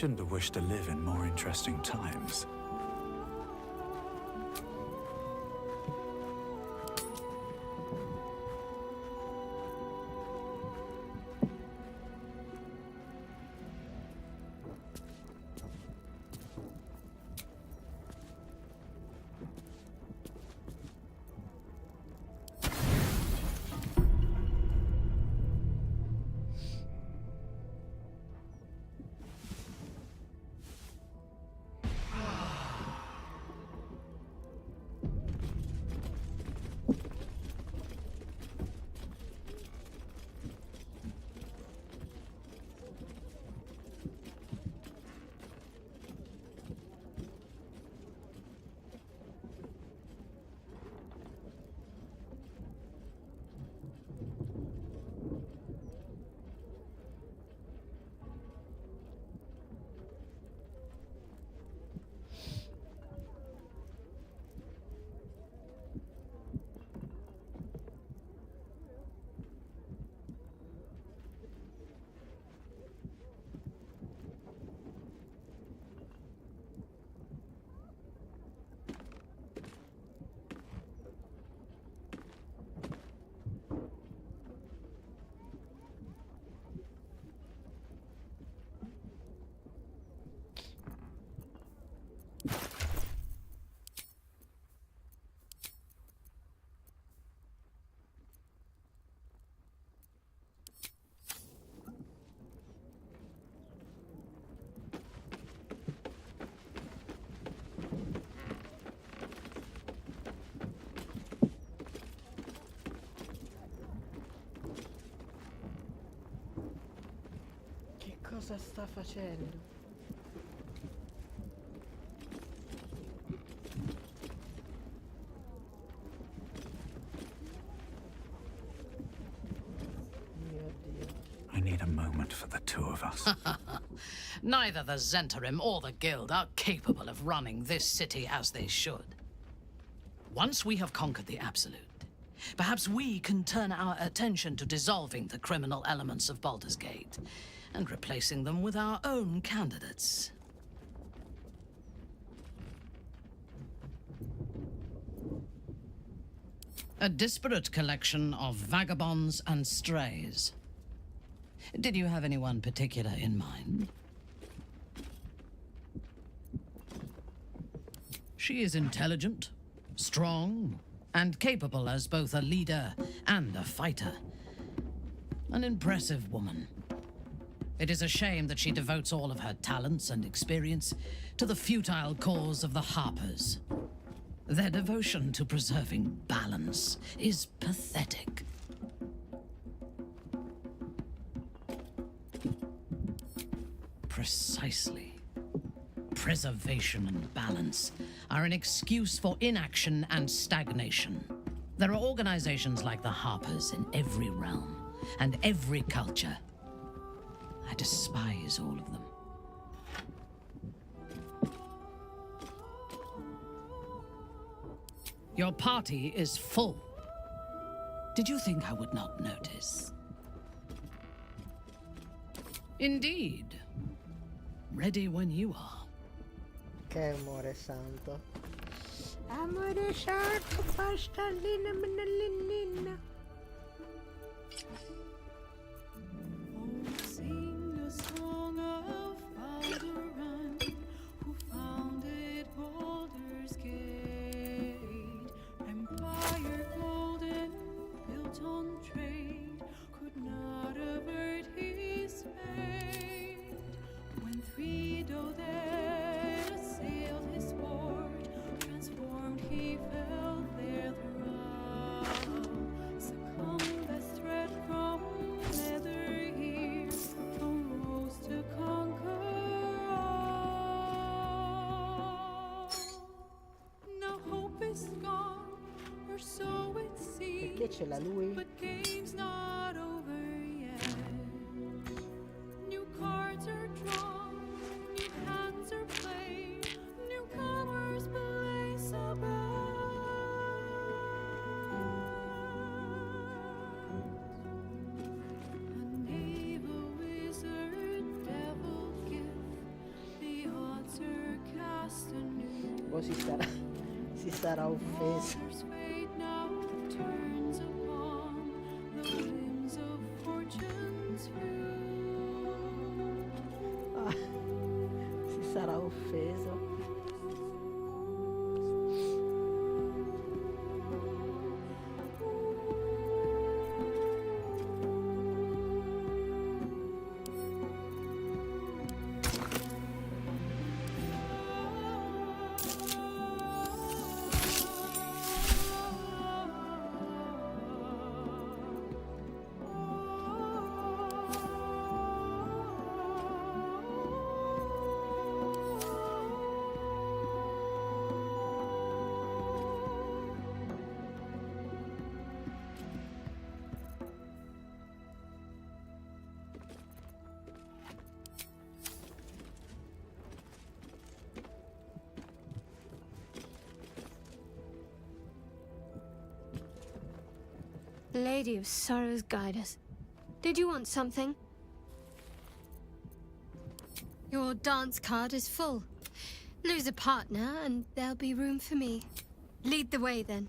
Shouldn't have wished to live in more interesting times. Cosa sta facendo? Mio Dio. I need a moment for the two of us. Neither the Zentarim or the Guild are capable of running this city as they should. Once we have conquered the Absolute, perhaps we can turn our attention to dissolving the criminal elements of Baldur's Gate and replacing them with our own candidates. A disparate collection of vagabonds and strays. Did you have anyone particular in mind? She is intelligent, strong, and capable as both a leader and a fighter. An impressive woman. It is a shame that she devotes all of her talents and experience to the futile cause of the Harpers. Their devotion to preserving balance is pathetic. Precisely. Preservation and balance are an excuse for inaction and stagnation. There are organizations like the Harpers in every realm and every culture. I despise all of them. Your party is full. Did you think I would not notice? Indeed. Ready when you are. Che amore santo. Amore santo, pastallina, manallinina. Sing a song of Baldur, who founded Baldur's Gate. Empire golden, built on trade, could not avert his fate. When three Doded assailed his fort, transformed he fell their thrall. Succumbed as threat from nether here, arose to conquer all. Now hope is gone, or so it seems. Perché ce l'ha lui? But game's not over yet. New cards are drawn, new hands are played, newcomers blaze a A knave, a wizard, devil gift, past anew. Poi si sarà offeso. Walter's fate now turns upon the limbs of fortune's view. Ah, si sarà offeso. Lady of Sorrows, guide us. Did you want something? Your dance card is full. Lose a partner and there'll be room for me. Lead the way then.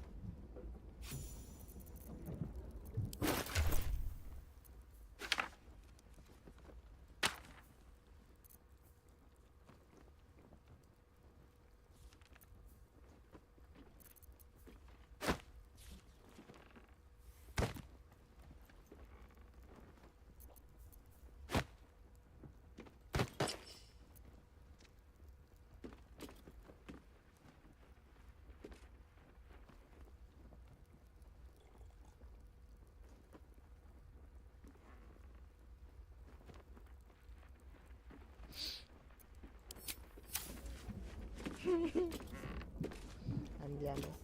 Andiamo.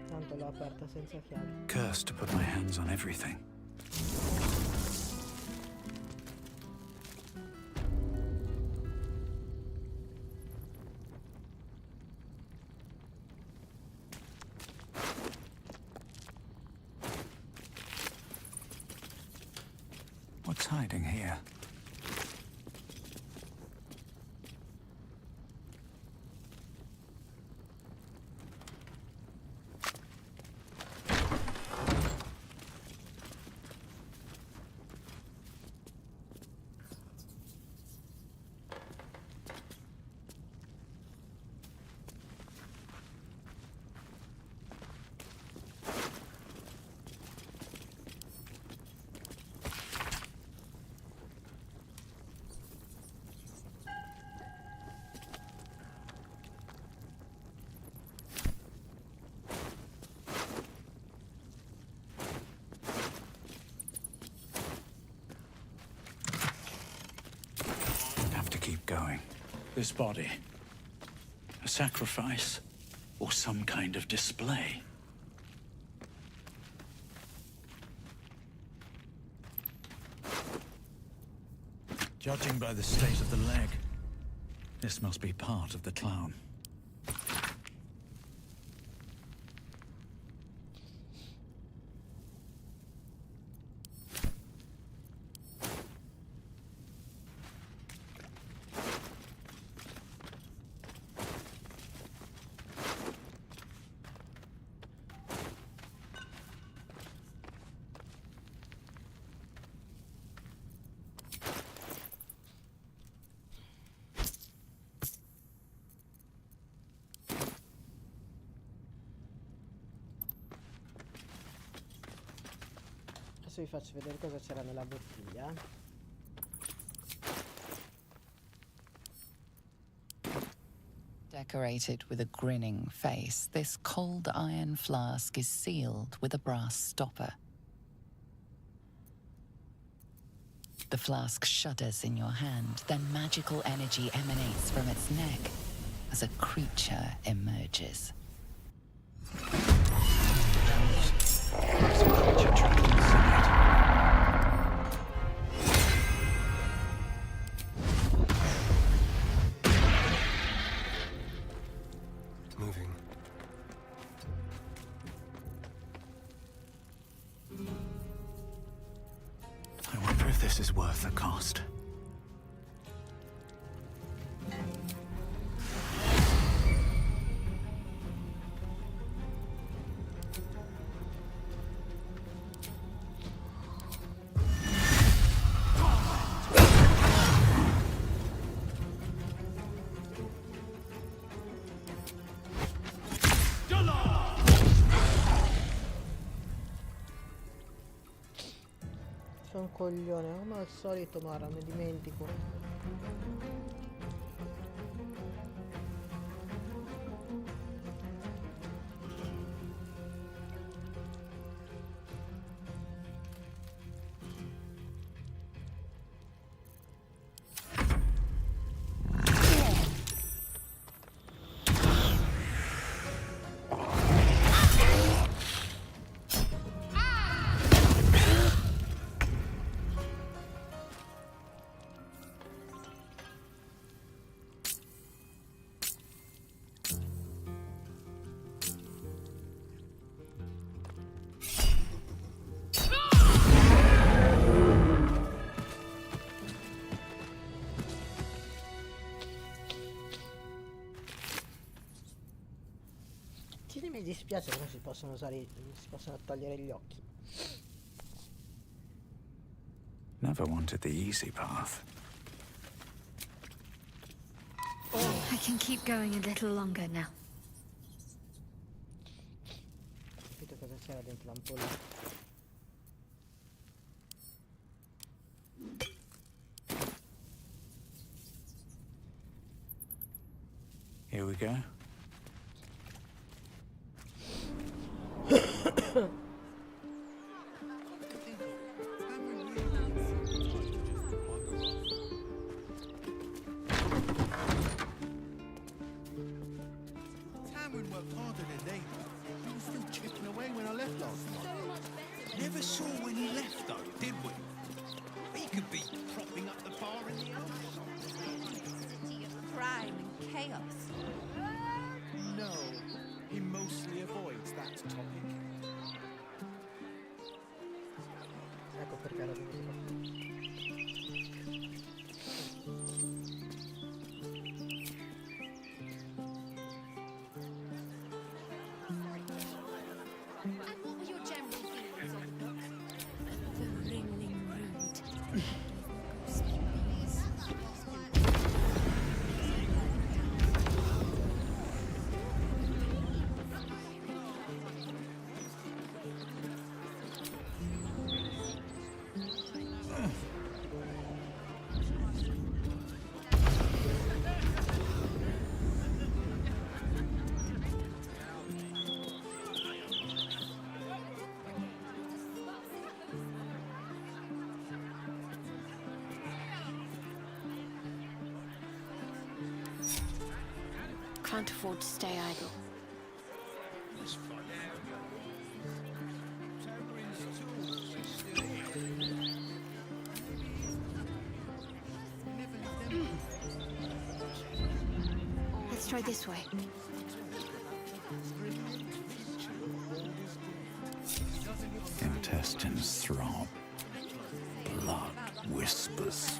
Tanto l'ho aperta senza chiave. Cursed to put my hands on everything. What's hiding here? Keep going. This body, a sacrifice or some kind of display? Judging by the state of the leg, this must be part of the clown. Adesso vi faccio vedere cosa c'era nella bottiglia. Decorated with a grinning face, this cold iron flask is sealed with a brass stopper. The flask shudders in your hand, then magical energy emanates from its neck as a creature emerges. There's a creature trapped inside. Moving. I wonder if this is worth the cost. Sono un coglione, come al solito, Mara, mi dimentico. Mi dispiace che non si possono usare, si possono togliere gli occhi. Never wanted the easy path. I can keep going a little longer now. Ho capito cosa c'era dentro l'ampolla. Here we go. Cameron worked harder than they did. He was still chipping away when I left last night. Never saw when he left though, did we? He could be propping up the bar in the house. City of crime and chaos. No, he mostly avoids that topic. Ecco perché era venuto. And what were your general feelings on the book? Thrillingly rude. Can't afford to stay idle. Let's try this way. Intestines throb. Blood whispers.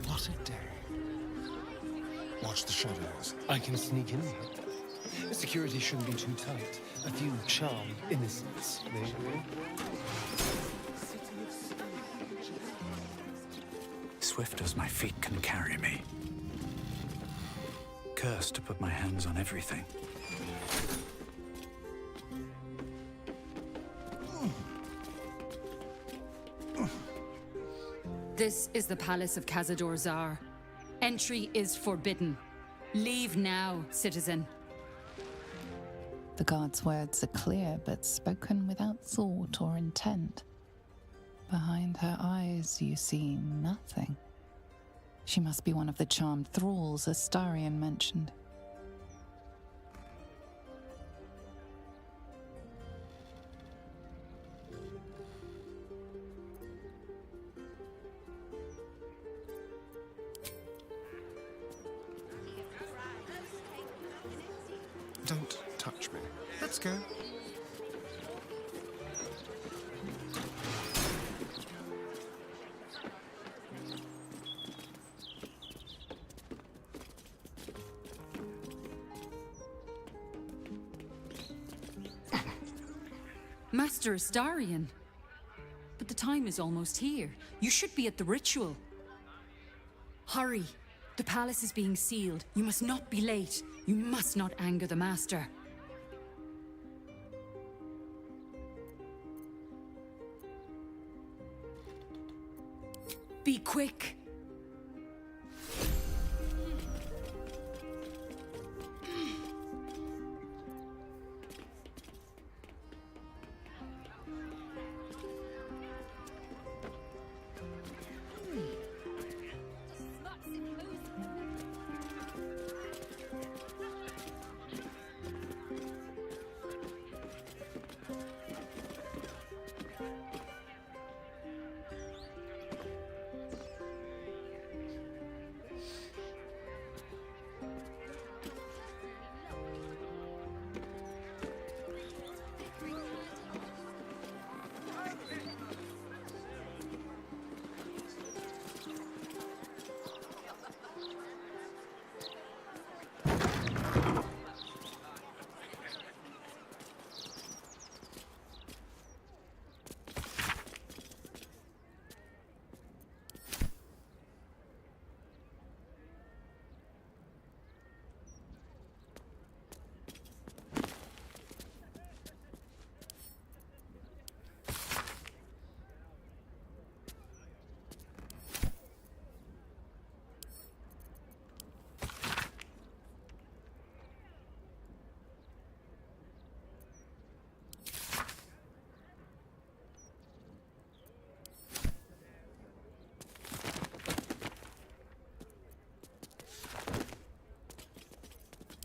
What a day. Watch the shadows. I can sneak in here. The security shouldn't be too tight. A few charmed innocents, maybe. Swift as my feet can carry me. Cursed to put my hands on everything. This is the palace of Cazador Zar. Entry is forbidden. Leave now, citizen. The guard's words are clear, but spoken without thought or intent. Behind her eyes, you see nothing. She must be one of the charmed thralls Astarion mentioned. Don't touch me. Let's go. Master Astarion. But the time is almost here. You should be at the ritual. Hurry. The palace is being sealed. You must not be late. You must not anger the master. Be quick.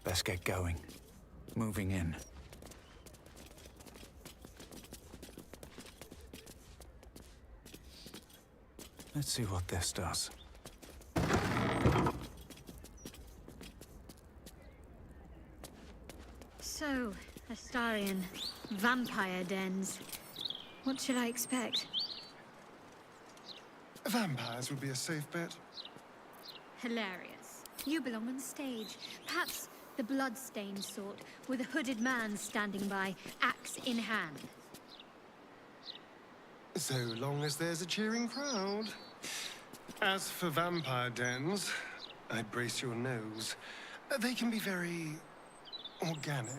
Let's get going. Moving in. Let's see what this does. So, Astarion, vampire dens. What should I expect? Vampires would be a safe bet. Hilarious. You belong on stage. Perhaps the blood-stained sort, with a hooded man standing by, axe in hand. So long as there's a cheering crowd. As for vampire dens, I'd brace your nose. They can be very organic.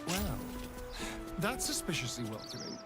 Well, that's suspiciously welcoming.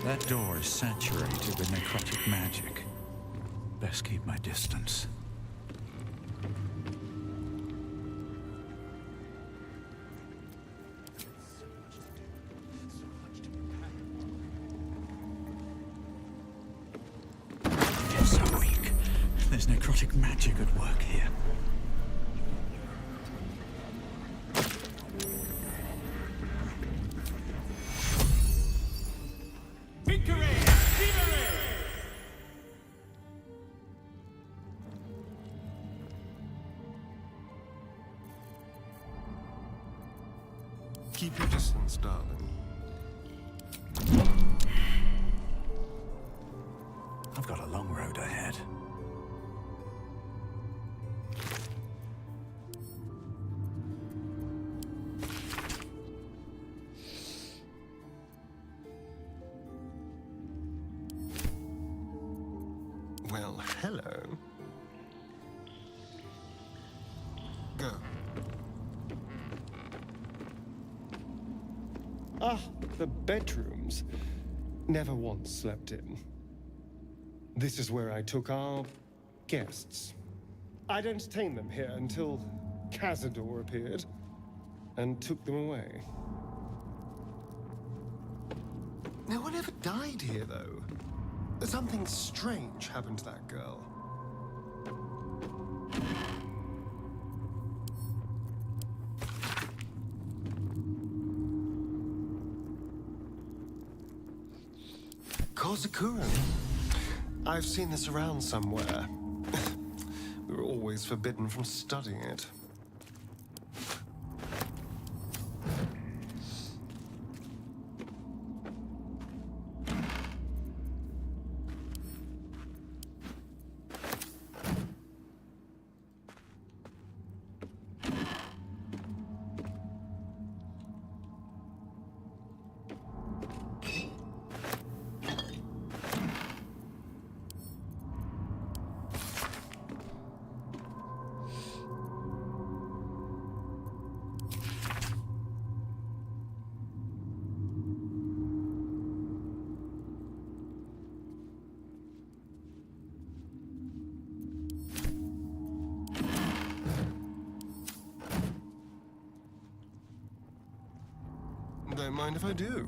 That door is saturated with necrotic magic. Best keep my distance. They're so weak. There's necrotic magic at work here. Keep your distance, darling. I've got a long road ahead. Well, hello. Go. Ah, the bedrooms. Never once slept in. This is where I took our guests. I'd entertained them here until Cazador appeared and took them away. No one ever died here, though. Something strange happened to that girl. Kozakuran. I've seen this around somewhere. We were always forbidden from studying it. Don't mind if I do.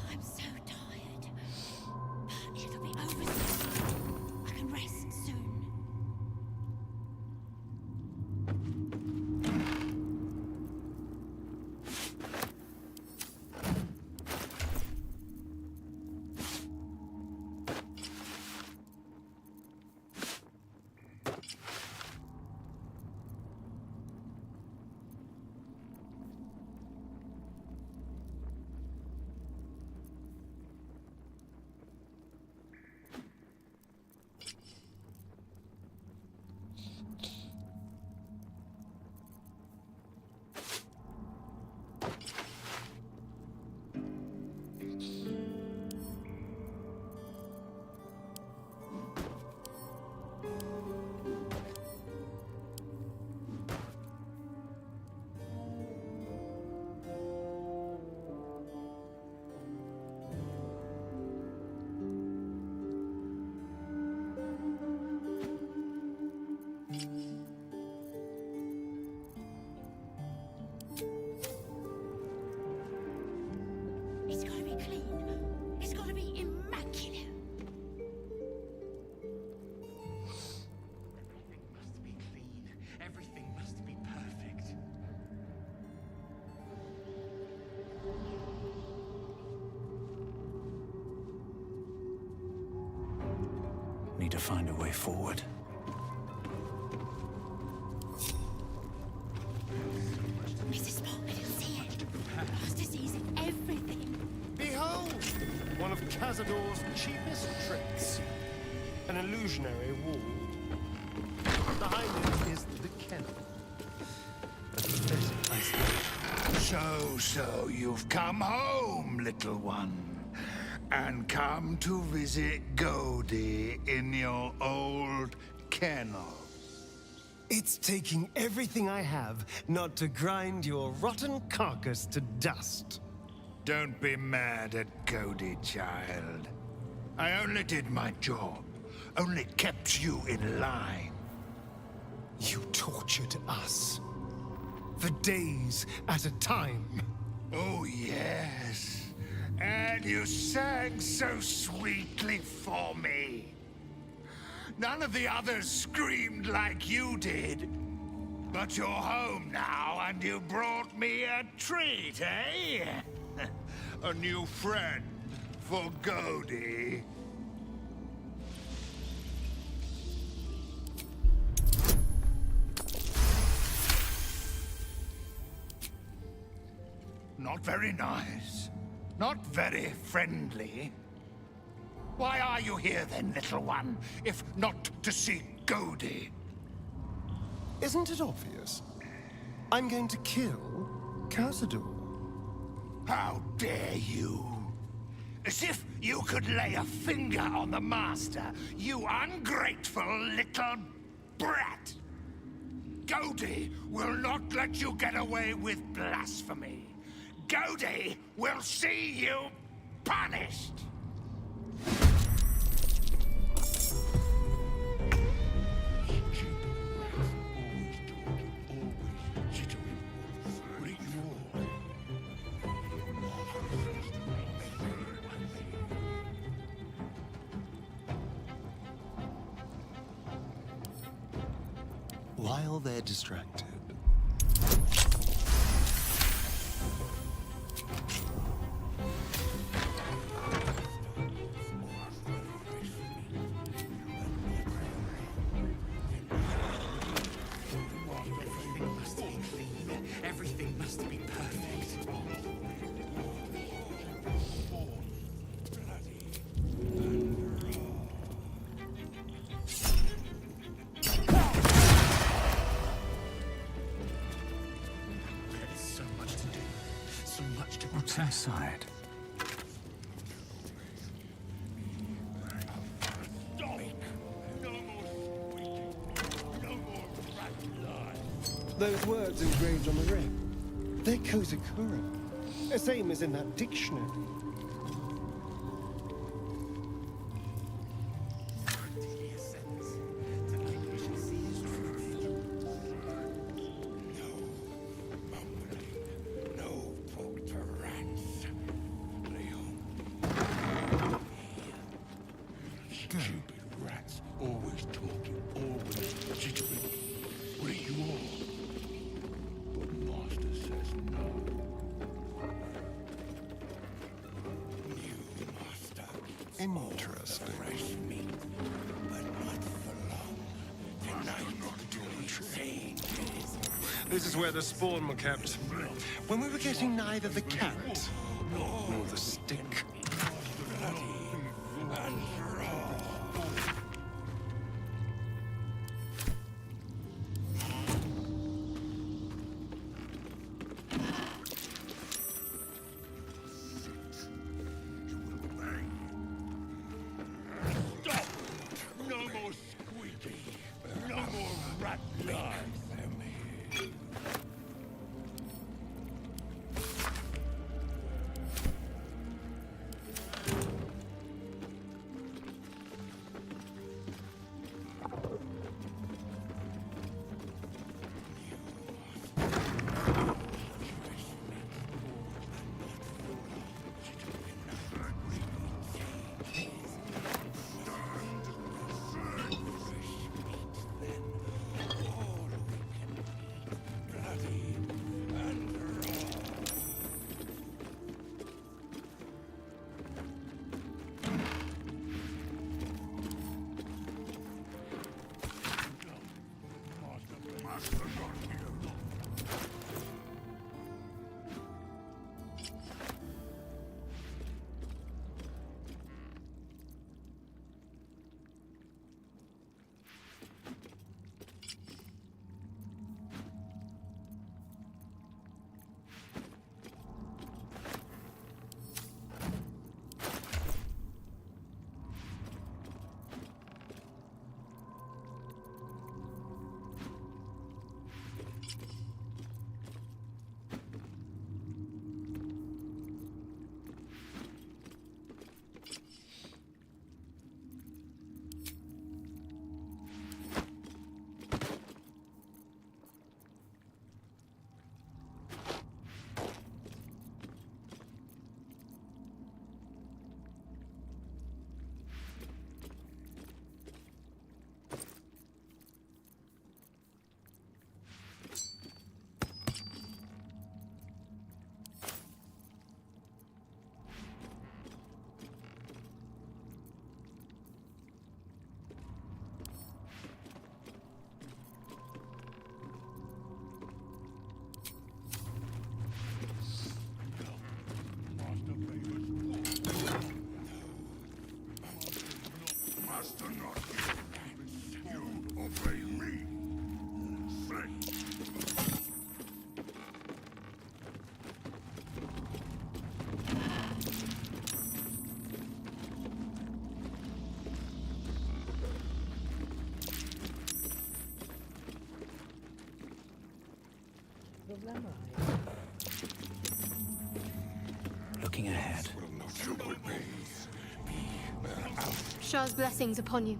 I'm so tired. It'll be over soon. I can rest soon. It's gotta be clean. It's gotta be immaculate. Everything must be clean. Everything must be perfect. Need to find a way forward. Mrs. Spock, I don't see it. Master sees everything. Behold! One of Cazador's cheapest tricks. An illusionary wall. Behind it is the kennel. pathetic, I suppose. So you've come home, little one, and come to visit Godey in your old kennel. It's taking everything I have not to grind your rotten carcass to dust. Don't be mad at Godey, child. I only did my job, only kept you in line. You tortured us. For days at a time. Oh, yes. And you sang so sweetly for me. None of the others screamed like you did. But you're home now, and you brought me a treat, eh? A new friend for Godey. Not very nice. Not very friendly. Why are you here then, little one, if not to see Godey? Isn't it obvious? I'm going to kill Cazador. How dare you? As if you could lay a finger on the master, you ungrateful little brat! Godey will not let you get away with blasphemy. Godey will see you punished! While they're distracted. Everything must be perfect. So much to do. So much to What's inside? Those words engraved on the rim. They're Kozakura. The same as in that dictionary. Stupid rats, always talking, always jittering. What are you all? But Master says no. New Master. Interesting. Fresh meat, but not for long. Tonight, not doing changes. This is where the spawn were kept. When we were getting neither the carrot nor the stick. No more squeaking. No more rat lies. master not give? You obey me. Problema Looking ahead. Shah's blessings upon you.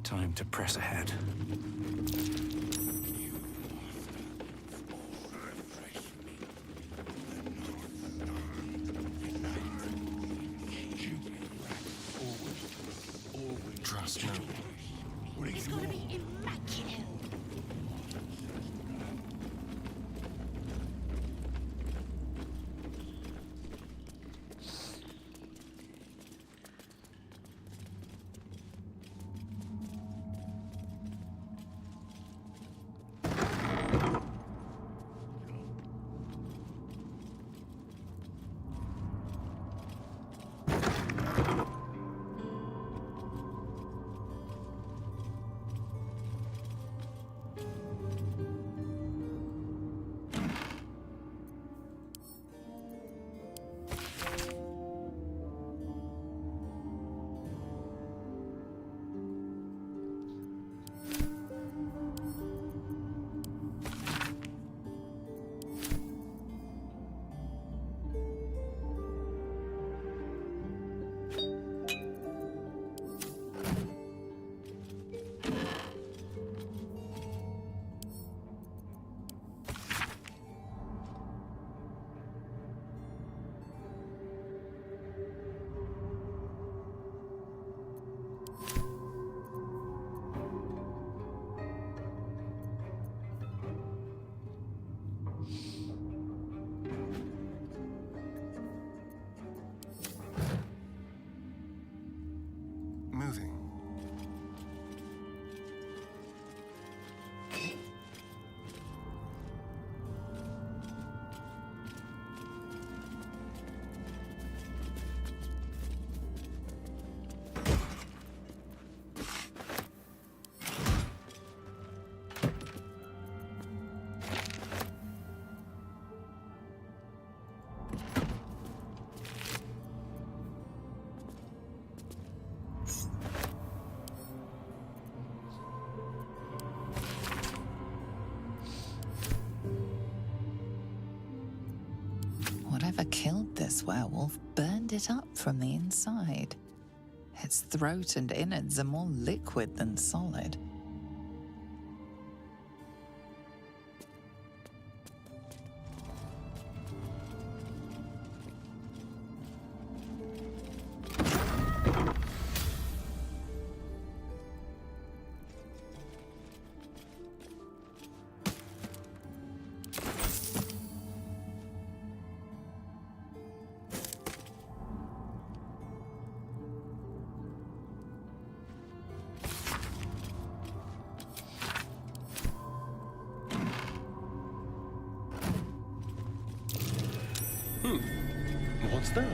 Time to press ahead. Trust me. It's got to be immaculate. Moving. Whatever killed this werewolf burned it up from the inside. Its throat and innards are more liquid than solid. What's that?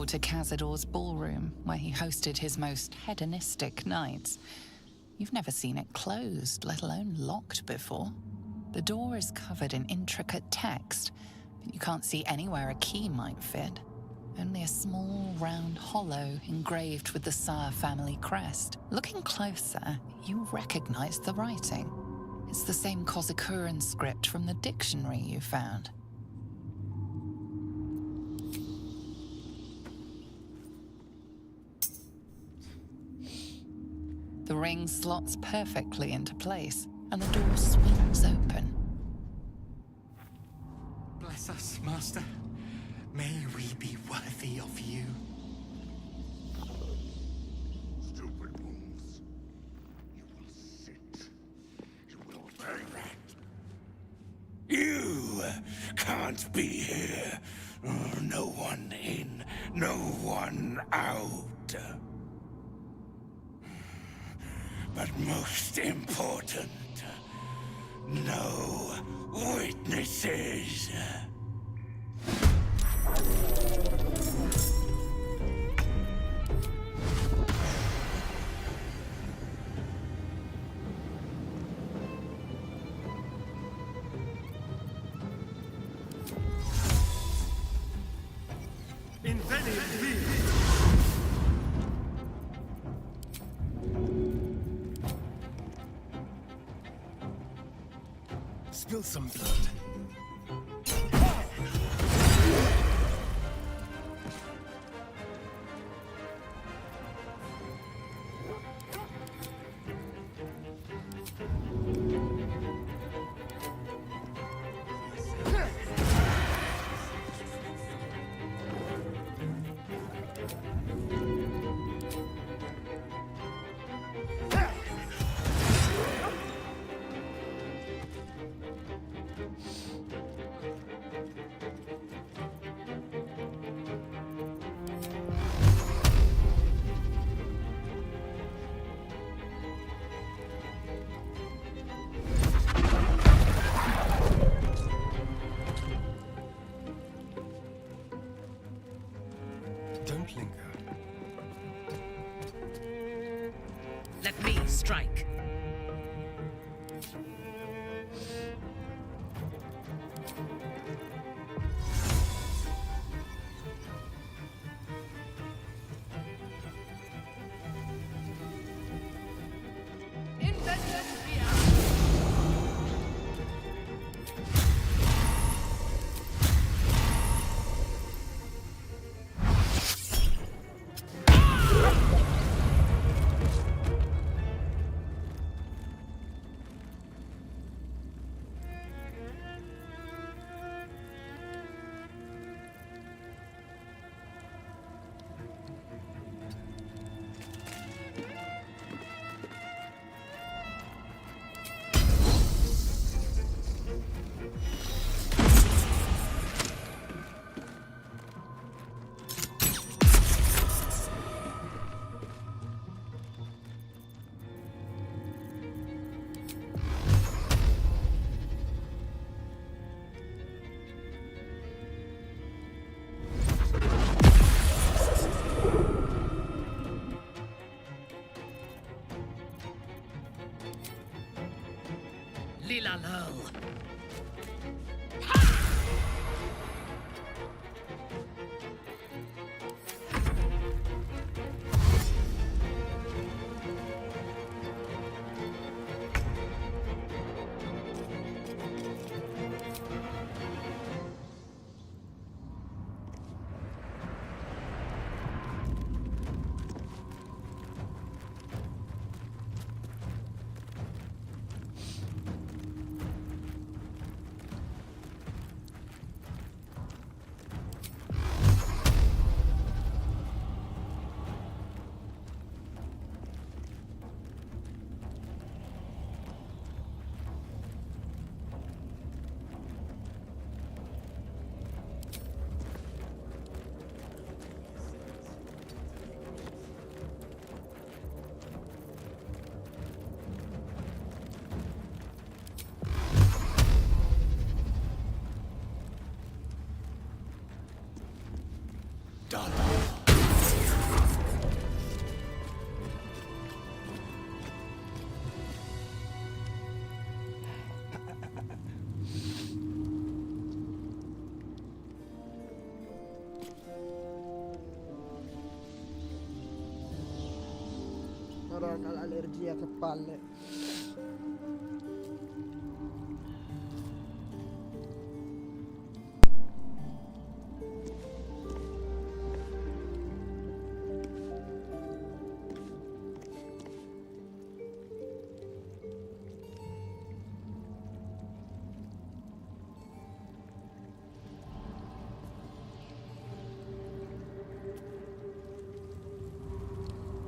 door to Cazador's ballroom, where he hosted his most hedonistic nights. You've never seen it closed, let alone locked before. The door is covered in intricate text, but you can't see anywhere a key might fit. Only a small, round hollow engraved with the Saar family crest. Looking closer, you recognize the writing. It's the same Kozakuran script from the dictionary you found. The ring slots perfectly into place, and the door swings open. Bless us, Master. May we be worthy of you. Stupid wolves. You will sit. You will pay that. You can't be here. No one in, no one out. But most important, no witnesses. Spill some blood. Don't linger. Let me strike. Lila Lurl. Madonna, l'allergia, che palle.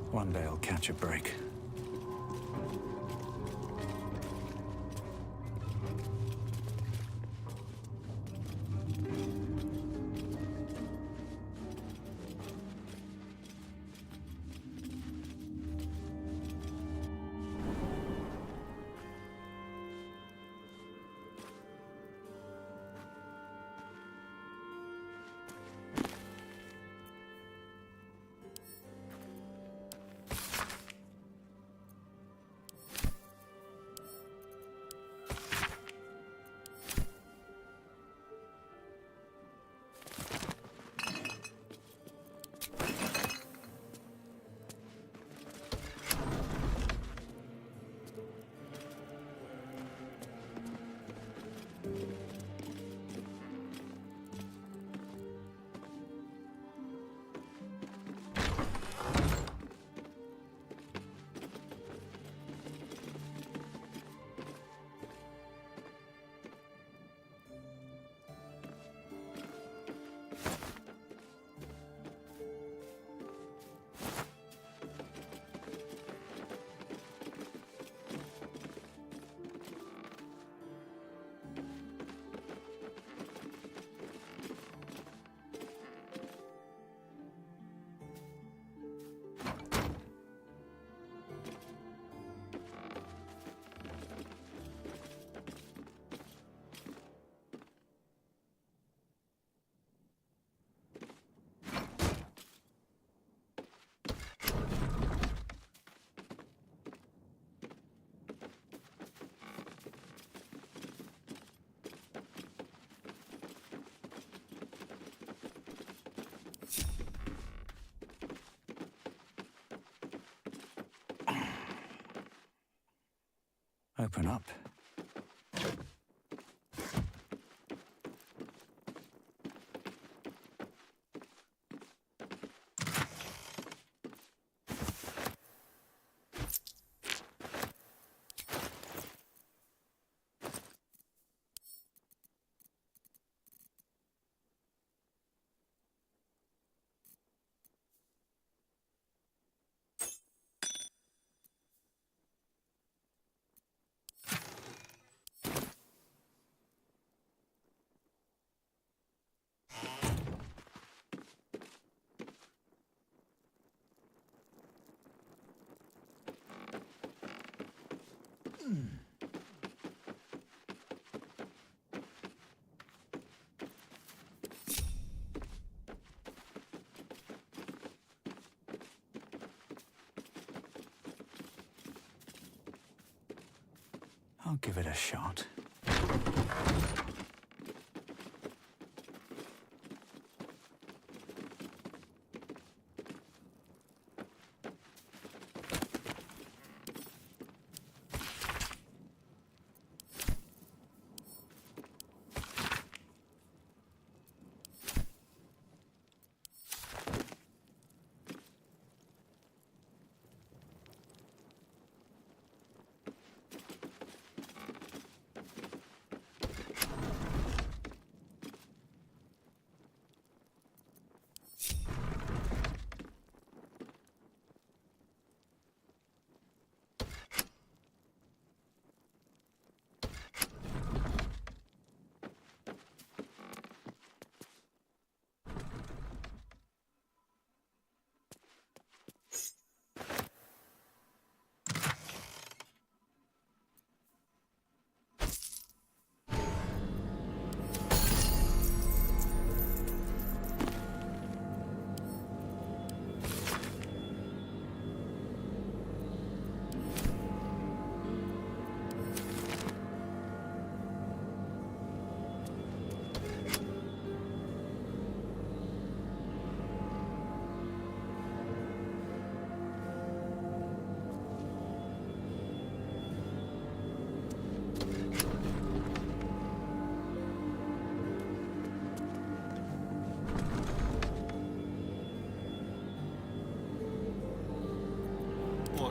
One day I'll catch a break. Open up. I'll give it a shot.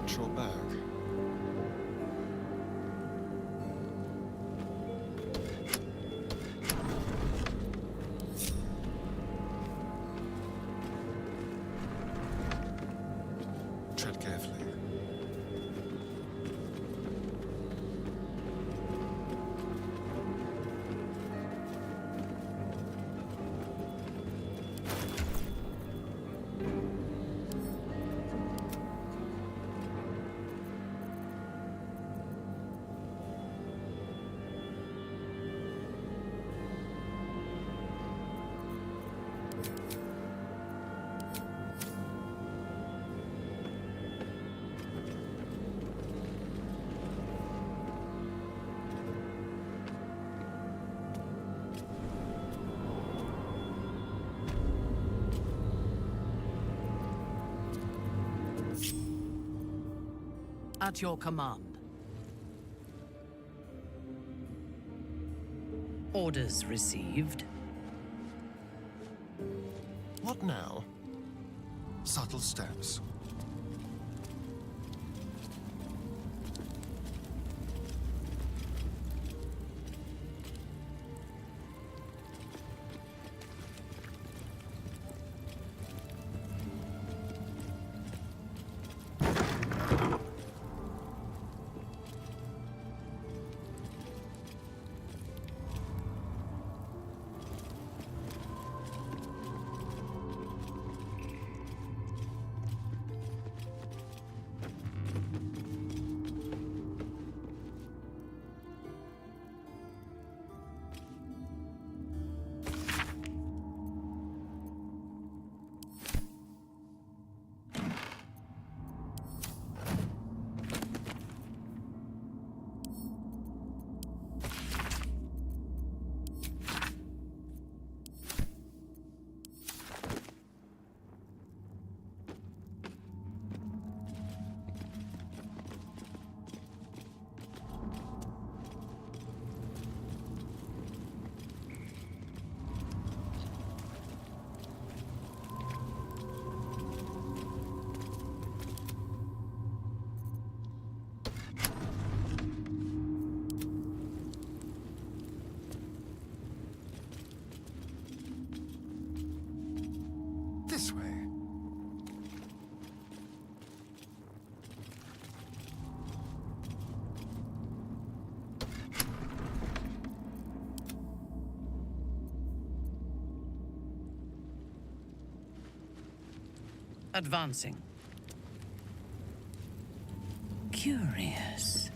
watch your back. Tread carefully. At your command. Orders received. What now? Subtle steps. This way. Advancing. Curious.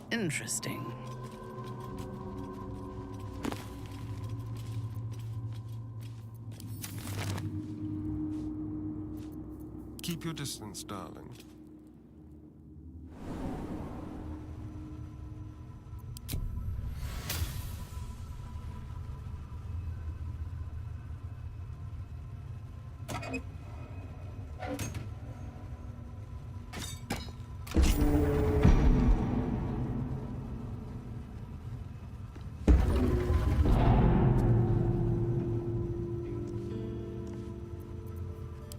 Interesting. Keep your distance, darling.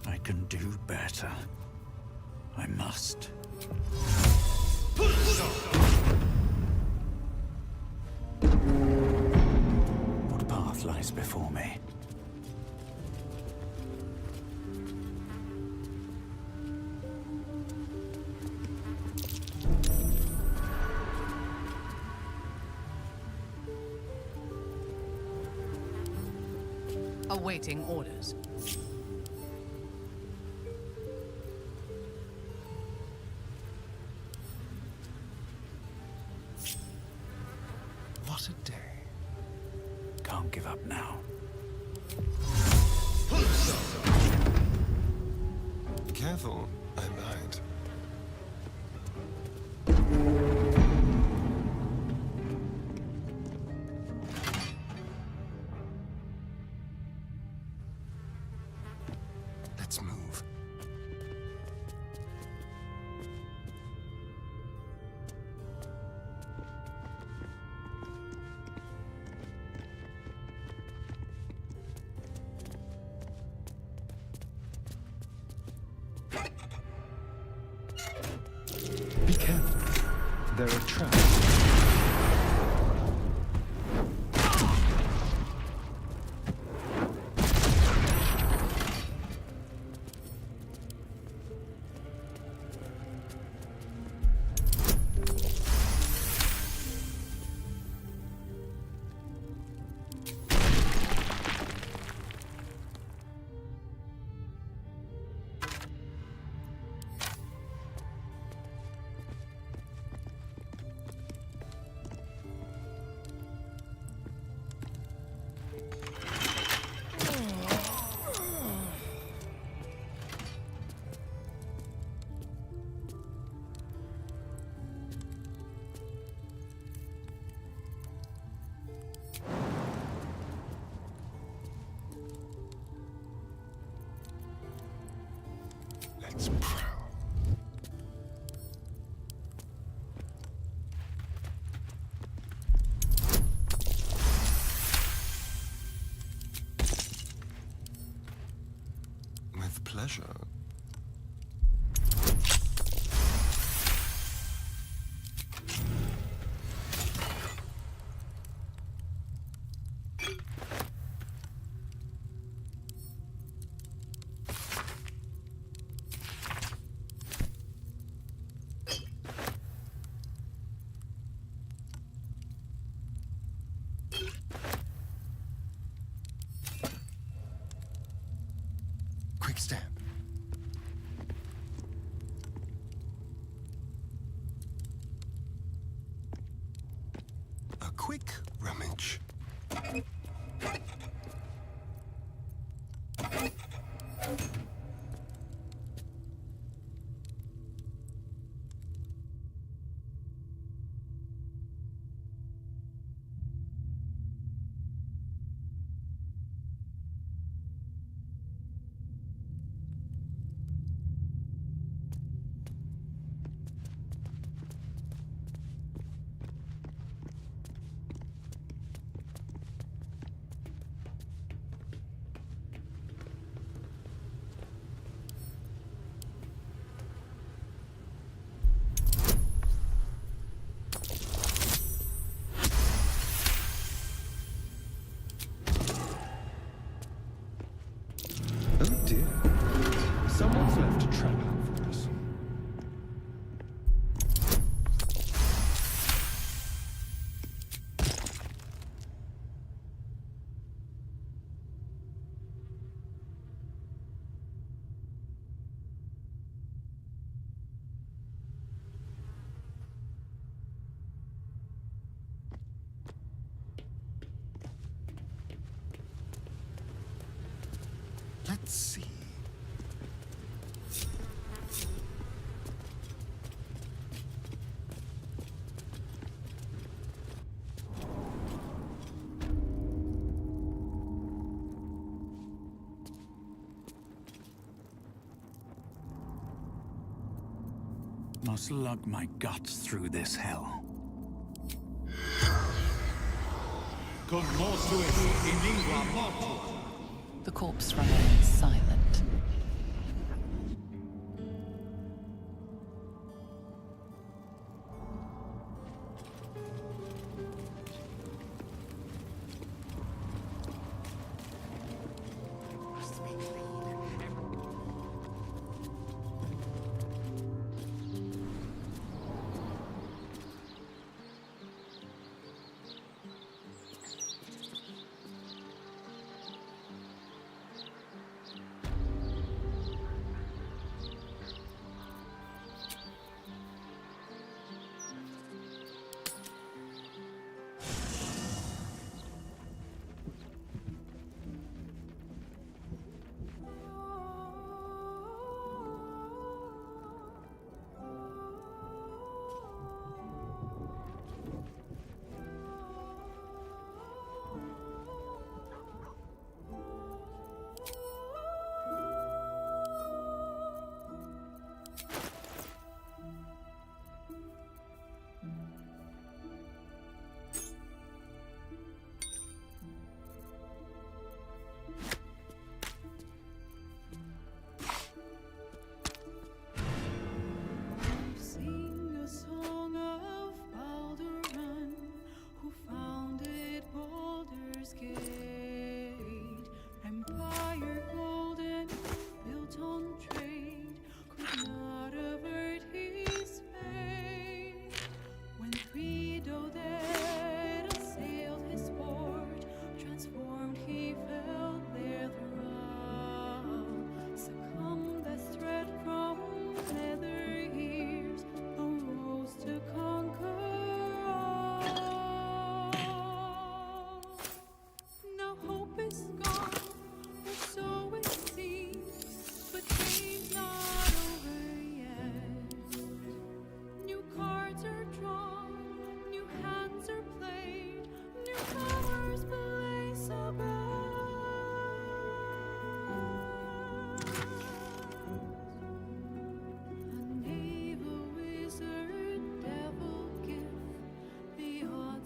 I can do better. I must. What path lies before me? Awaiting orders. What a day. Can't give up now. Careful, I might. Let's move. Be careful. There are traps. Let's prowl. With pleasure. Quick step. A quick rummage. Oh dear. Someone's left a trap for us. Let's see. Must lug my guts through this hell. The corpse remains silent.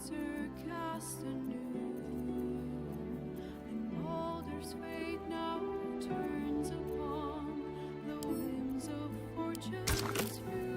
lights are cast anew, and Baldur's fate now turns upon the whims of fortune's few.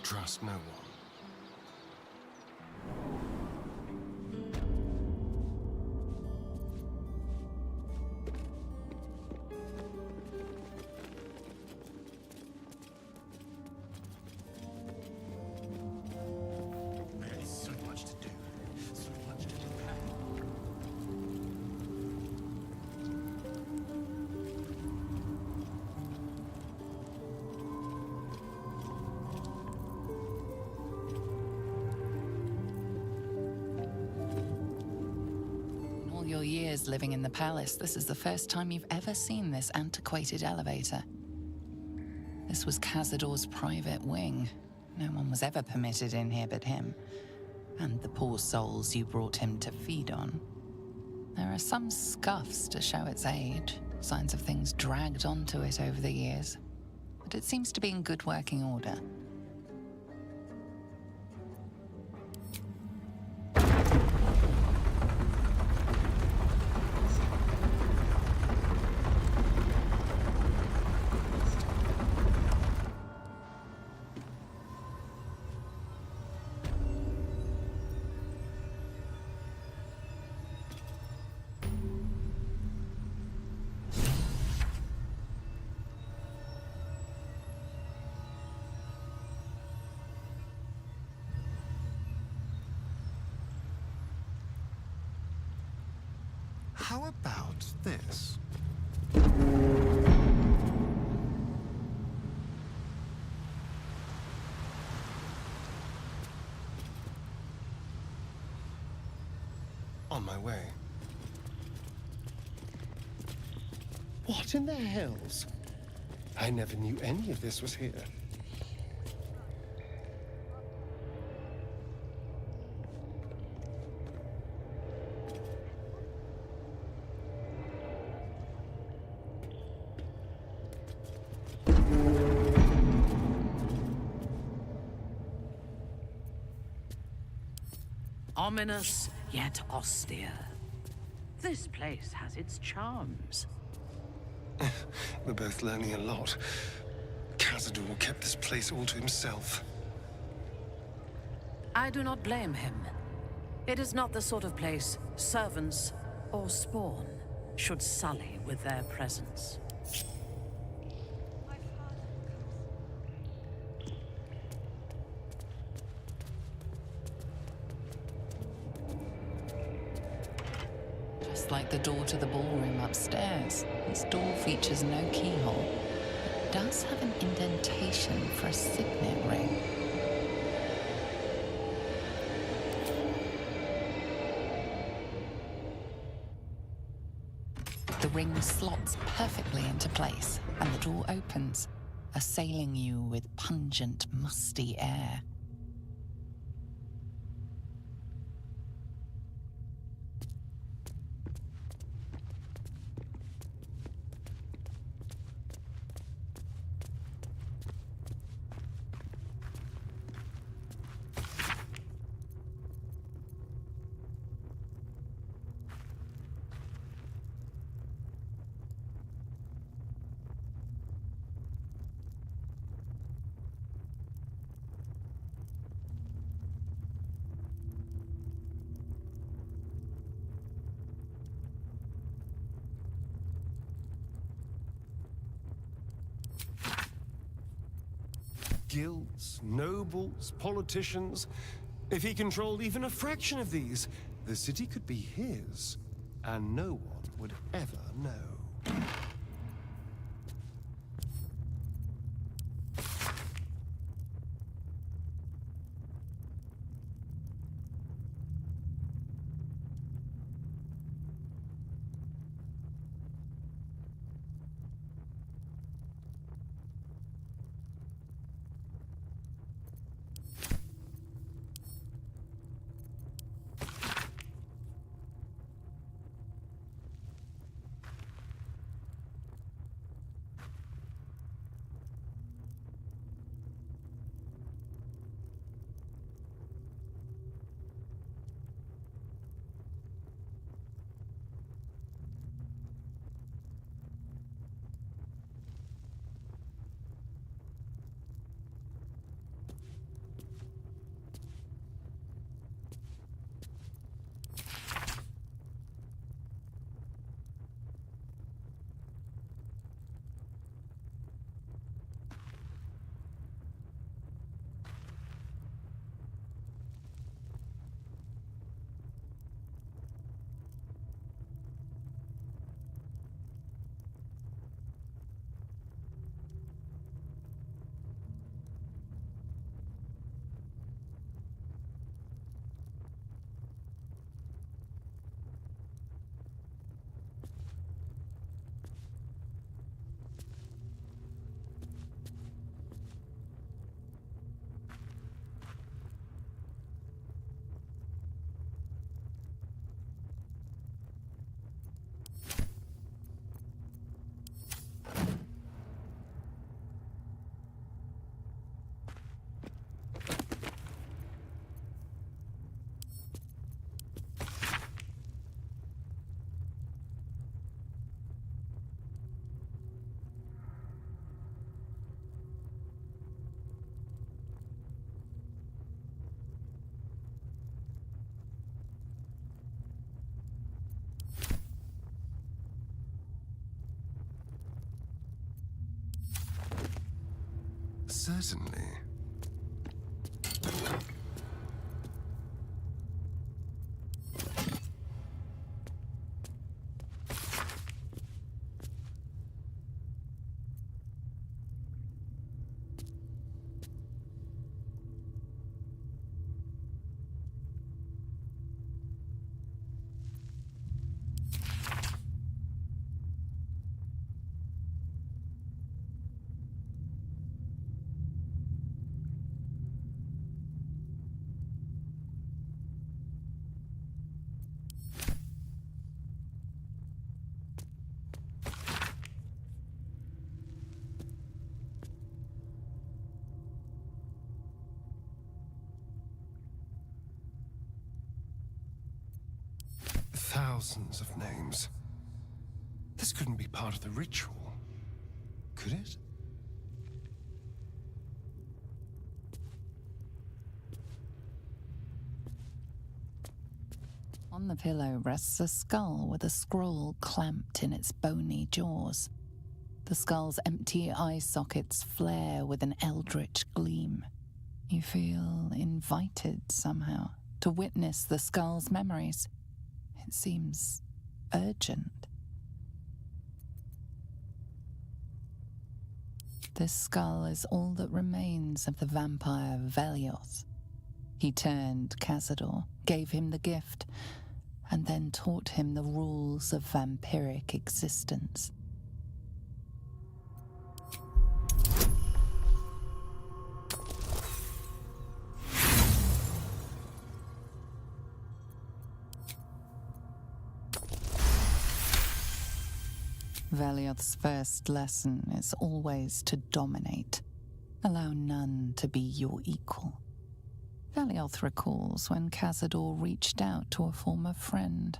Trust no one. There's so much to do, so much to prepare. In all your years living in the palace, this is the first time you've ever seen this antiquated elevator. This was Cazador's private wing. No one was ever permitted in here but him, and the poor souls you brought him to feed on. There are some scuffs to show its age, signs of things dragged onto it over the years, but it seems to be in good working order. How about this? On my way. What in the hells? I never knew any of this was here. Ominous, yet austere. This place has its charms. We're both learning a lot. Cazador kept this place all to himself. I do not blame him. It is not the sort of place servants or spawn should sully with their presence. Just like the door to the ballroom upstairs, this door features no keyhole, but does have an indentation for a signet ring. The ring slots perfectly into place, and the door opens, assailing you with pungent, musty air. Guilds, nobles, politicians. If he controlled even a fraction of these, the city could be his, and no one would ever know. Certainly. thousands of names. This couldn't be part of the ritual, could it? On the pillow rests a skull with a scroll clamped in its bony jaws. The skull's empty eye sockets flare with an eldritch gleam. You feel invited somehow to witness the skull's memories. It seems urgent. This skull is all that remains of the vampire Velioth. He turned Cazador, gave him the gift, and then taught him the rules of vampiric existence. Velioth's first lesson is always to dominate. Allow none to be your equal. Velioth recalls when Cazador reached out to a former friend.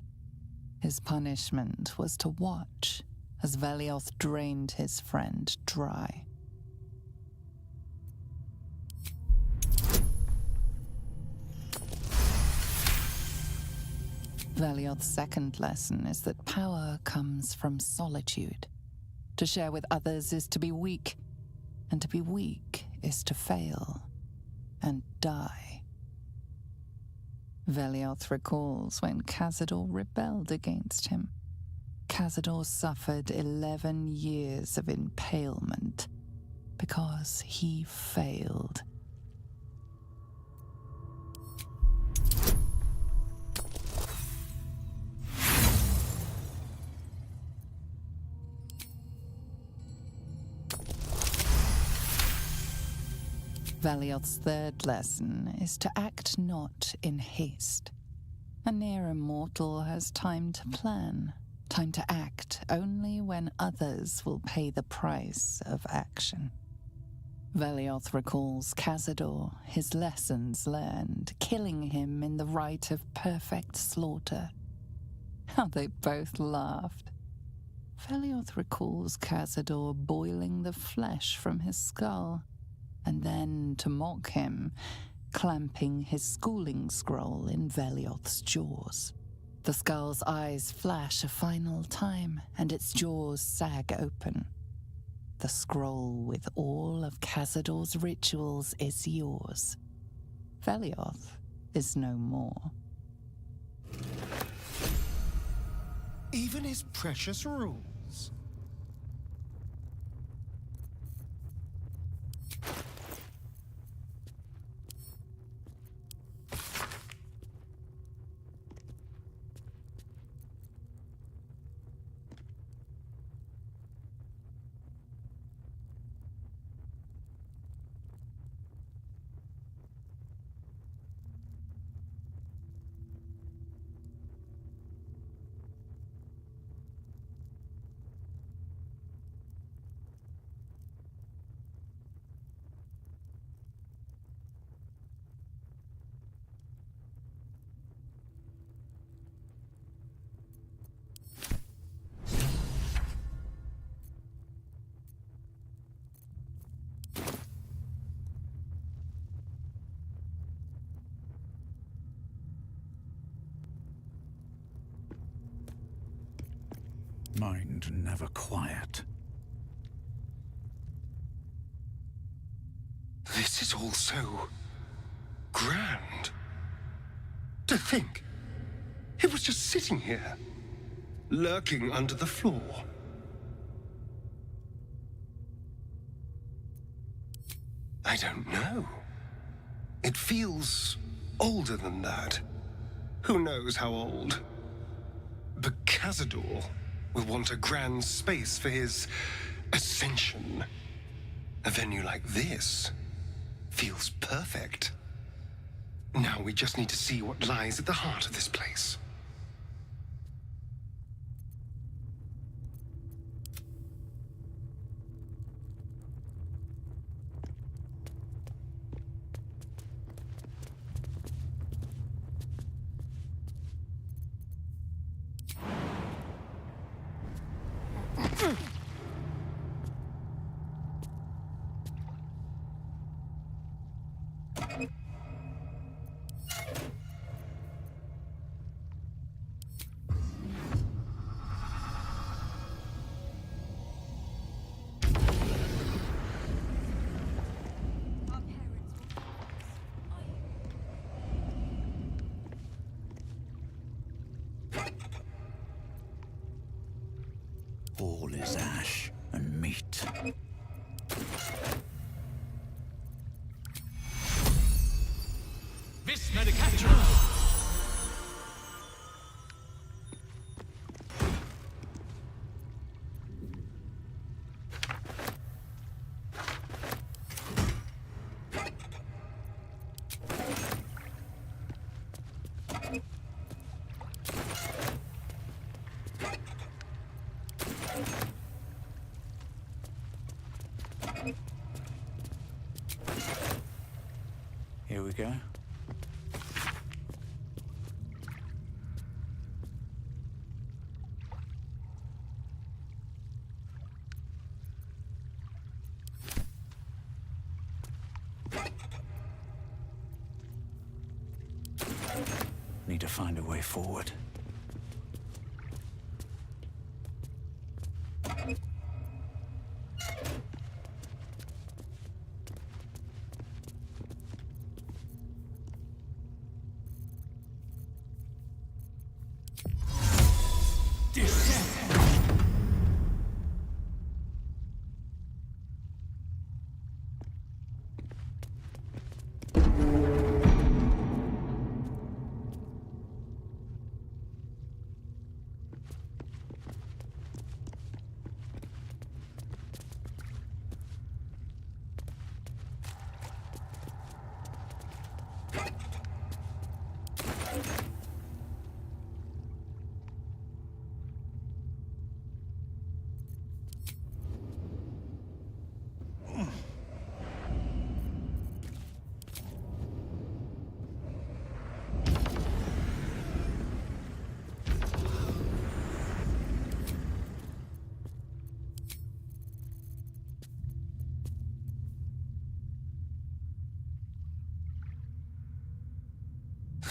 His punishment was to watch as Velioth drained his friend dry. Velioth's second lesson is that power comes from solitude. To share with others is to be weak, and to be weak is to fail and die. Velioth recalls when Cazador rebelled against him. Cazador suffered 11 years of impalement because he failed. Velioth's third lesson is to act not in haste. A near immortal has time to plan, time to act only when others will pay the price of action. Velioth recalls Cazador, his lessons learned, killing him in the rite of perfect slaughter. How they both laughed. Velioth recalls Cazador boiling the flesh from his skull, and then, to mock him, clamping his schooling scroll in Velioth's jaws. The skull's eyes flash a final time, and its jaws sag open. The scroll with all of Cazador's rituals is yours. Velioth is no more. Even his precious rules. Mind never quiet. This is all so grand. To think, it was just sitting here, lurking under the floor. I don't know. It feels older than that. Who knows how old? But Cazador will want a grand space for his ascension. A venue like this feels perfect. Now we just need to see what lies at the heart of this place. flesh and meat. This medication. Here we go. Need to find a way forward.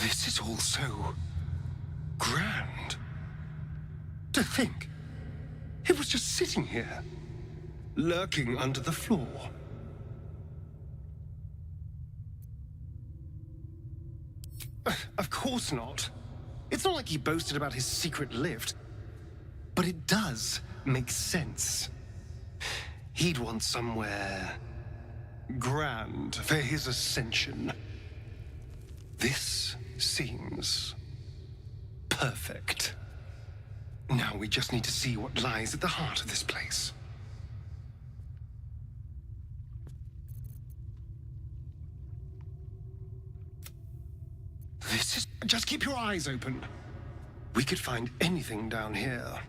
This is all so grand. To think, it was just sitting here, lurking under the floor. Of course not. It's not like he boasted about his secret lift. But it does make sense. He'd want somewhere grand for his ascension. This seems perfect. Now we just need to see what lies at the heart of this place. This is... Just keep your eyes open. We could find anything down here.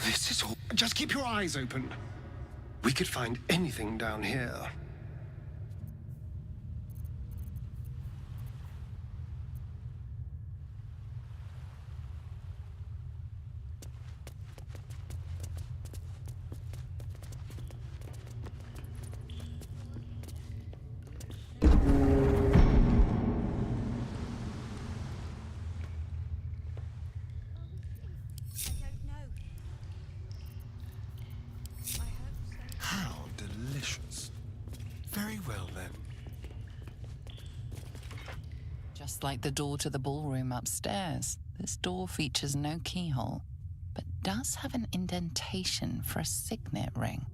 This is all... Just keep your eyes open. We could find anything down here. How delicious. Very well, then. Just like the door to the ballroom upstairs, this door features no keyhole, but does have an indentation for a signet ring.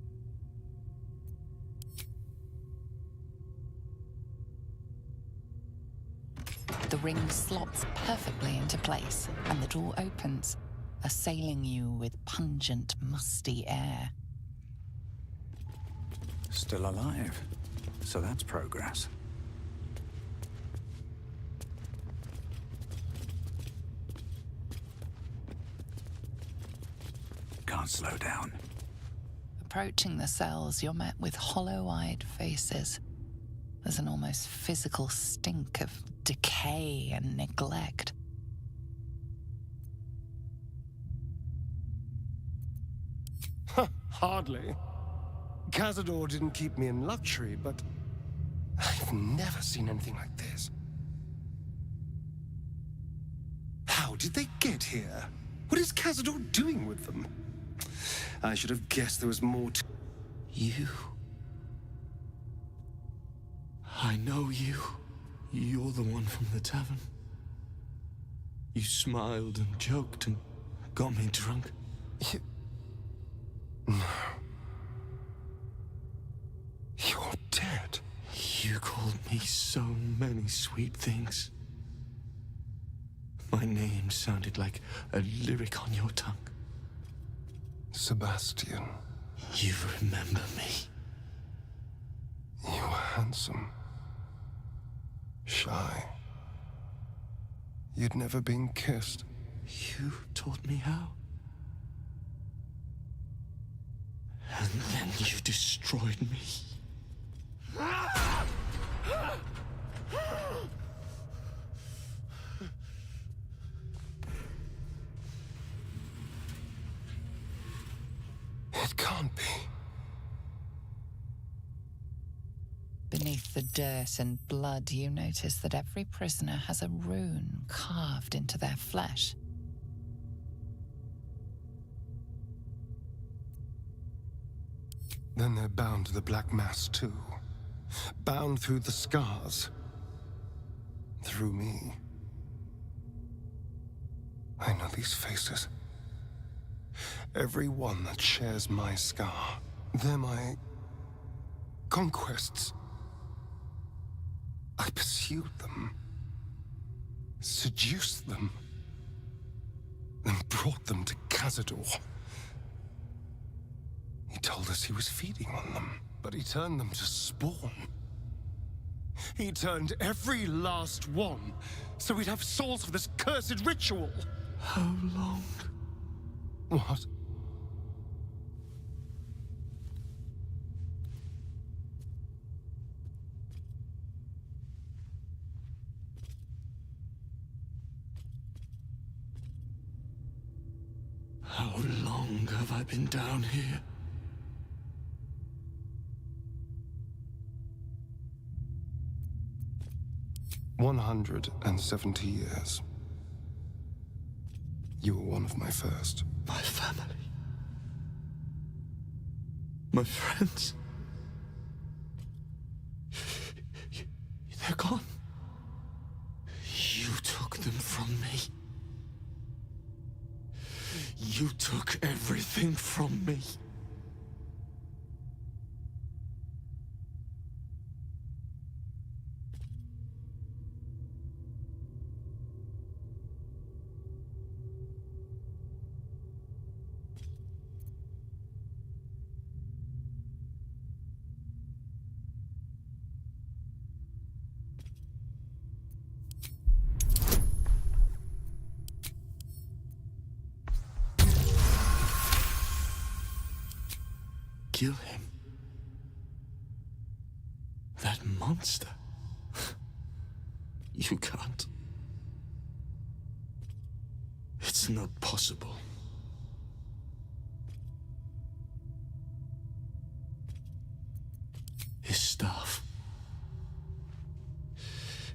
The ring slots perfectly into place, and the door opens, assailing you with pungent, musty air. Still alive. So that's progress. Can't slow down. Approaching the cells, you're met with hollow-eyed faces. There's an almost physical stink of decay and neglect. Hardly. Cazador didn't keep me in luxury, but I've never seen anything like this. How did they get here? What is Cazador doing with them? I should have guessed there was more to... You. I know you. You're the one from the tavern. You smiled and joked and got me drunk. No. You're dead. You called me so many sweet things. My name sounded like a lyric on your tongue. Sebastian. You remember me. You were handsome. Shy. You'd never been kissed. You taught me how. And then you destroyed me. It can't be. Beneath the dirt and blood, you notice that every prisoner has a rune carved into their flesh. Then they're bound to the Black Mass too. Bound through the scars. Through me. I know these faces. Every one that shares my scar. They're my conquests. I pursued them. Seduced them. Then brought them to Cazador. He told us he was feeding on them, but he turned them to spawn. He turned every last one, so we'd have souls for this cursed ritual. How long? What? How long have I been down here? "170 years. You were one of my first. My family. My friends. They're gone. You took them from me. You took everything from me. Kill him. That monster. You can't. It's not possible. His staff.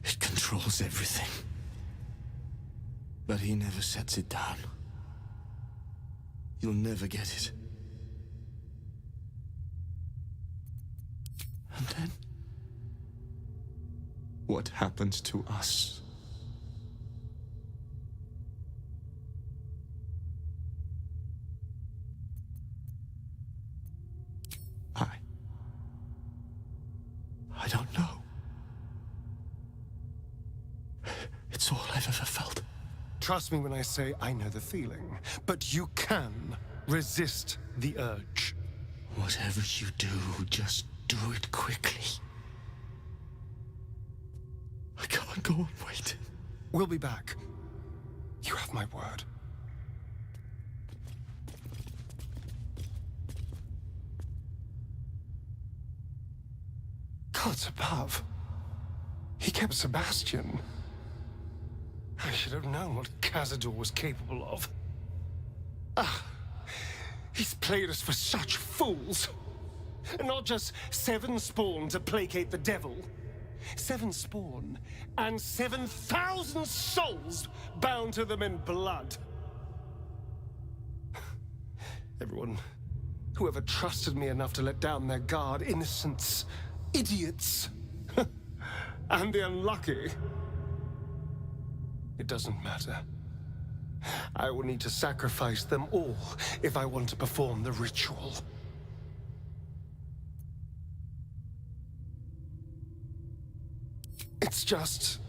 It controls everything. But he never sets it down. You'll never get it. And then, what happens to us? I don't know. It's all I've ever felt. Trust me when I say I know the feeling, but you can resist the urge. Whatever you do, just do it quickly. I can't go on waiting. We'll be back. You have my word. Gods above. He kept Sebastian. I should have known what Cazador was capable of. Ah, he's played us for such fools. And not just 7 spawn to placate the devil. 7 spawn and 7,000 souls bound to them in blood. Everyone, whoever trusted me enough to let down their guard, innocents, idiots, and the unlucky. It doesn't matter. I will need to sacrifice them all if I want to perform the ritual. It's just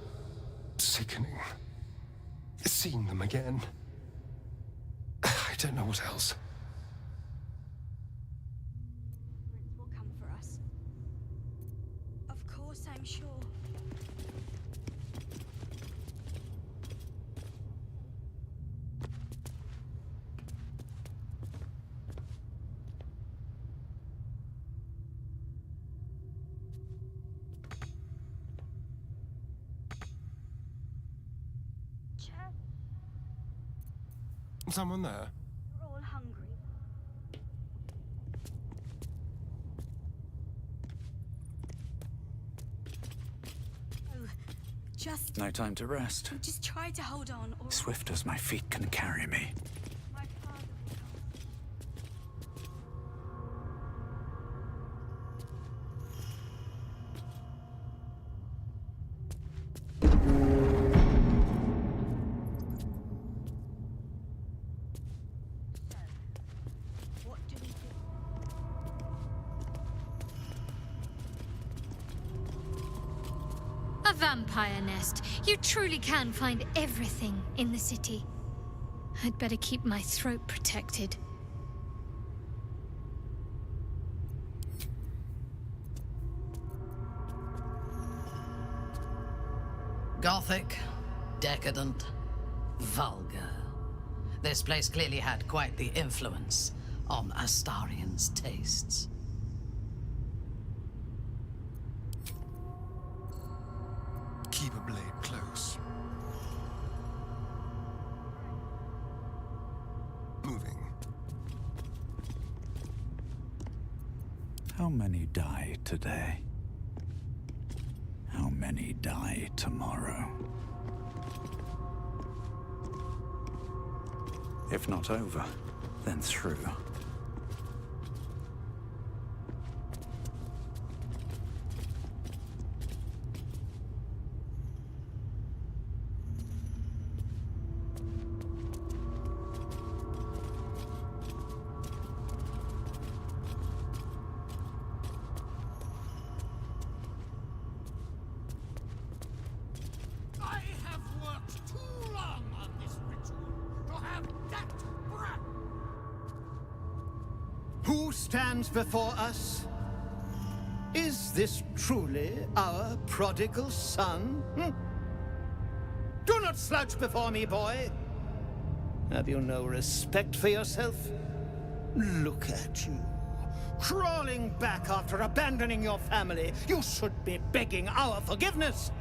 sickening. Seeing them again. I don't know what else. Will come for us. Of course, I'm sure. Someone there? We're all hungry. Oh, just No time to rest. try to hold on. Or Swift as my feet can carry me. my father will come. What do we do? A vampire nest. You truly can find everything in the city. I'd better keep my throat protected. Gothic, decadent, vulgar. This place clearly had quite the influence on Astarian's tastes. Keep a blade close. Moving. How many die today? How many die tomorrow? If not over, then through. I have worked too long on this ritual to have that brat. Who stands before us? Is this truly our prodigal son? Do not slouch before me, boy. Have you no respect for yourself? Look at you, crawling back after abandoning your family. You should be begging our forgiveness.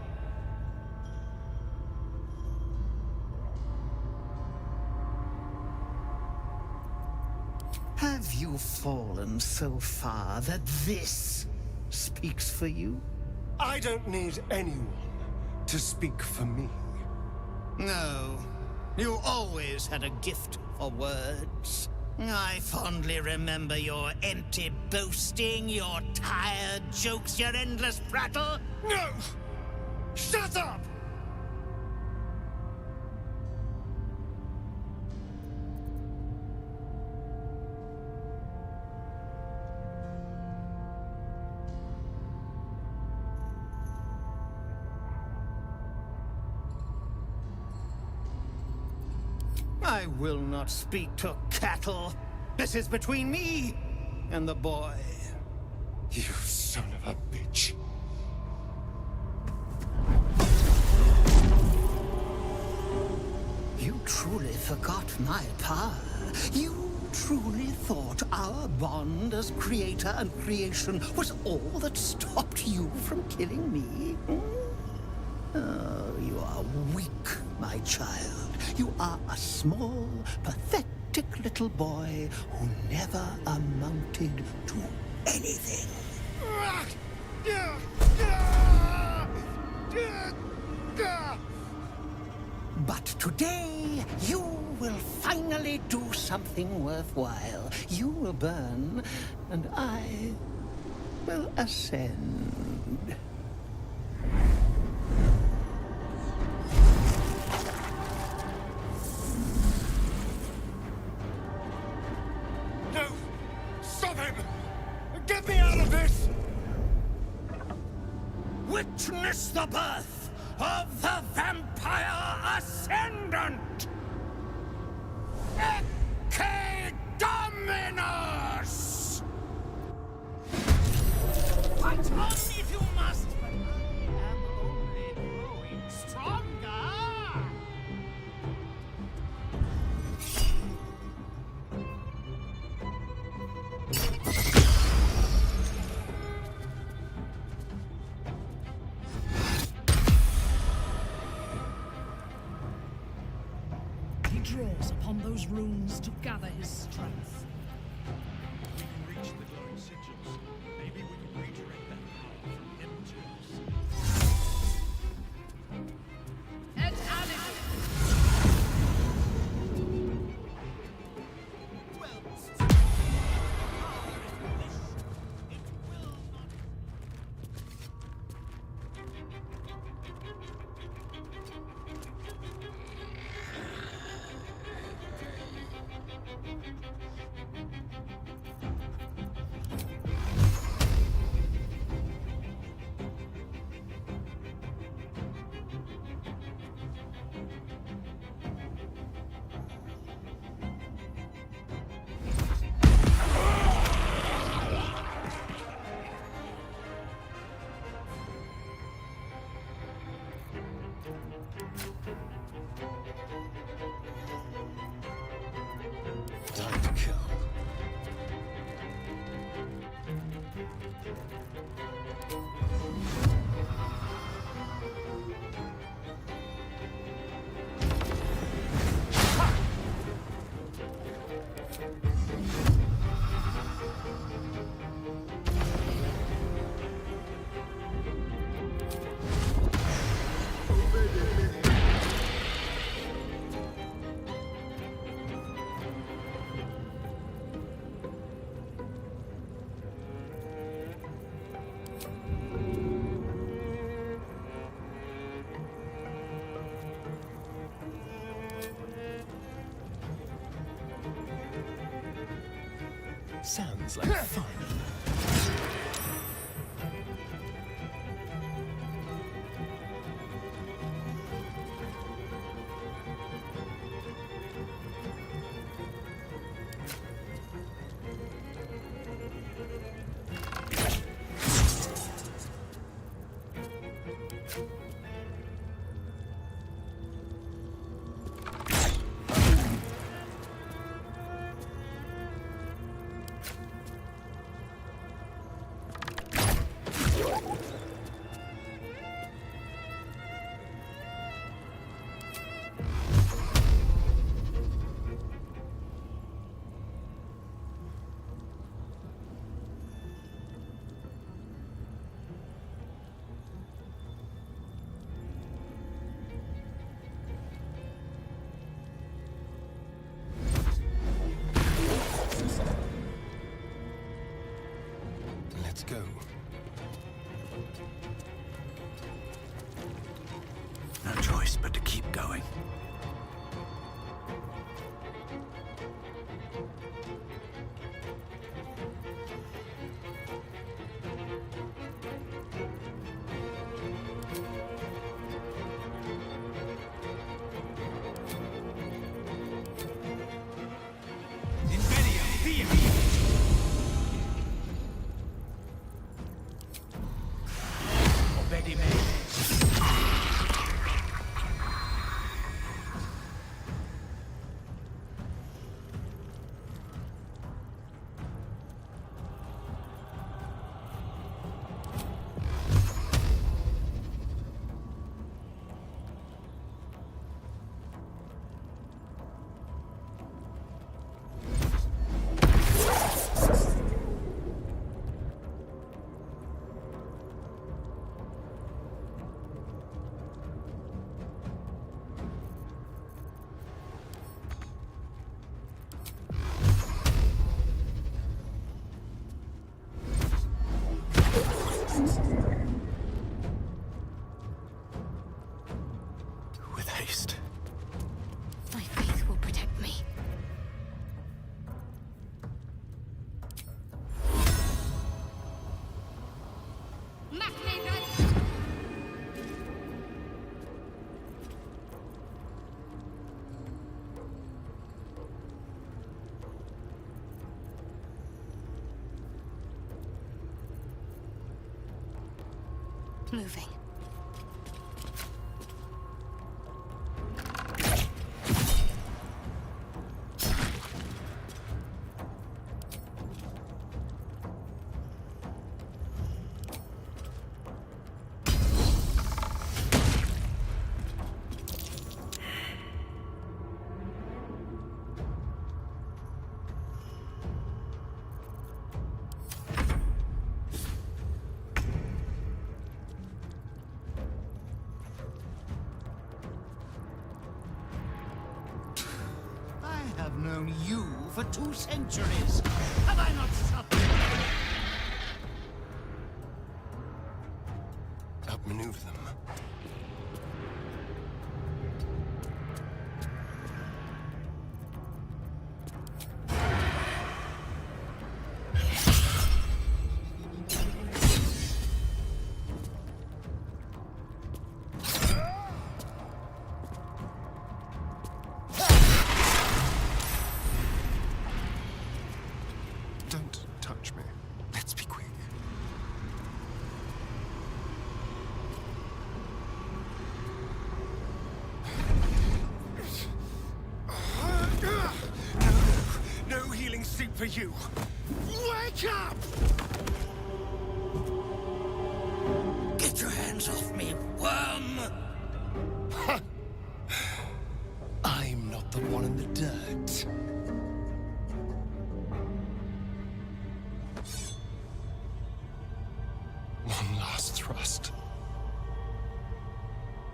Have you fallen so far that this speaks for you? I don't need anyone to speak for me. No, you always had a gift for words. I fondly remember your empty boasting, your tired jokes, your endless prattle. No! Shut up! I will not speak to cattle. This is between me and the boy. You son of a bitch. You truly forgot my power. You truly thought our bond as creator and creation was all that stopped you from killing me? Oh, you are weak, my child. You are a small, pathetic little boy who never amounted to anything. But today, you will finally do something worthwhile. You will burn, and I will ascend. No! Stop him! Get me out of this! Witness the birth of the Vampire Ascendant! Ecce Dominus! Fight on if you must, but I am only growing stronger! He draws upon those runes to gather his strength. We can reach the glowing sigils. Maybe we can redirect that power from him to us. Et alim! Time to kill. Sounds like fun. Let's go. No choice but to keep going. moving. I have known you for 2 centuries. Have I not suffered? Outmaneuver them. Don't touch me. Let's be quick. No healing sleep for you. Wake up! Get your hands off me, worm! I'm not the one in the dirt. One last thrust.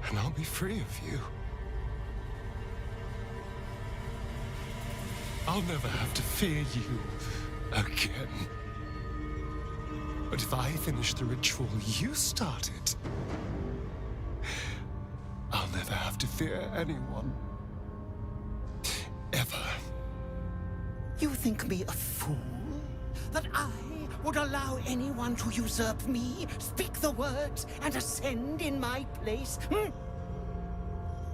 And I'll be free of you. I'll never have to fear you again. But if I finish the ritual you started, I'll never have to fear anyone. Ever. You think me a fool? That I would allow anyone to usurp me, speak the words, and ascend in my place?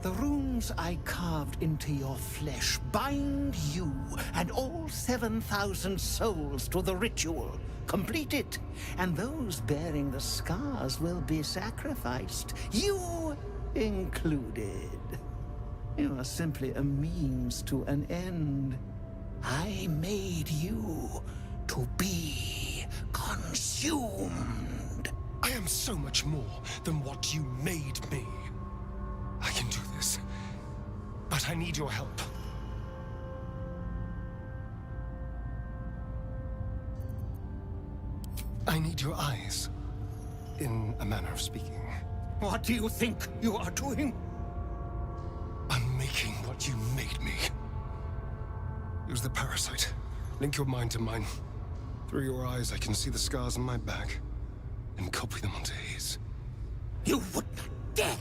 The runes I carved into your flesh bind you and all 7,000 souls to the ritual. Complete it, and those bearing the scars will be sacrificed, you included. You are simply a means to an end. I made you to be consumed. I am so much more than what you made me. I can do this, but I need your help. I need your eyes, in a manner of speaking. What do you think you are doing? I'm making what you made me. Use the parasite. Link your mind to mine. Through your eyes, I can see the scars on my back, and copy them onto his. You would not dare!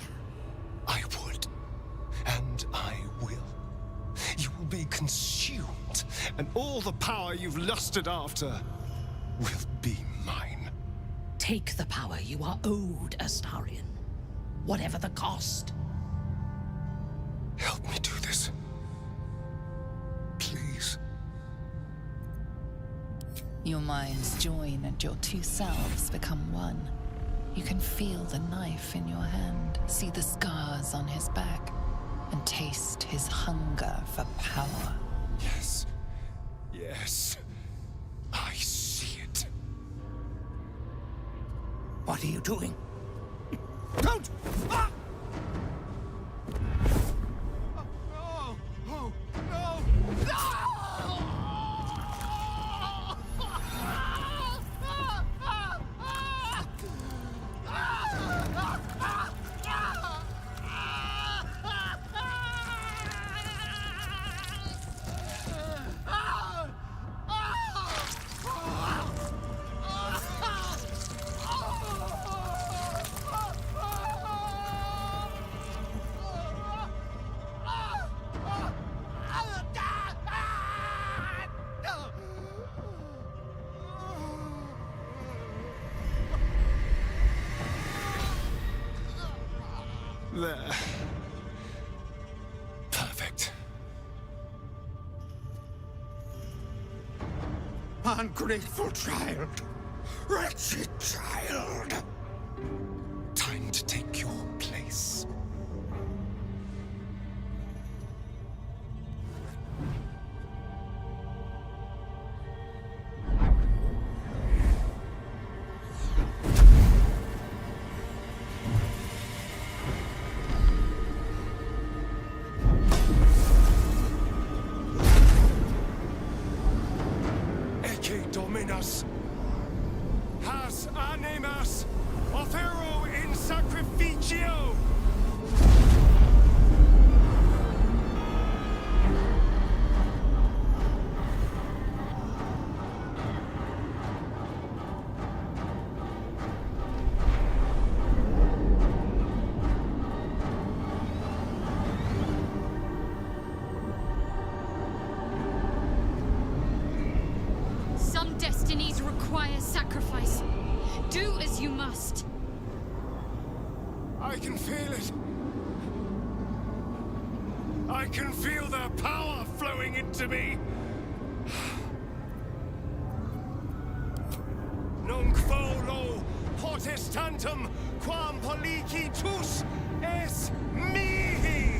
I would. And I will. You will be consumed, and all the power you've lusted after will be mine. Take the power you are owed, Astarion. Whatever the cost. Help me do this. Please. Your minds join and your 2 selves become one. You can feel the knife in your hand, see the scars on his back, and taste his hunger for power. Yes. Yes. I see it. What are you doing? Don't! Ah! Oh, no! No! No! There. Perfect. Ungrateful child! Wretched child! take your place. Dominus, has animas, offero in sacrificio. Some destinies require sacrifice. Do as you must. I can feel it. I can feel their power flowing into me. Nunc volo potestantem quam policitus es mihi.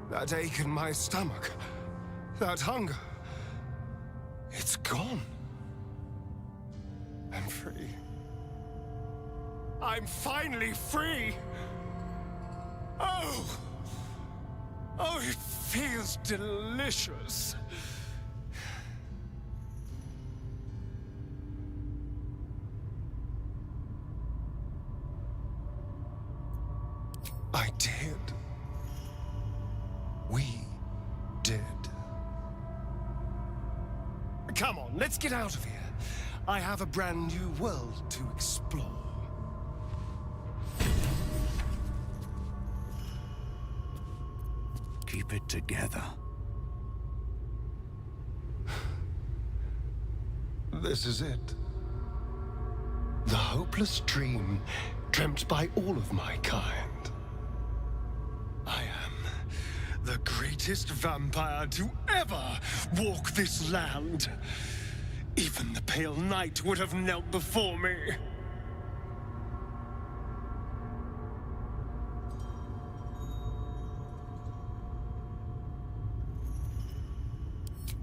That ache in my stomach, that hunger, it's gone. I'm free. I'm finally free! Oh! Oh, it feels delicious. I did. We did. Come on, let's get out of here. I have a brand new world to explore. Keep it together. This is it. The hopeless dream dreamt by all of my kind. I am the greatest vampire to ever walk this land. Even the pale knight would have knelt before me.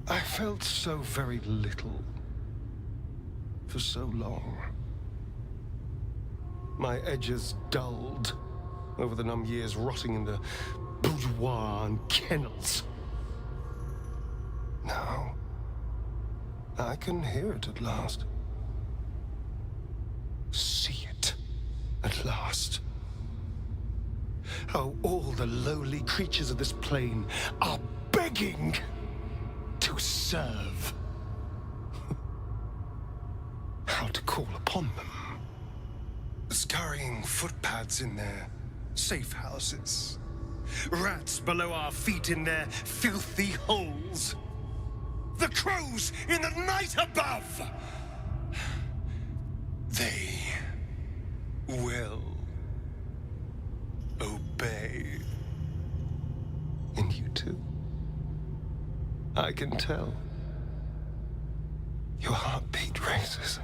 I felt so very little for so long. My edges dulled over the numb years rotting in the boudoir and kennels. Now, I can hear it at last. See it at last. How all the lowly creatures of this plane are begging to serve. How to call upon them. Scurrying footpads in their safe houses. Rats below our feet in their filthy holes. The crows in the night above. They will obey. And you too. I can tell. Your heartbeat races.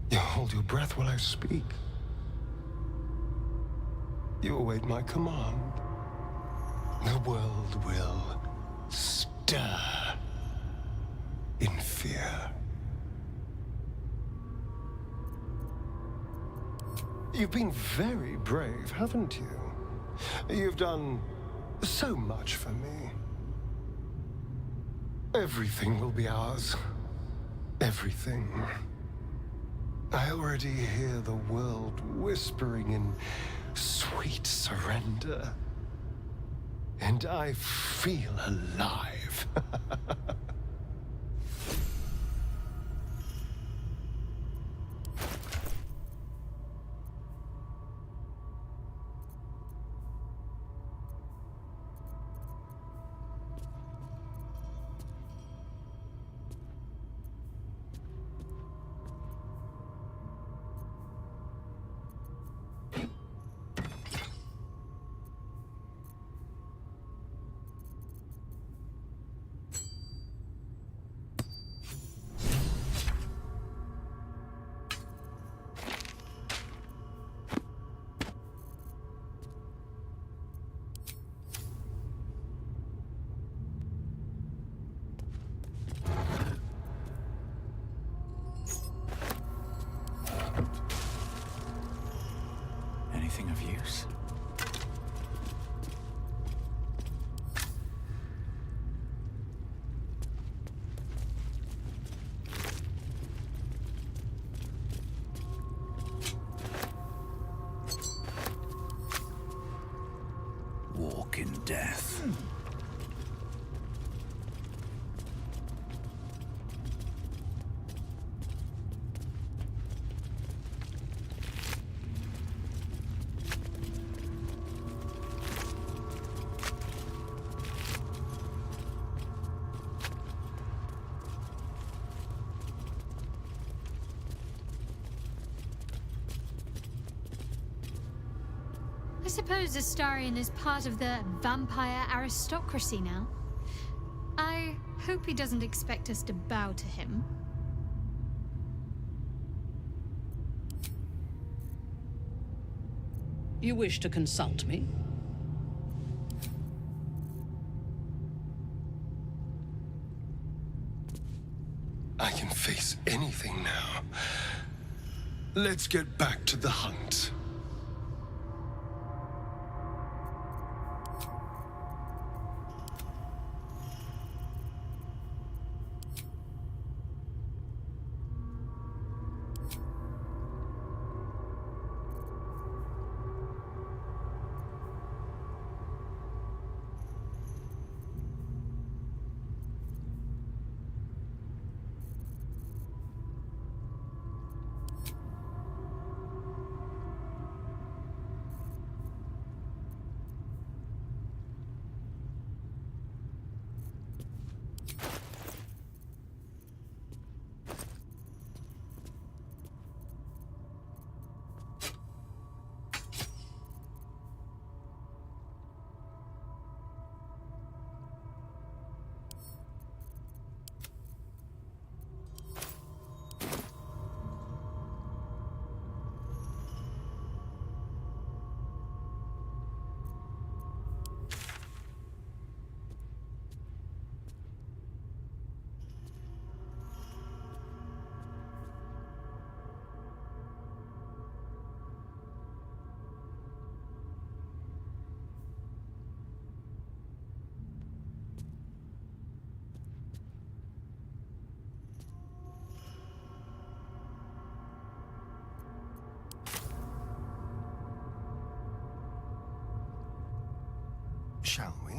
You hold your breath while I speak. You await my command. The world will stir in fear. You've been very brave, haven't you? You've done so much for me. Everything will be ours. Everything. I already hear the world whispering in sweet surrender. And I feel alive. anything of use? Walk in death. I suppose Astarion is part of the vampire aristocracy now. I hope he doesn't expect us to bow to him. You wish to consult me? I can face anything now. Let's get back to the hunt. Shall we?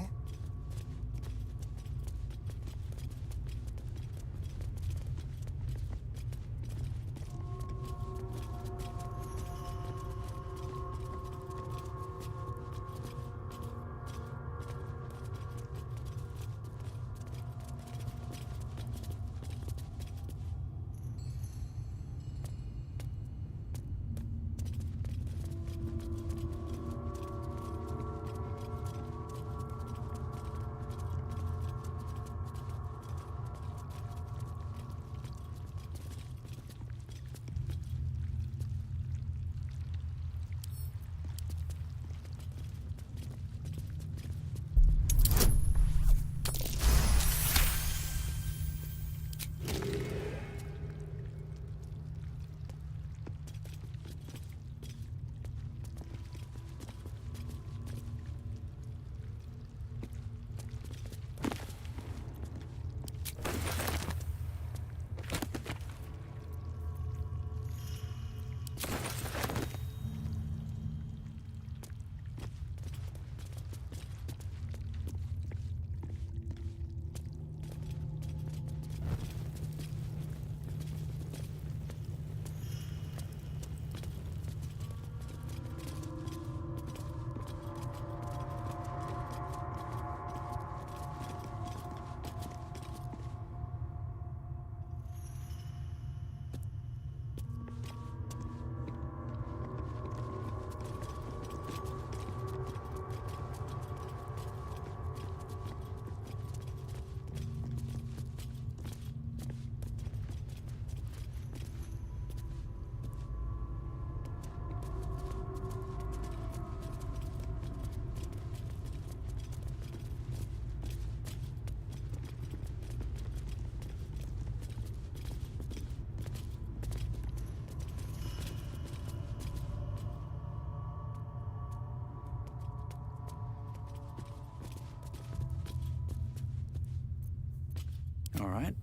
All right.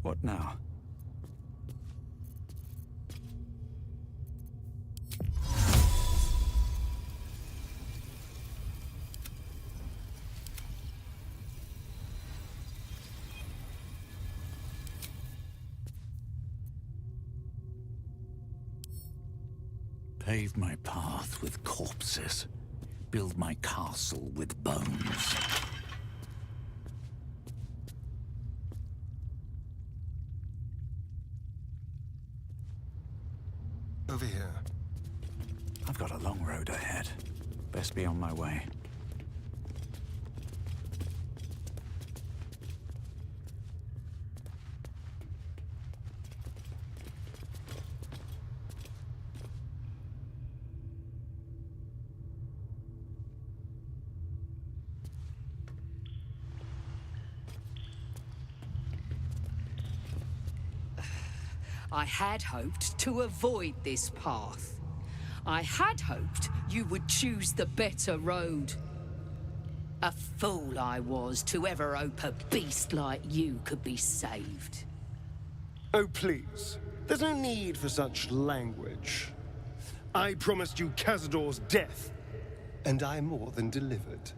What now? Pave my path with corpses. Build my castle with bones. Over here. I've got a long road ahead. Best be on my way. I had hoped to avoid this path. I had hoped you would choose the better road. A fool I was to ever hope a beast like you could be saved. Oh, please. There's no need for such language. I promised you Cazador's death, and I more than delivered.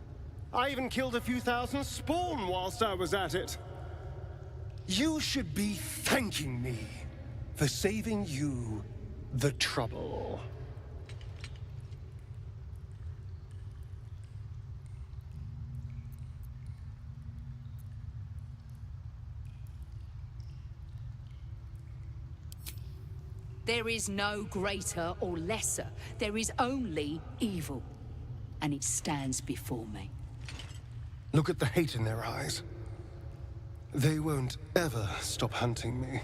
I even killed a few thousand spawn whilst I was at it. You should be thanking me for saving you the trouble. There is no greater or lesser. There is only evil. And it stands before me. Look at the hate in their eyes. They won't ever stop hunting me.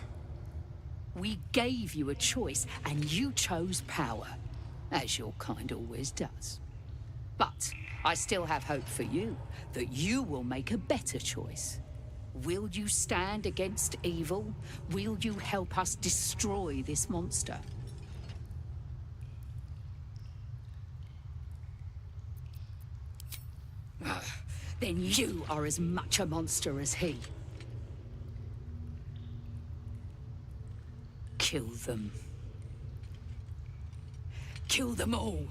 We gave you a choice, and you chose power, as your kind always does. But I still have hope for you, that you will make a better choice. Will you stand against evil? Will you help us destroy this monster? Then you are as much a monster as he. Kill them. Kill them all.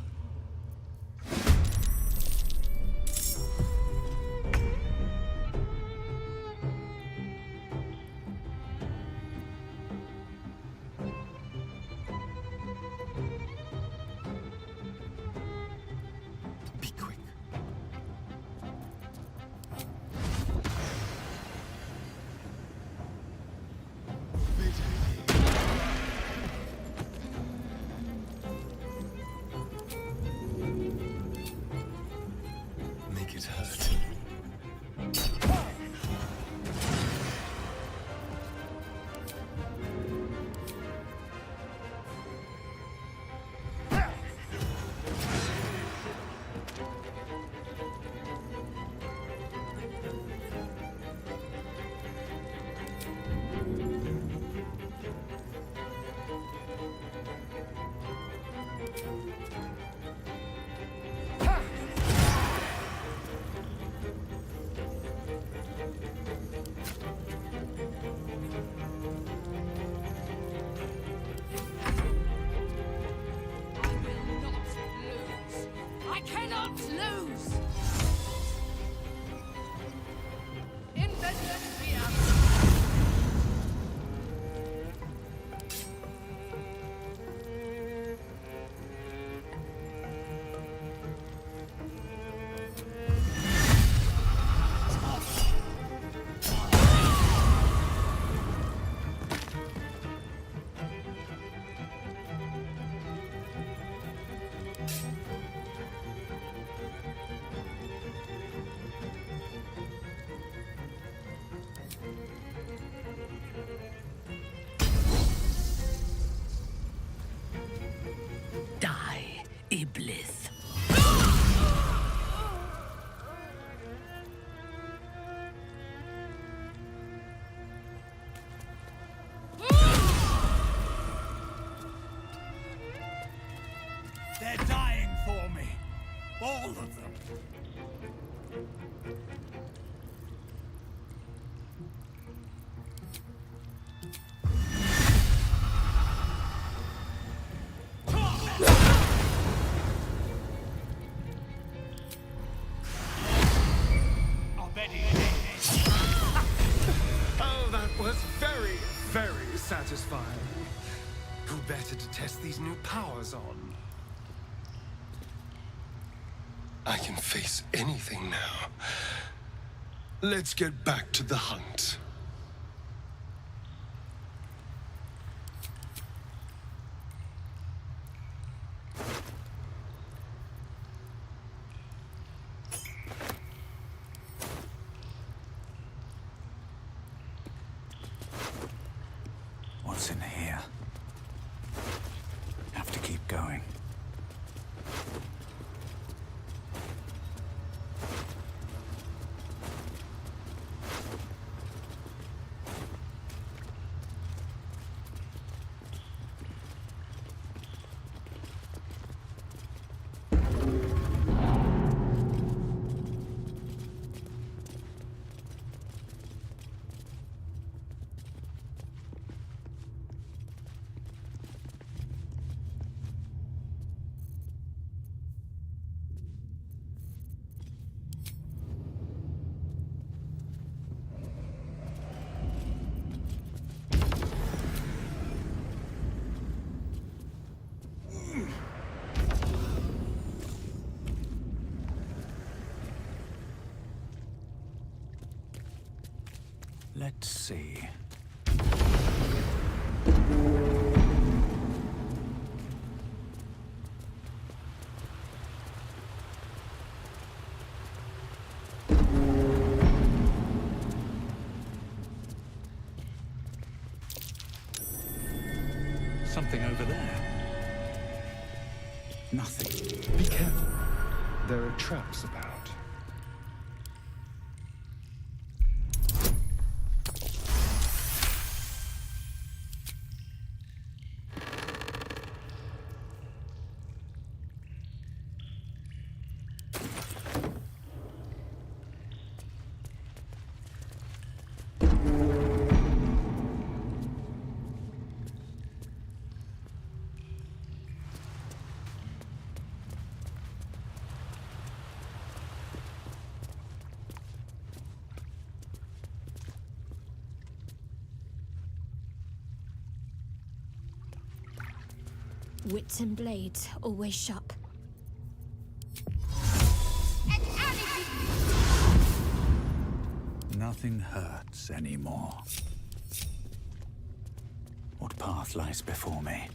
Be quick. Make it hurt. I cannot lose! Die, Iblis. They're dying for me. All of them. test these new powers on. I can face anything now. Let's get back to the hunt. What's in here? Have to keep going. Let's see. Something over there. Nothing. Be careful. There are traps about. Wits and blades, always sharp. Nothing hurts anymore. What path lies before me?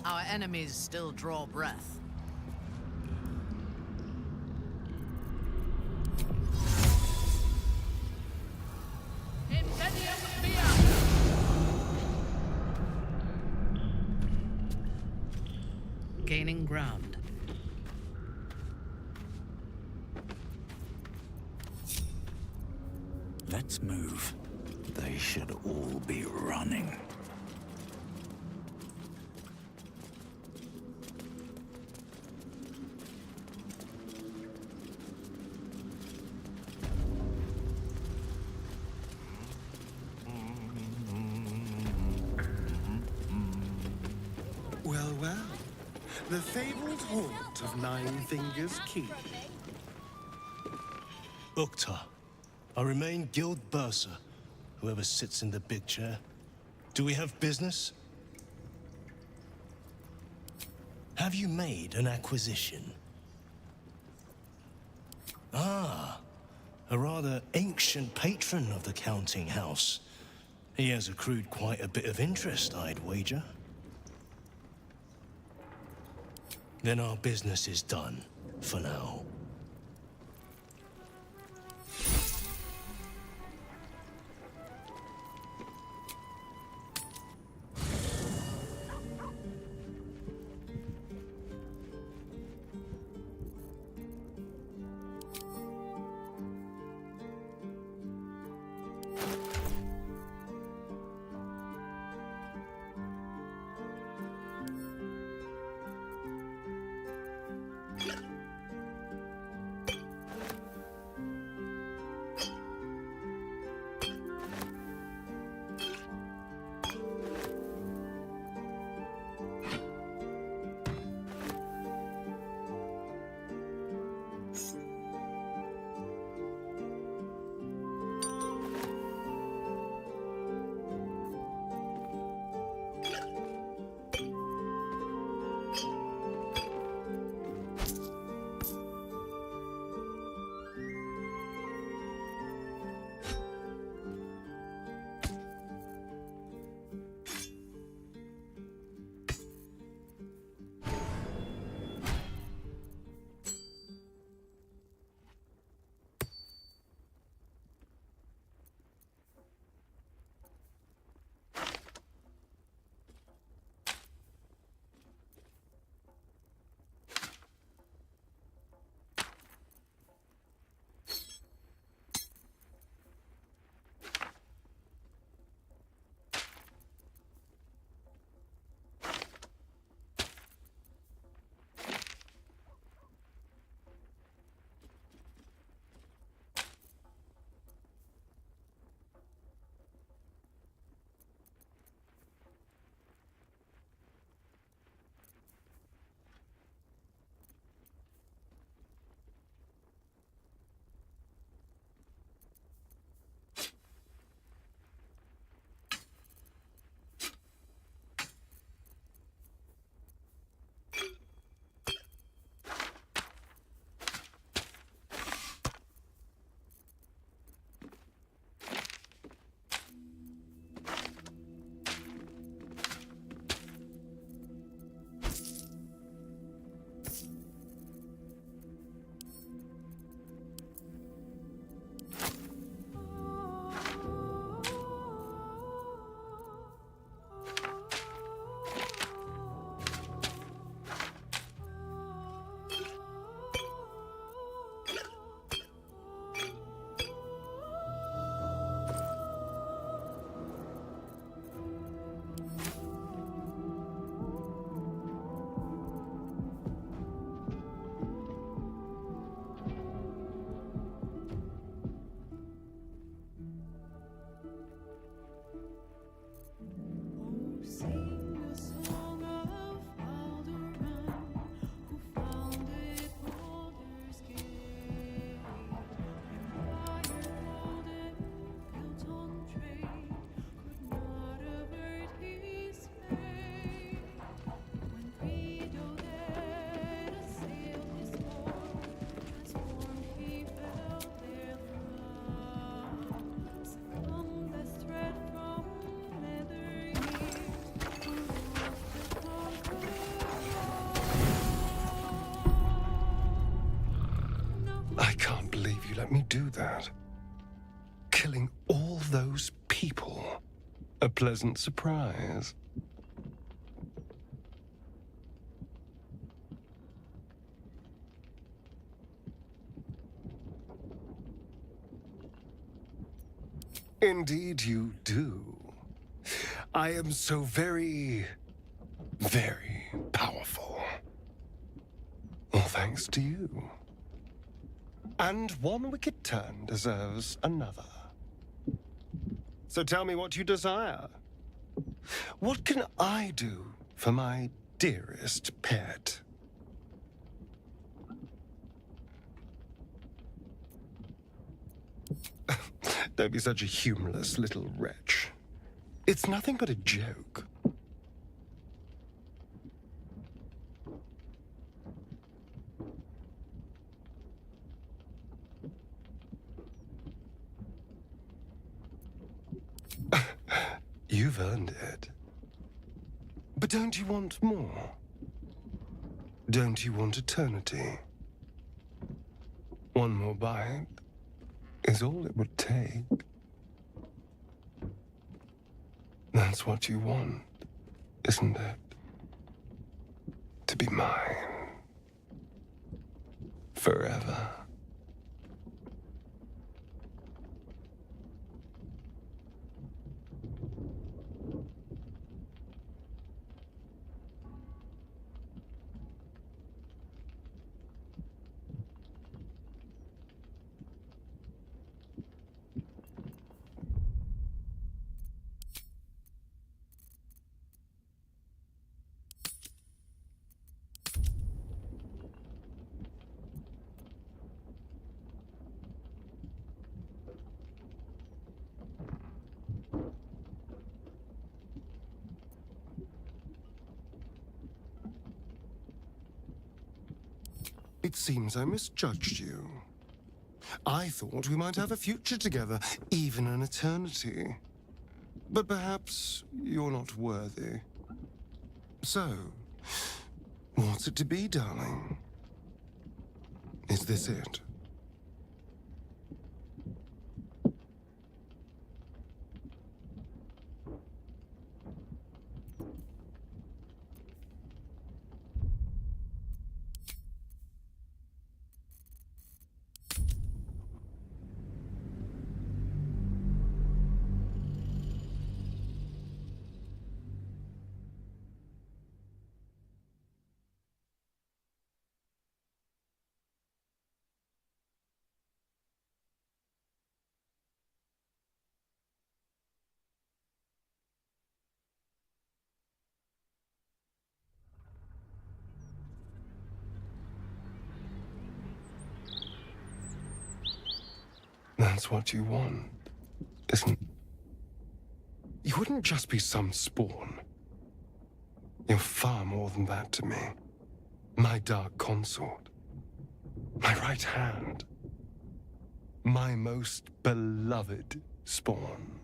Our enemies still draw breath. Gaining ground. Let's move. They should all be running. Well, well. The fabled haunt of Nine Fingers Keep. Uktar. I remain Guild Bursar, whoever sits in the big chair. Do we have business? Have you made an acquisition? Ah, a rather ancient patron of the counting house. He has accrued quite a bit of interest, I'd wager. Then our business is done, for now. do that? Killing all those people? A pleasant surprise. Indeed you do. I am so very powerful. All thanks to you. And one wicked turn deserves another. So tell me what you desire. What can I do for my dearest pet? Don't be such a humorless little wretch. It's nothing but a joke. You've earned it. But don't you want more? Don't you want eternity? One more bite is all it would take. That's what you want, isn't it? To be mine. Forever. It seems I misjudged you. I thought we might have a future together, even an eternity. But perhaps you're not worthy. So, what's it to be, darling? Is this it? That's what you want, isn't it? You wouldn't just be some spawn. You're far more than that to me. My dark consort. My right hand. My most beloved spawn.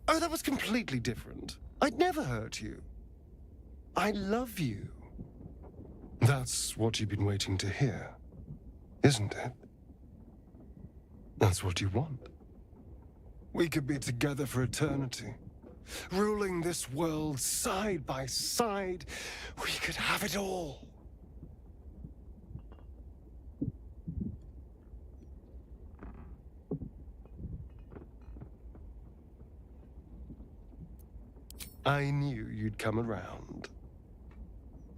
Oh, that was completely different. I'd never hurt you. I love you. That's what you've been waiting to hear, isn't it? That's what you want. We could be together for eternity, ruling this world side by side. We could have it all. I knew you'd come around.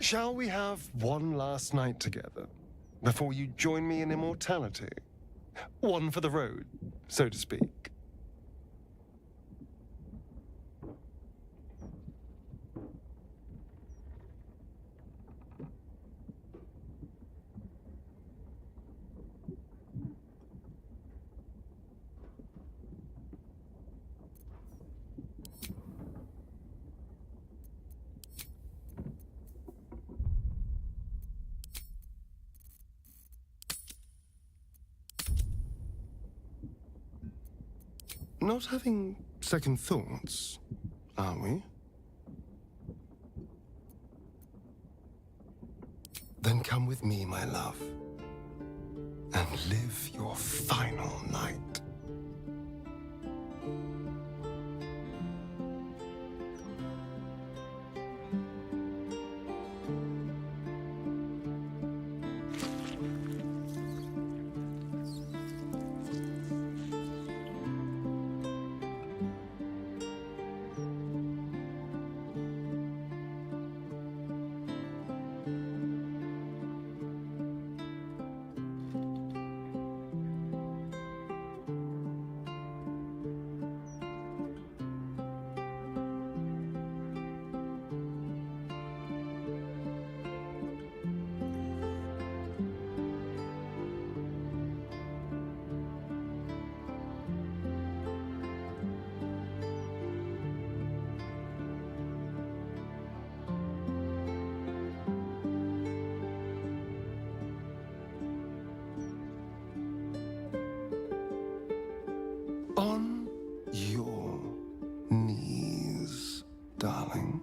Shall we have one last night together before you join me in immortality? One for the road, so to speak. Not having second thoughts, are we? come with me, my love, and live your final night. On your knees, darling.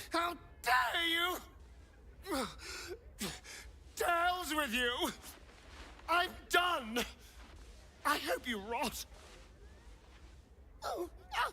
How dare you! To hell's with you! I'm done! I hope you rot! Oh, ah.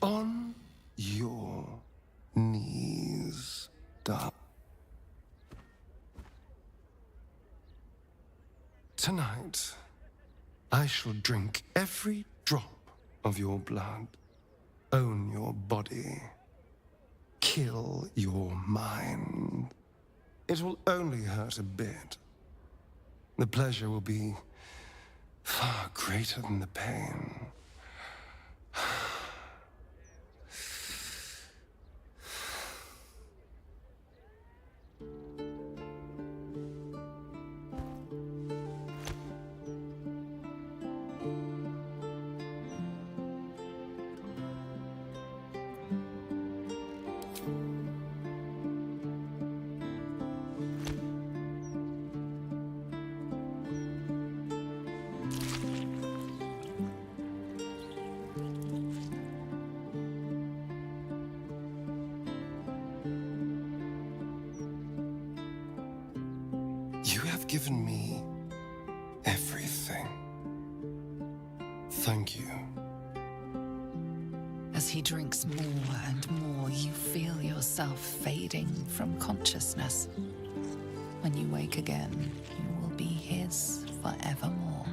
On your knees, darling. Tonight, I shall drink every drop of your blood, own your body, kill your mind. It will only hurt a bit. The pleasure will be far greater than the pain. You have given me everything. Thank you. As he drinks more and more, you feel yourself fading from consciousness. When you wake again, you will be his forevermore.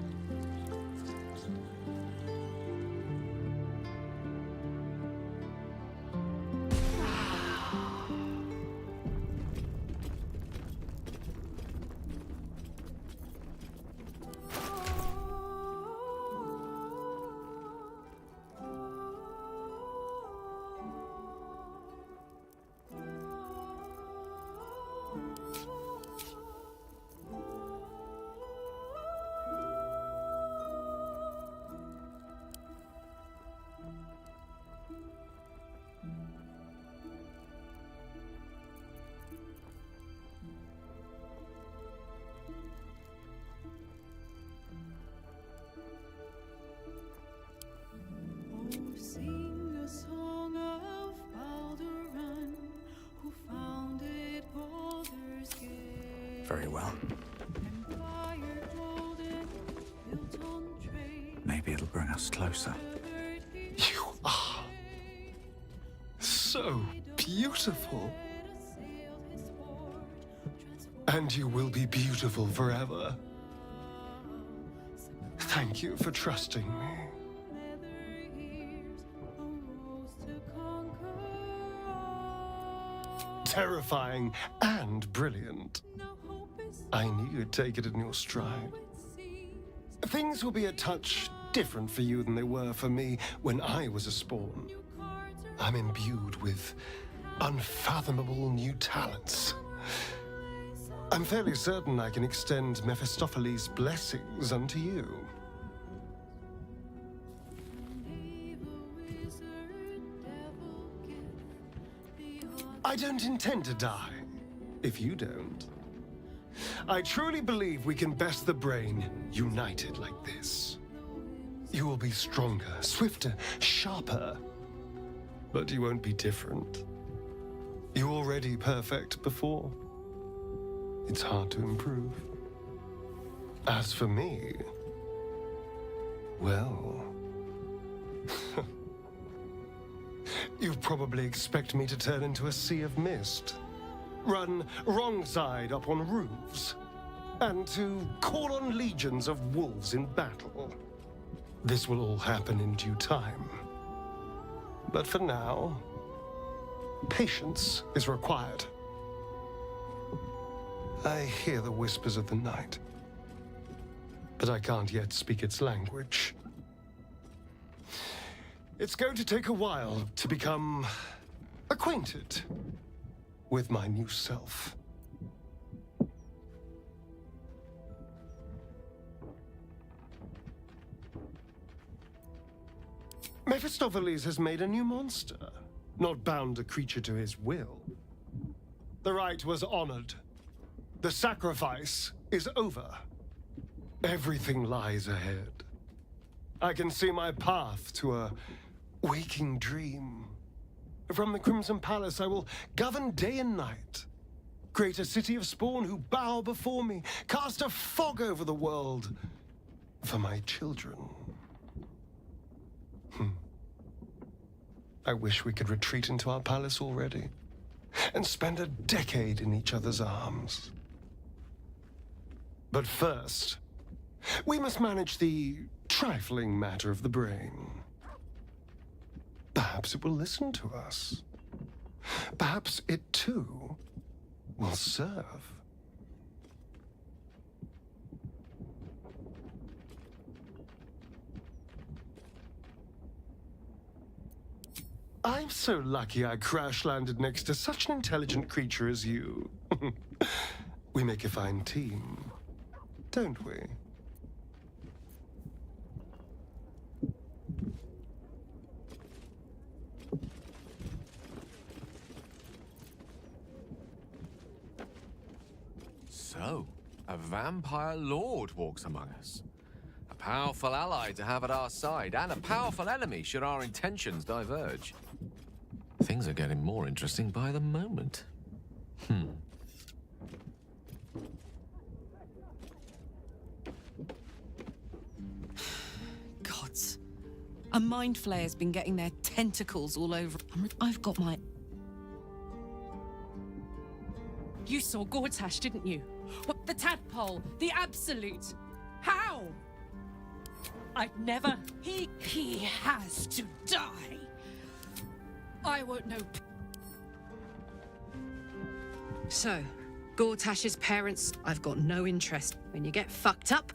very well. Maybe it'll bring us closer. You are so beautiful. And you will be beautiful forever. Thank you for trusting me. Terrifying and brilliant. I knew you'd take it in your stride. Things will be a touch different for you than they were for me when I was a spawn. I'm imbued with unfathomable new talents. I'm fairly certain I can extend Mephistopheles' blessings unto you. I don't intend to die, if you don't. I truly believe we can best the brain united like this. You will be stronger, swifter, sharper. But you won't be different. You're already perfect before. It's hard to improve. As for me, well... you probably expect me to turn into a sea of mist, run wrong side up on roofs, and to call on legions of wolves in battle. This will all happen in due time. But for now, patience is required. I hear the whispers of the night, but I can't yet speak its language. It's going to take a while to become acquainted with my new self. Mephistopheles has made a new monster, not bound a creature to his will. The rite was honored. The sacrifice is over. Everything lies ahead. I can see my path to a waking dream. From the Crimson Palace, I will govern day and night. Create a city of spawn who bow before me. Cast a fog over the world for my children. I wish we could retreat into our palace already and spend a decade in each other's arms. But first, we must manage the trifling matter of the brain. Perhaps it will listen to us. Perhaps it, too, will serve. I'm so lucky I crash-landed next to such an intelligent creature as you. We make a fine team, don't we? So, a vampire lord walks among us. A powerful ally to have at our side, and a powerful enemy should our intentions diverge. Things are getting more interesting by the moment. Gods. A mind flayer's been getting their tentacles all over. I've got my... You saw Gortash, didn't you? What, the tadpole, the absolute. How? I'd never... He has to die. I won't know. So, Gortash's parents, I've got no interest. When you get fucked up...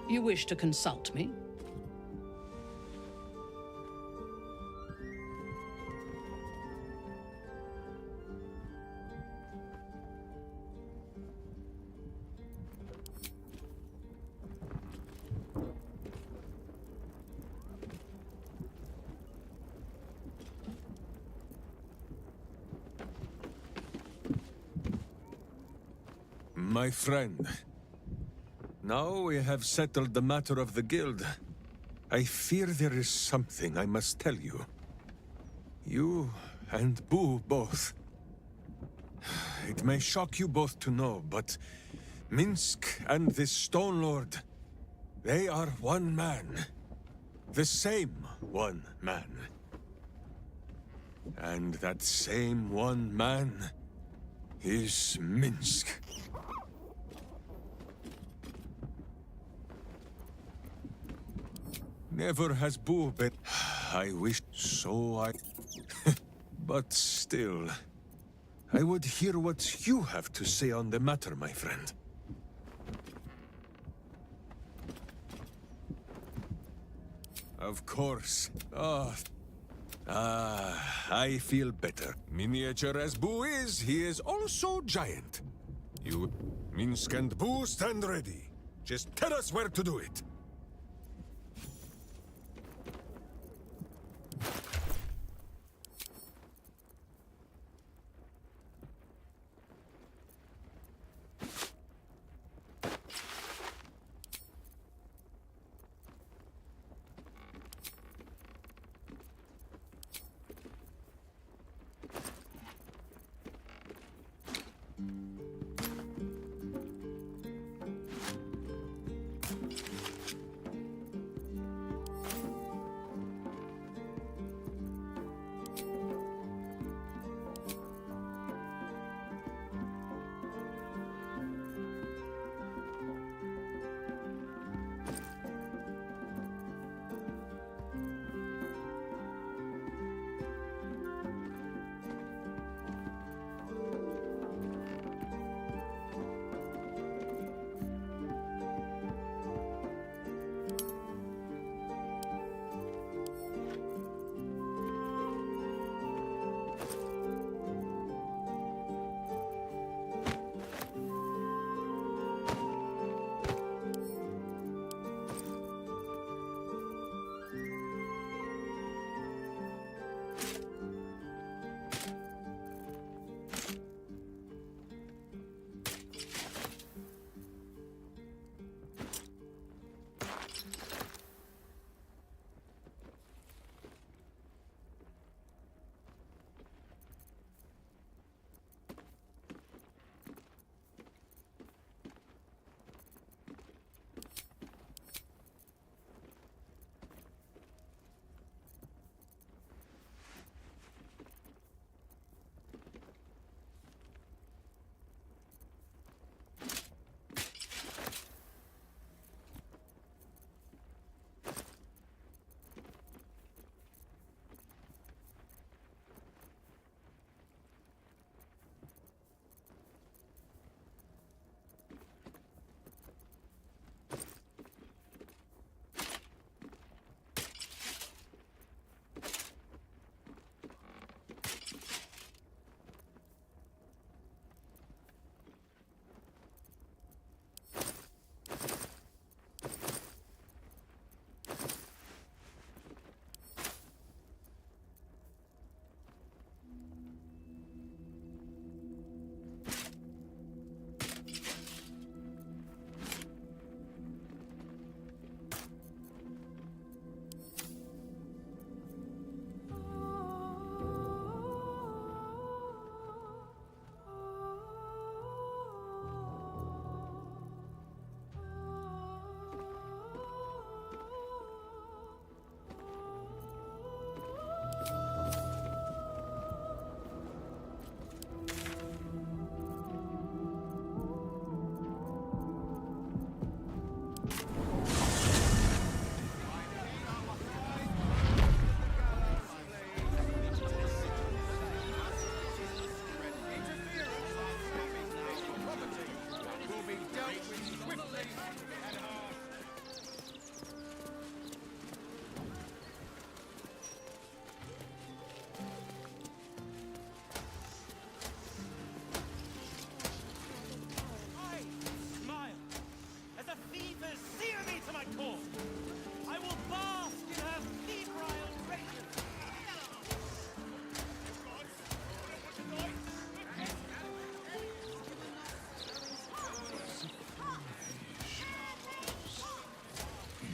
You wish to consult me? My friend, now we have settled the matter of the guild. I fear there is something I must tell you. You and Boo both. It may shock you both to know, but Minsk and this Stone Lord, they are one man. The same one man. And that same one man is Minsk. Never has Boo been... I wish so I... But still, I would hear what you have to say on the matter, my friend. Of course. I feel better. Miniature as Boo is, he is also giant. You, Minsk and Boo, stand ready. Just tell us where to do it.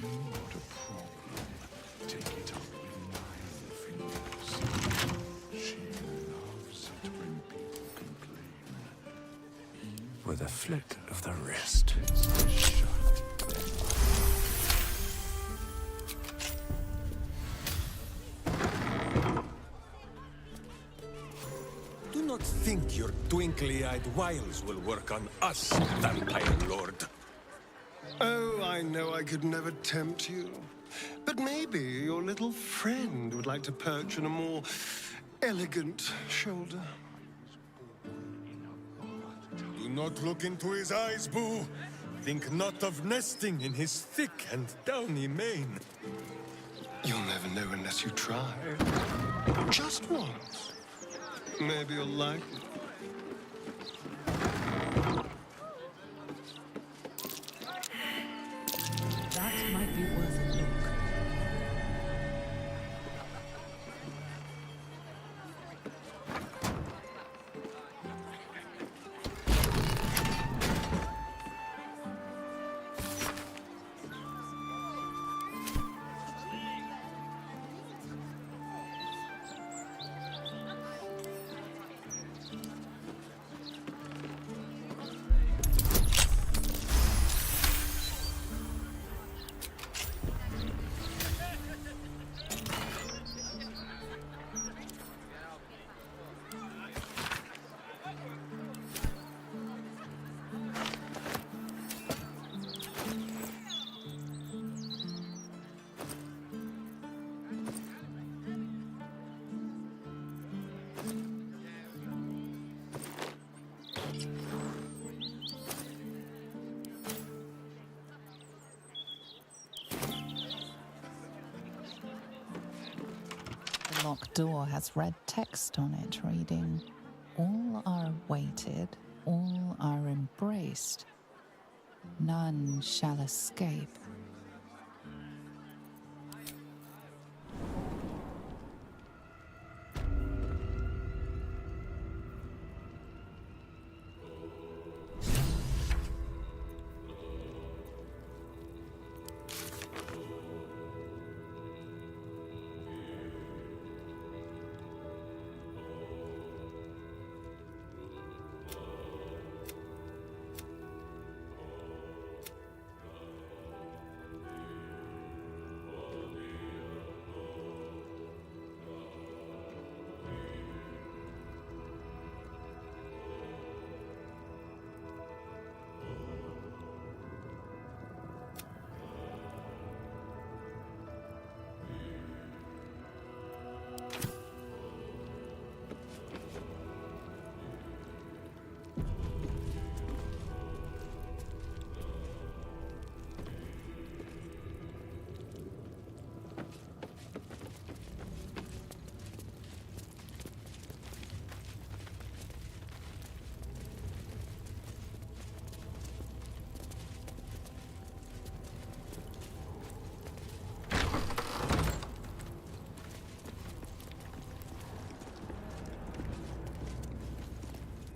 What a problem. Take it up with 9 fingers. She loves it when people complain. With a flick of the wrist. Do not think your twinkly-eyed wiles will work on us, Vampire Lord. Oh, I know I could never tempt you. But maybe your little friend would like to perch on a more elegant shoulder. Do not look into his eyes, Boo. Think not of nesting in his thick and downy mane. You'll never know unless you try. Just once. Maybe you'll like it. That might be worth a look. The locked door has red text on it reading, "All are awaited, all are embraced. None shall escape."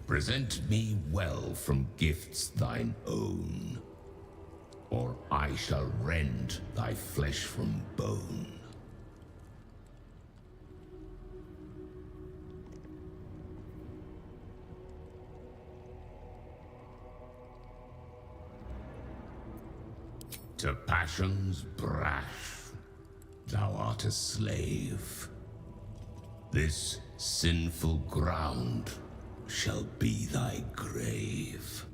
Present me well from gifts thine own, or I shall rend thy flesh from bone. To passions brash, thou art a slave. This sinful ground shall be thy grave.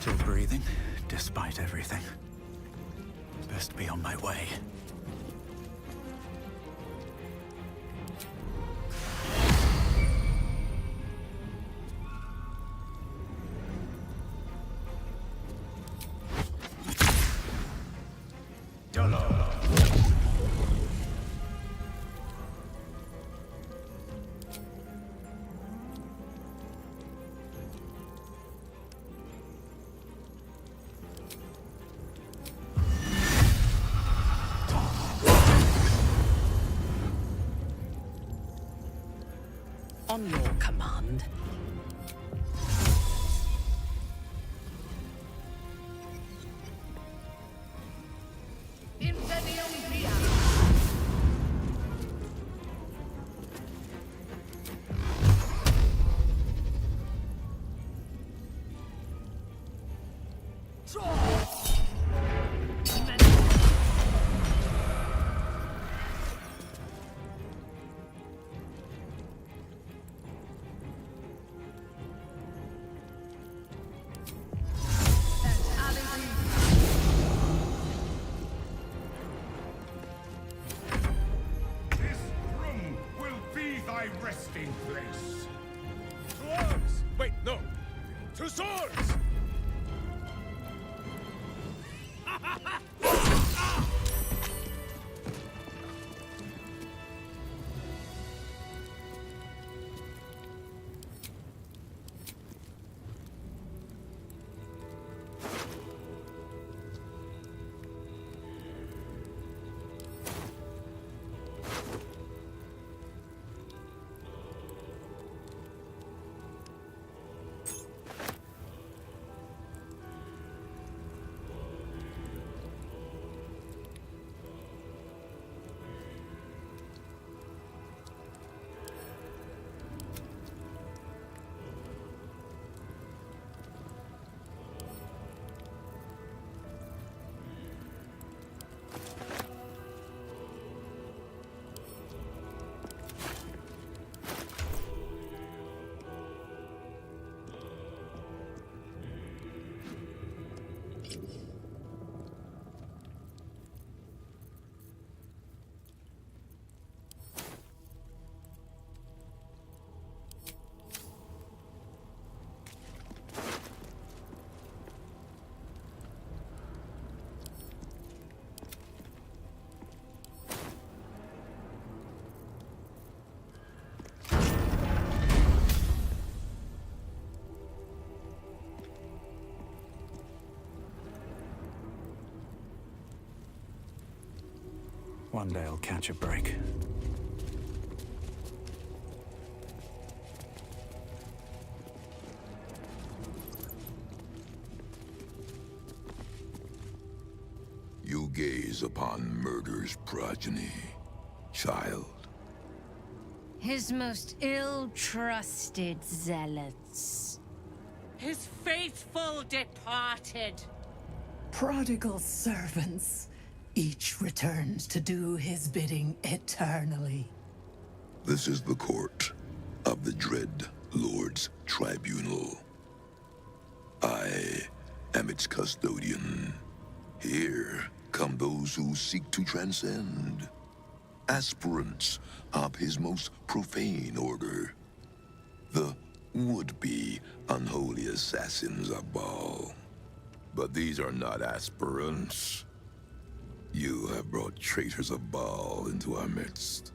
Still breathing, despite everything. Best be on my way. On your command. Resting place. To arms! Wait, no! To swords! One day I'll catch a break. You gaze upon murder's progeny, child. His most ill-trusted zealots. His faithful departed. Prodigal servants. Each returns to do his bidding eternally. This is the court of the Dread Lord's Tribunal. I am its custodian. Here come those who seek to transcend. Aspirants of his most profane order. The would-be unholy assassins of Baal. But these are not aspirants. You have brought traitors of Baal into our midst.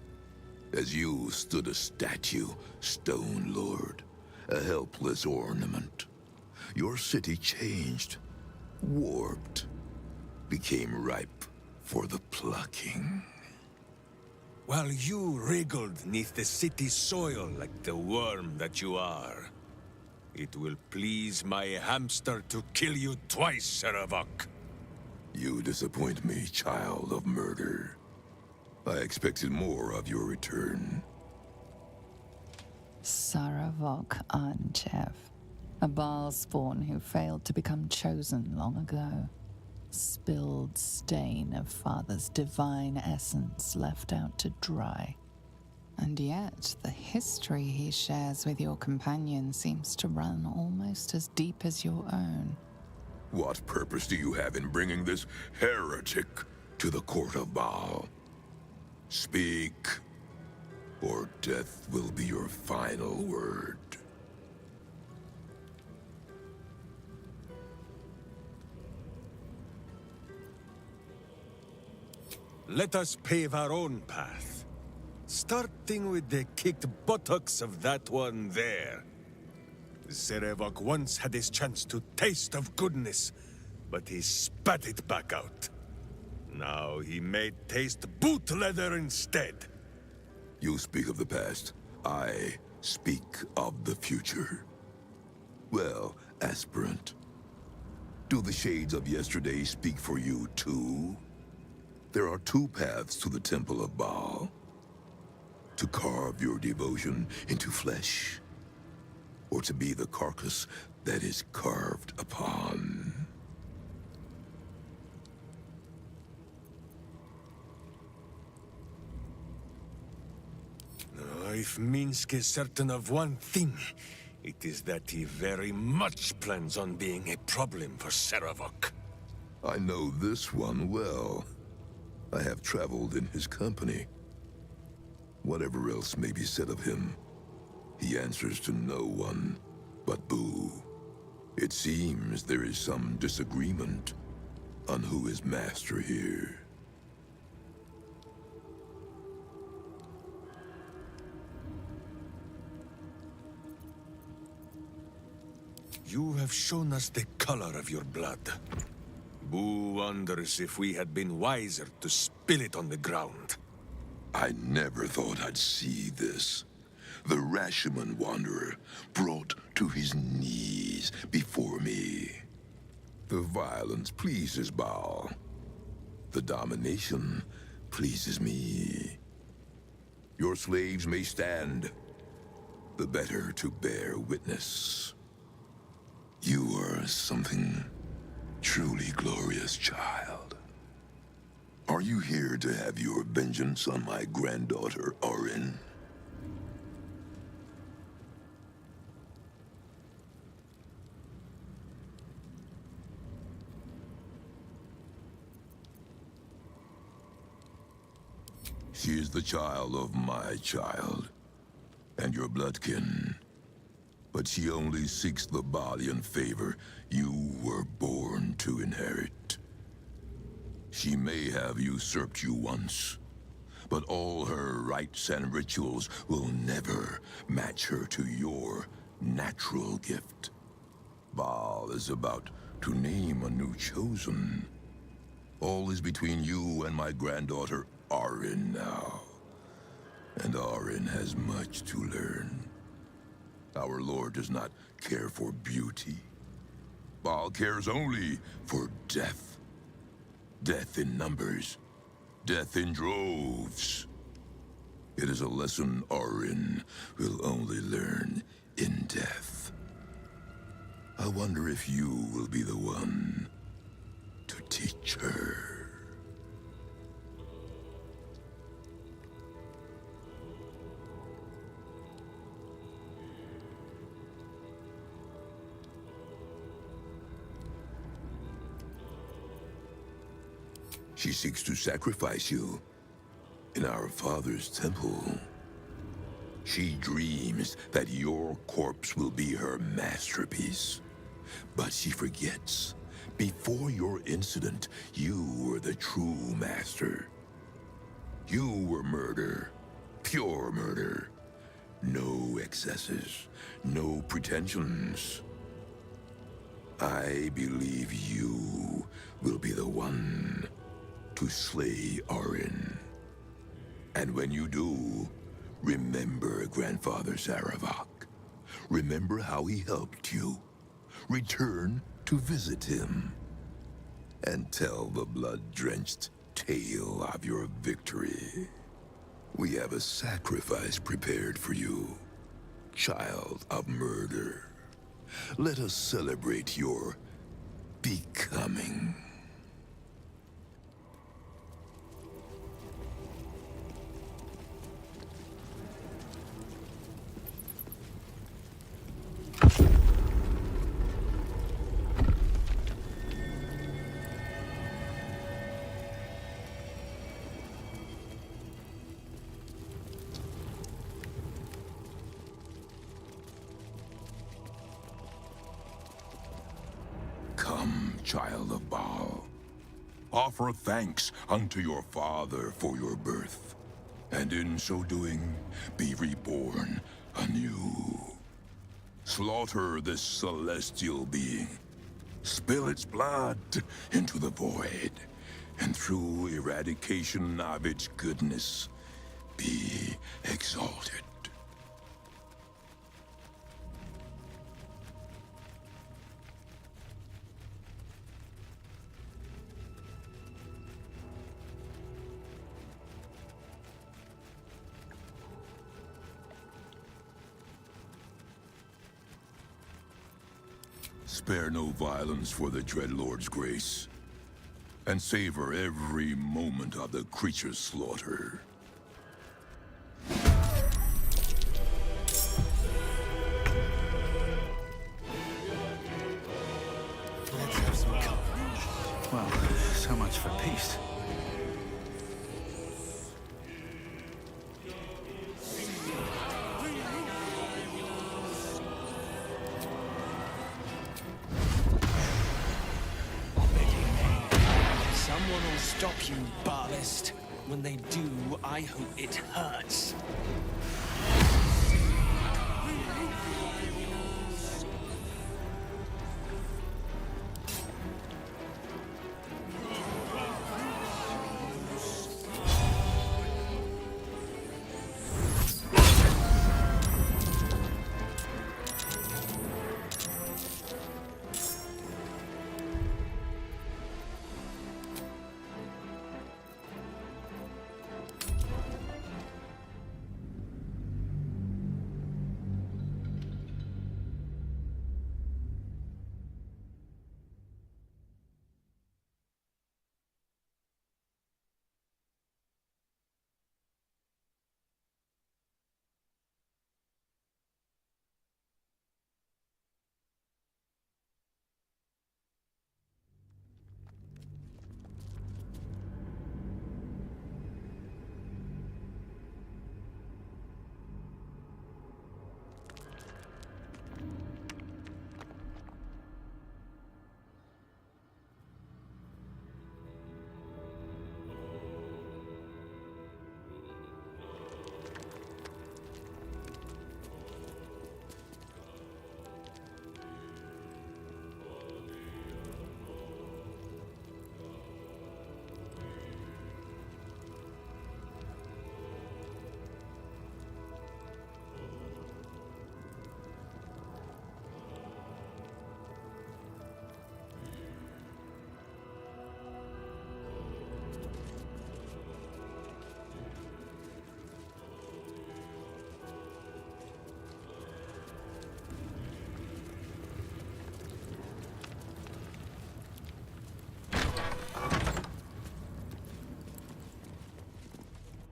As you stood a statue, Stone Lord, a helpless ornament. Your city changed, warped, became ripe for the plucking. While you wriggled neath the city's soil like the worm that you are, it will please my hamster to kill you twice, Saravok. You disappoint me, child of murder. I expected more of your return. Saravok Anchev, a Baal spawn who failed to become chosen long ago. Spilled stain of Father's divine essence left out to dry. And yet, the history he shares with your companion seems to run almost as deep as your own. What purpose do you have in bringing this heretic to the court of Baal? Speak, or death will be your final word. Let us pave our own path. Starting with the kicked buttocks of that one there. Zerevok once had his chance to taste of goodness, but he spat it back out. Now he may taste boot leather instead. You speak of the past. I speak of the future. Well, aspirant, do the shades of yesterday speak for you too? There are two paths to the Temple of Baal. To carve your devotion into flesh, or to be the carcass that is carved upon. If Minsk is certain of one thing, it is that he very much plans on being a problem for Serevok. I know this one well. I have traveled in his company. Whatever else may be said of him, he answers to no one but Boo. It seems there is some disagreement on who is master here. You have shown us the color of your blood. Boo wonders if we had been wiser to spill it on the ground. I never thought I'd see this. The Rashomon Wanderer brought to his knees before me. The violence pleases Baal. The domination pleases me. Your slaves may stand, the better to bear witness. You are something truly glorious, child. Are you here to have your vengeance on my granddaughter, Orin? She is the child of my child, and your bloodkin. But she only seeks the Baalian favor you were born to inherit. She may have usurped you once, but all her rites and rituals will never match her to your natural gift. Baal is about to name a new chosen. All is between you and my granddaughter, Orin, now. And Orin has much to learn. Our Lord does not care for beauty. Baal cares only for death. Death in numbers. Death in droves. It is a lesson Orin will only learn in death. I wonder if you will be the one to teach her. She seeks to sacrifice you in our father's temple. She dreams that your corpse will be her masterpiece. But she forgets, before your incident, you were the true master. You were murder, pure murder. No excesses, no pretensions. I believe you will be the one to slay Orin. And when you do, remember Grandfather Sarevok. Remember how he helped you. Return to visit him. And tell the blood-drenched tale of your victory. We have a sacrifice prepared for you, child of murder. Let us celebrate your becoming. offer thanks unto your father for your birth, and in so doing, be reborn anew. Slaughter this celestial being, spill its blood into the void, and through eradication of its goodness, be exalted. Spare no violence for the Dreadlord's grace, and savor every moment of the creature's slaughter. Let's have some coffee. Well, so much for peace. Someone will stop you, Barlist. When they do, I hope it hurts.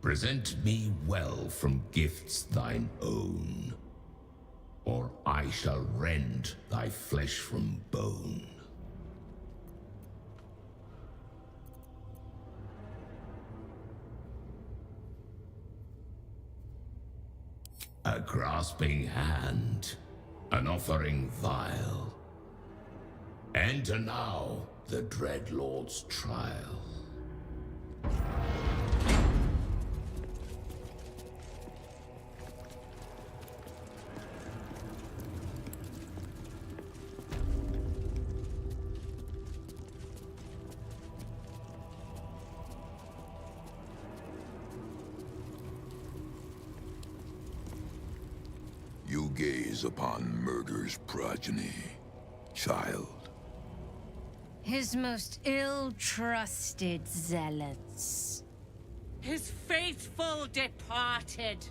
Present me well from gifts thine own, or I shall rend thy flesh from bone. A grasping hand, an offering vile. Enter now the Dreadlord's trial. You gaze upon murder's progeny, child. His most ill-trusted zealots. His faithful departed.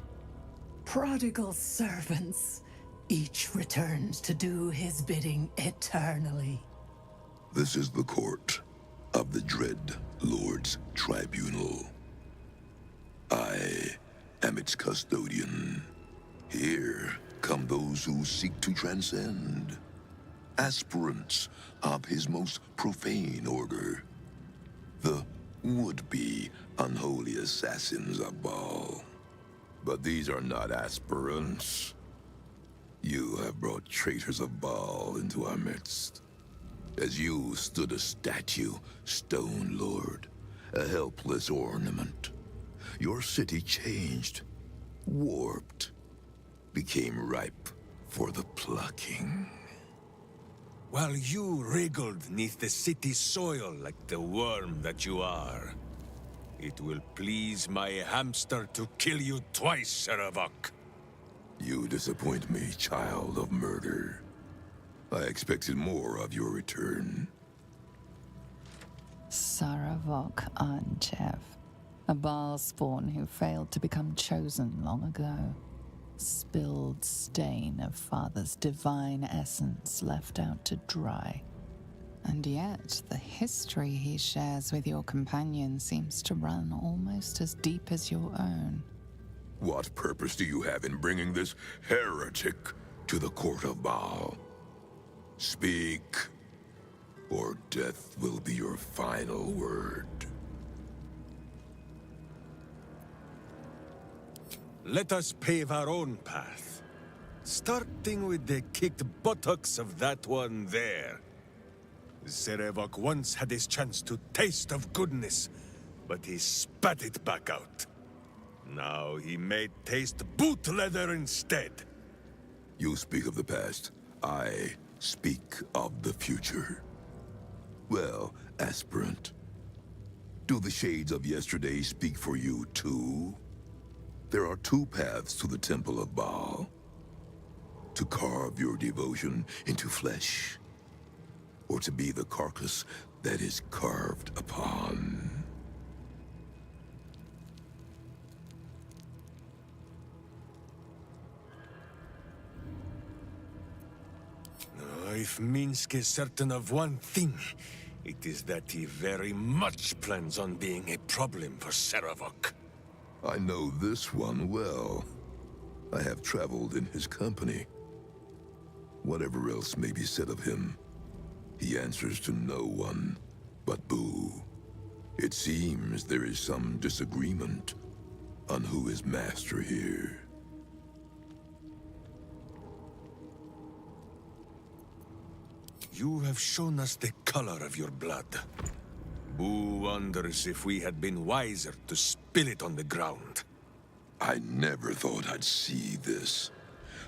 Prodigal servants. Each returns to do his bidding eternally. This is the court of the Dread Lord's Tribunal. I am its custodian. Here come those who seek to transcend. Aspirants of his most profane order. The would-be unholy assassins of Baal. But these are not aspirants. You have brought traitors of Baal into our midst. As you stood a statue, Stone Lord, a helpless ornament. Your city changed, warped, became ripe for the plucking. While you wriggled neath the city's soil like the worm that you are, it will please my hamster to kill you twice, Seravok. You disappoint me, child of murder. I expected more of your return. Saravok Anchev, a Baal spawn who failed to become chosen long ago. Spilled stain of Father's divine essence left out to dry. And yet, the history he shares with your companion seems to run almost as deep as your own. What purpose do you have in bringing this heretic to the court of Baal? Speak, or death will be your final word. Let us pave our own path, starting with the kicked buttocks of that one there. Serevok once had his chance to taste of goodness, but he spat it back out. Now he may taste boot leather instead. You speak of the past. I speak of the future. Well, aspirant, do the shades of yesterday speak for you too? There are two paths to the Temple of Baal. To carve your devotion into flesh, or to be the carcass that is carved upon. If Minsk is certain of one thing, it is that he very much plans on being a problem for Seravok. I know this one well. I have traveled in his company. Whatever else may be said of him, he answers to no one but Boo. It seems there is some disagreement on who is master here. You have shown us the color of your blood. Boo wonders if we had been wiser to spill it on the ground. I never thought I'd see this.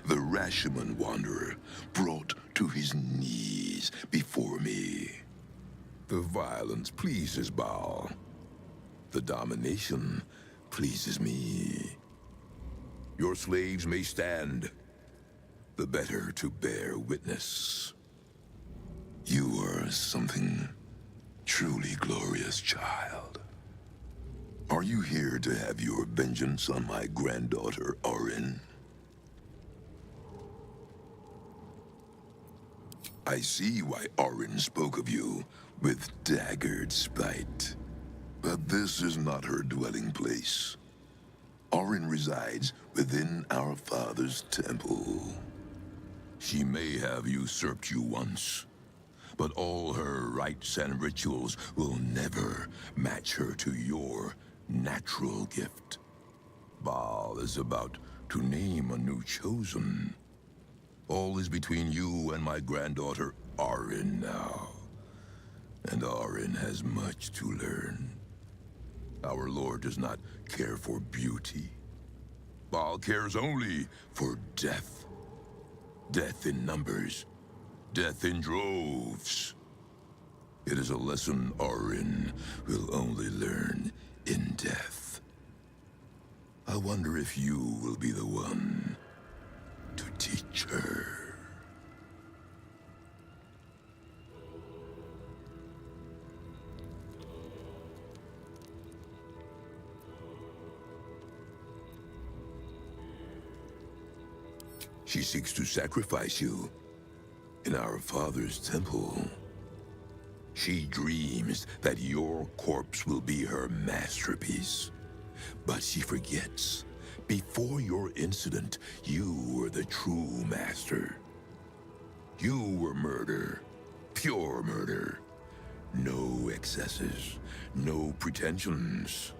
The Rashomon Wanderer brought to his knees before me. The violence pleases Baal. The domination pleases me. Your slaves may stand, the better to bear witness. You are something truly glorious, child. Are you here to have your vengeance on my granddaughter, Orin? I see why Orin spoke of you with daggered spite. But this is not her dwelling place. Orin resides within our father's temple. She may have usurped you once, but all her rites and rituals will never match her to your natural gift. Baal is about to name a new chosen. All is between you and my granddaughter, Orin, now. And Orin has much to learn. Our Lord does not care for beauty. Baal cares only for death. Death in numbers. Death in droves. It is a lesson Orin will only learn in death. I wonder if you will be the one to teach her. She seeks to sacrifice you in our father's temple. She dreams that your corpse will be her masterpiece. But she forgets, before your incident, you were the true master. You were murder, pure murder. No excesses, no pretensions.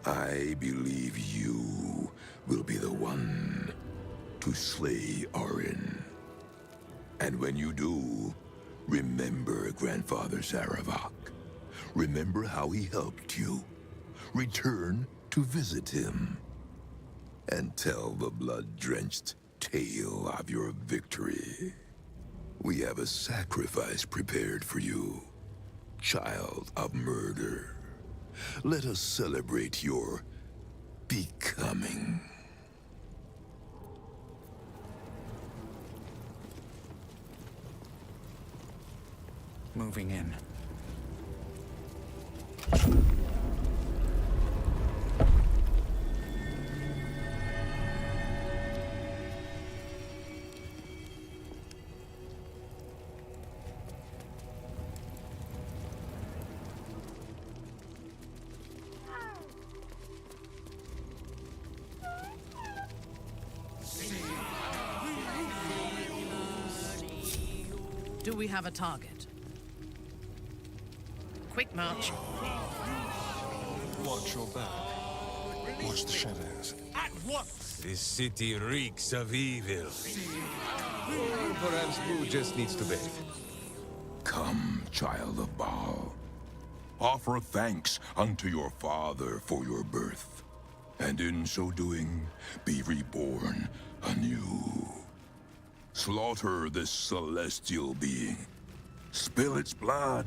I believe you will be the one to slay Orin. And when you do, Remember Grandfather Saravak. Remember how he helped you. Return to visit him. And tell the blood-drenched tale of your victory. We have a sacrifice prepared for you, child of murder. Let us celebrate your becoming. Moving in. Do we have a target? Quick march. Watch your back. Watch the shadows. At once! This city reeks of evil. Or perhaps Boo just needs to bathe. Come, child of Baal. Offer thanks unto your father for your birth, and in so doing, be reborn anew. Slaughter this celestial being. Spill its blood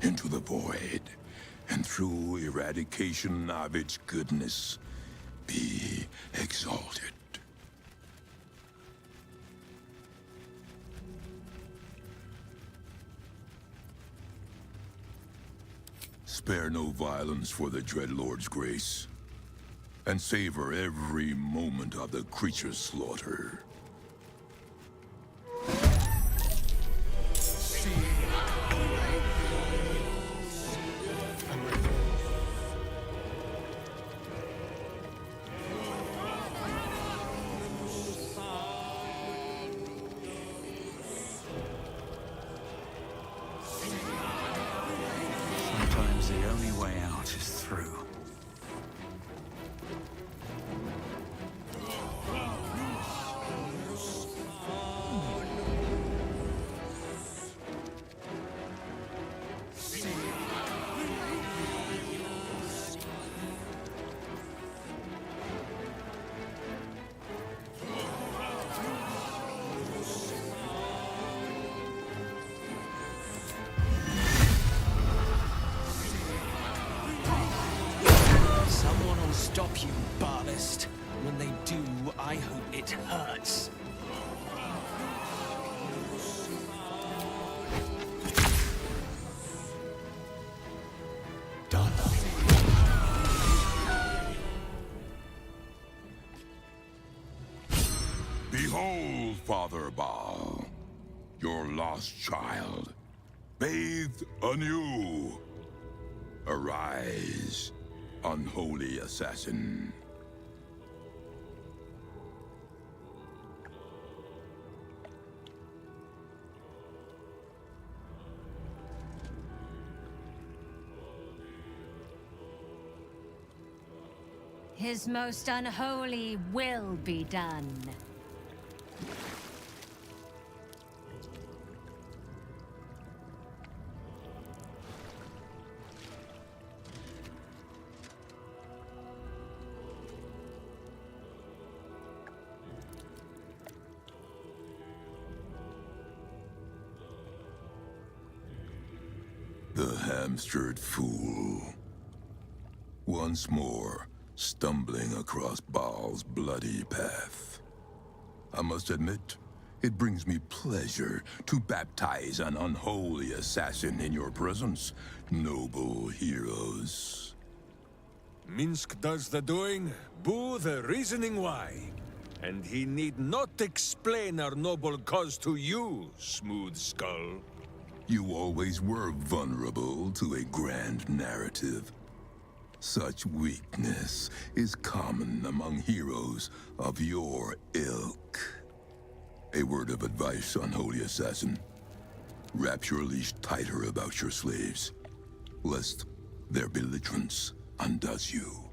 into the void, and through eradication of its goodness, be exalted. Spare no violence for the Dreadlord's grace, and savor every moment of the creature's slaughter. Sometimes the only way out is through. Someone will stop you, Baalist. When they do, I hope it hurts. Done. Behold, Father Baal, your lost child, bathed anew. Arise, unholy assassin. His most unholy will be done. The hamstered fool. Once more, stumbling across Baal's bloody path. I must admit, it brings me pleasure to baptize an unholy assassin in your presence, noble heroes. Minsk does the doing, Boo the reasoning why. And he need not explain our noble cause to you, Smooth Skull. You always were vulnerable to a grand narrative. Such weakness is common among heroes of your ilk. A word of advice, unholy assassin. Wrap your leash tighter about your slaves, lest their belligerence undoes you.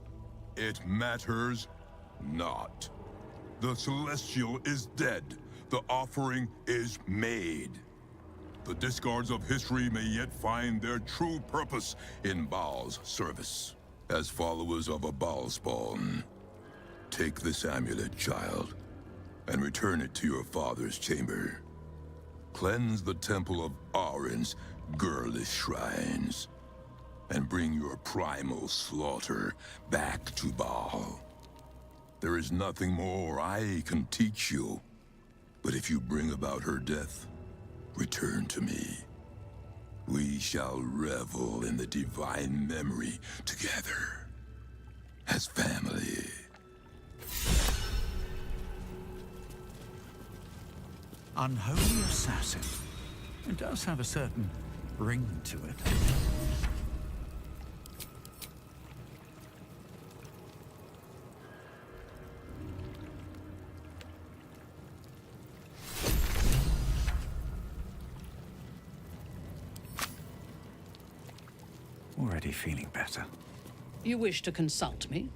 It matters not. The Celestial is dead. The offering is made. the discards of history may yet find their true purpose in Baal's service. As followers of a Baal spawn, take this amulet, child, and return it to your father's chamber. Cleanse the temple of Arin's girlish shrines, and bring your primal slaughter back to Baal. There is nothing more I can teach you, but if you bring about her death, return to me. We shall revel in the divine memory together, as family. Unholy assassin. It does have a certain ring to it. Already feeling better. You wish to consult me?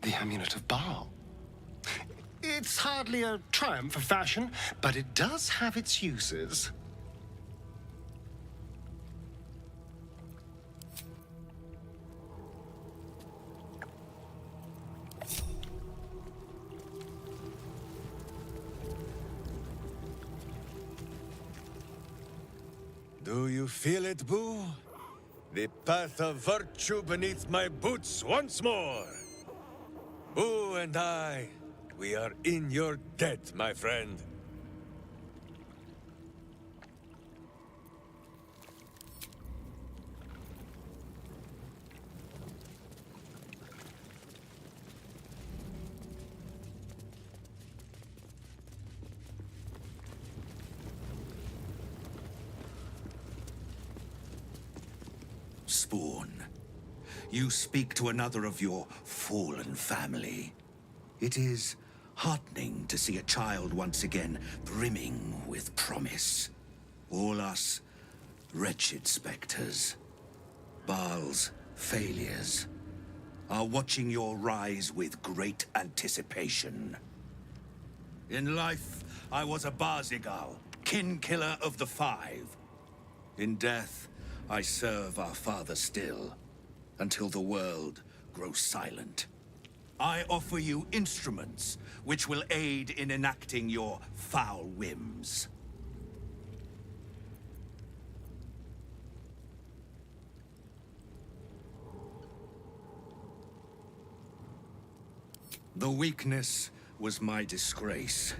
The Amulet of Baal. It's hardly a triumph of fashion, but it does have its uses. Do you feel it, Boo? The path of virtue beneath my boots once more. Boo and I, we are in your debt, my friend. Spawn, you speak to another of your fallen family. It is heartening to see a child once again brimming with promise. All us wretched specters, Baal's failures, are watching your rise with great anticipation. In life, I was a Barzigal, kin killer of the Five. In death, I serve our father still, until the world grows silent. I offer you instruments which will aid in enacting your foul whims. The weakness was my disgrace,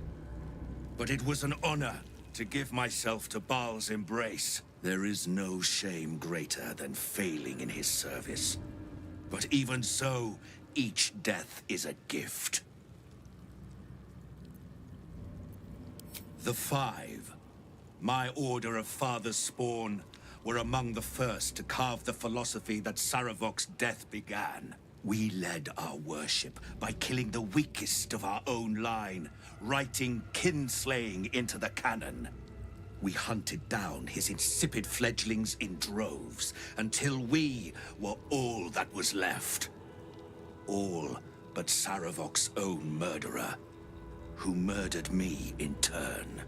but it was an honor to give myself to Baal's embrace. There is no shame greater than failing in his service. But even so, each death is a gift. The Five, my order of father's spawn, were among the first to carve the philosophy that Saravok's death began. We led our worship by killing the weakest of our own line, writing kinslaying into the canon. We hunted down his insipid fledglings in droves until we were all that was left. All but Saravok's own murderer, who murdered me in turn.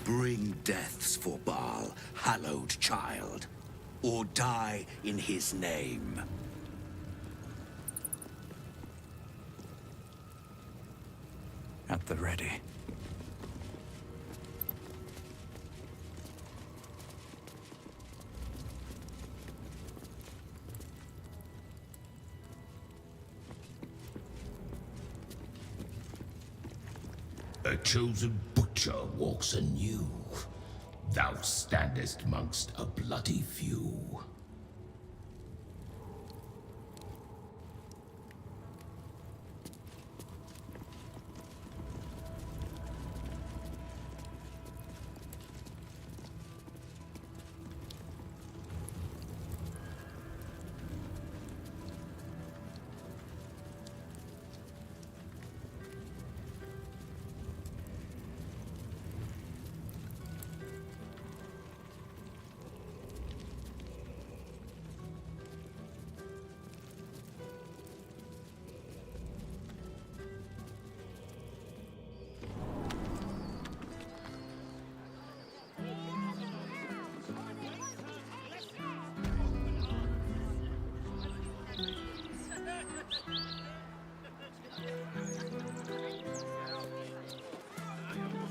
Bring deaths for Baal, hallowed child, or die in his name. At the ready. A chosen butcher walks anew. Thou standest mongst a bloody few.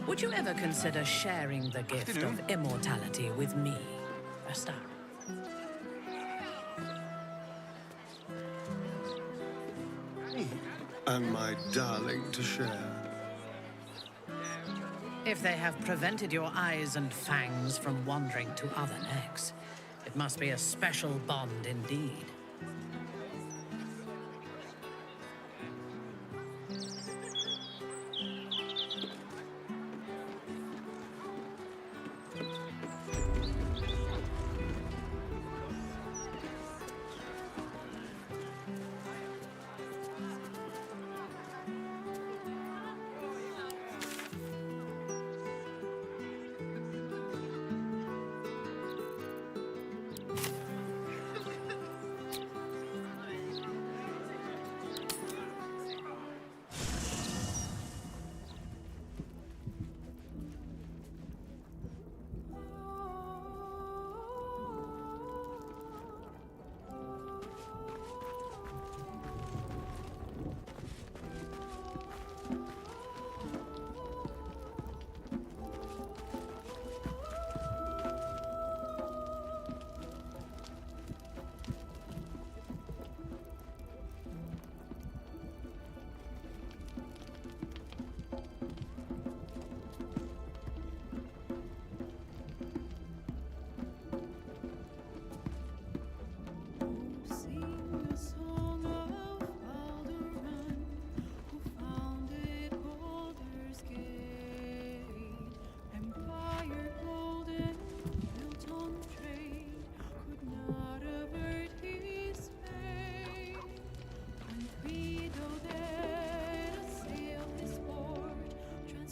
Would you ever consider sharing the gift of immortality with me, Esther? And my darling to share. If they have prevented your eyes and fangs from wandering to other necks, it must be a special bond indeed.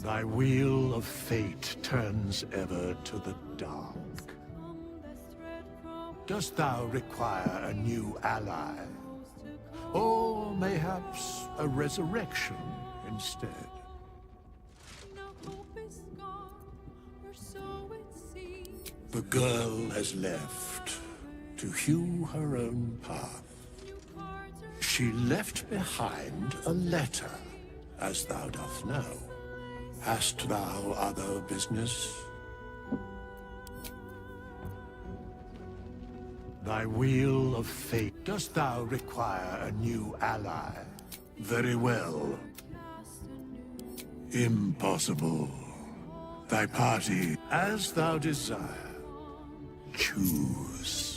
Thy wheel of fate turns ever to the dark. Dost thou require a new ally? Or mayhaps a resurrection instead? The girl has left to hew her own path. She left behind a letter, as thou doth know. Hast thou other business? Thy wheel of fate. Dost thou require a new ally? Very well. Impossible. Thy party, as thou desire. Choose.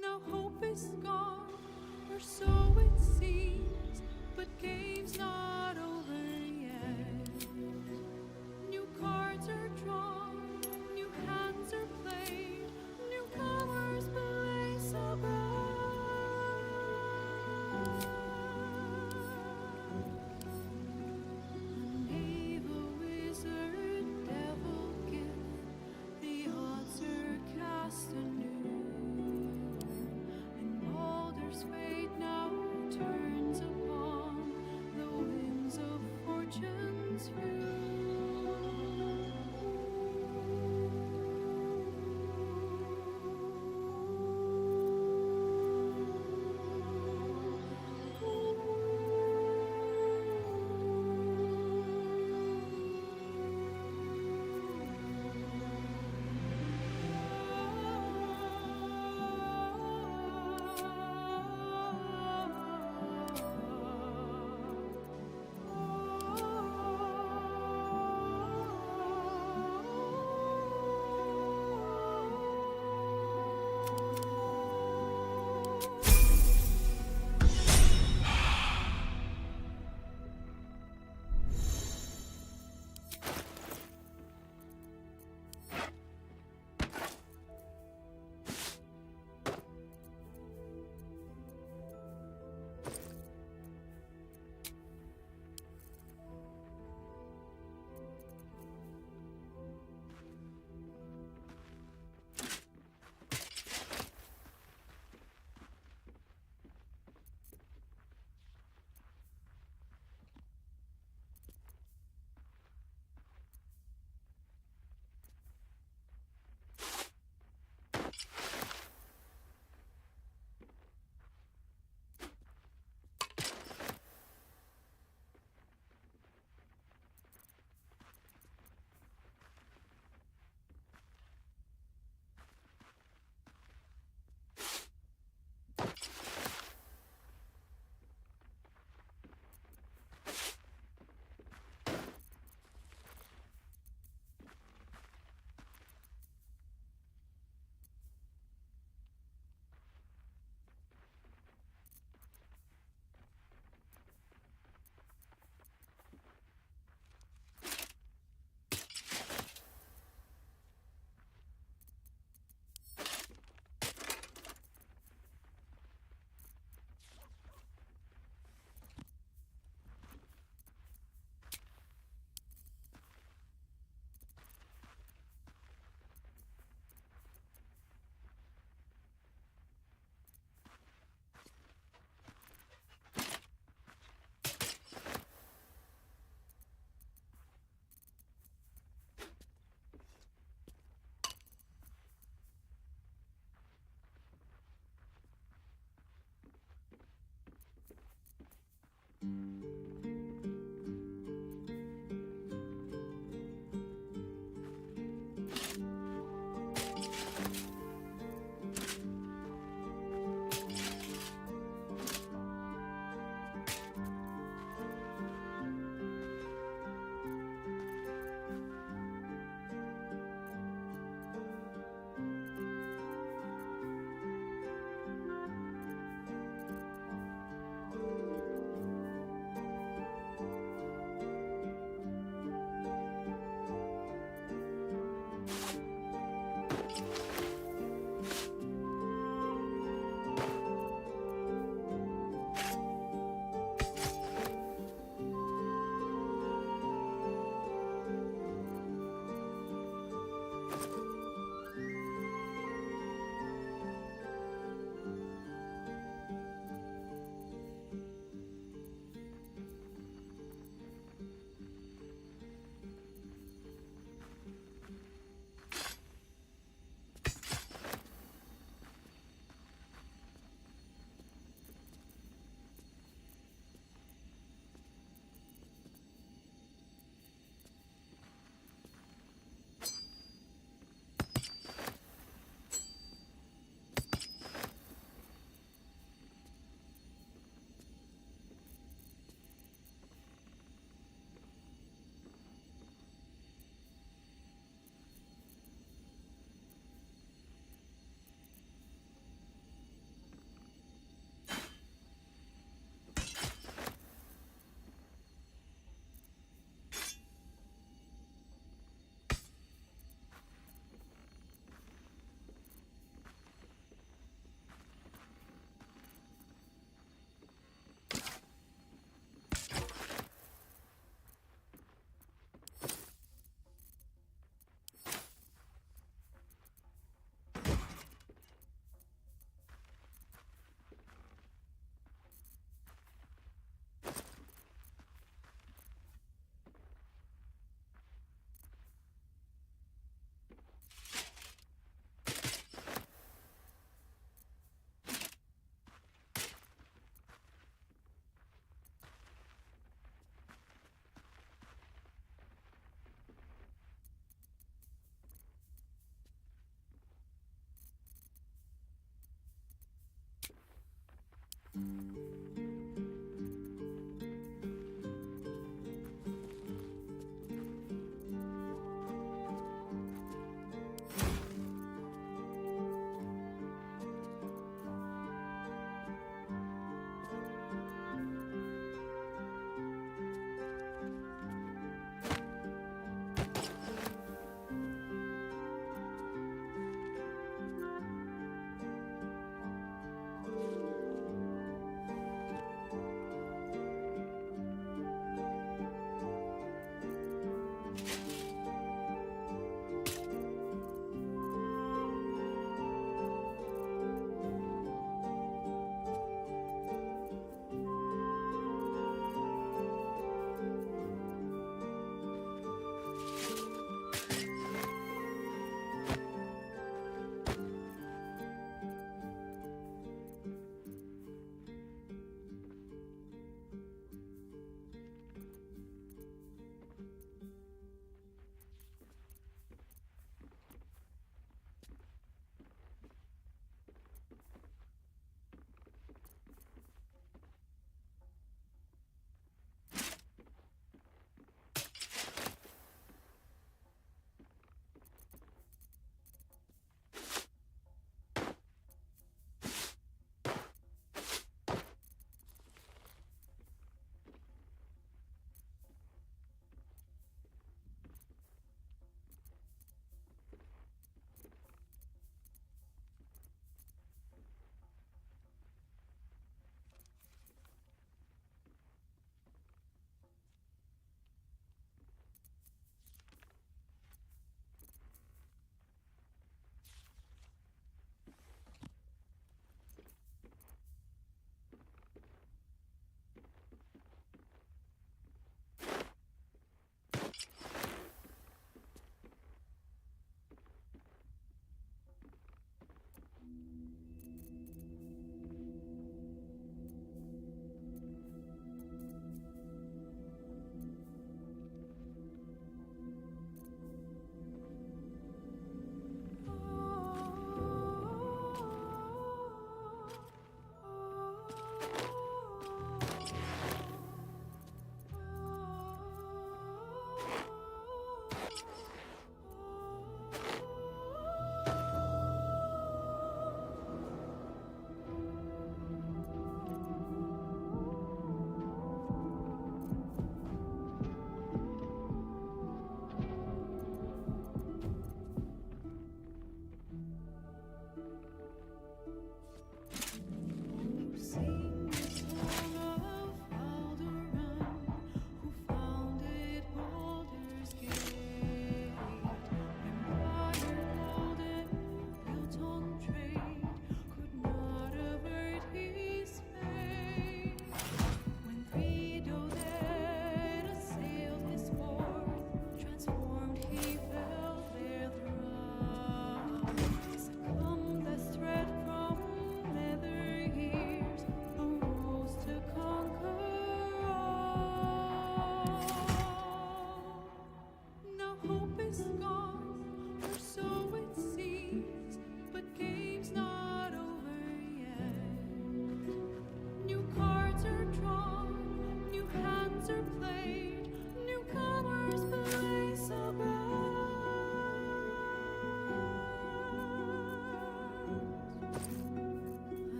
No hope is gone, or so it seems, but game's not over yet. New cards are drawn, new hands are played, newcomers blaze above. An evil wizard, devil gift, the odds are cast anew. Baldur's fate now turns upon the winds of fortune's view.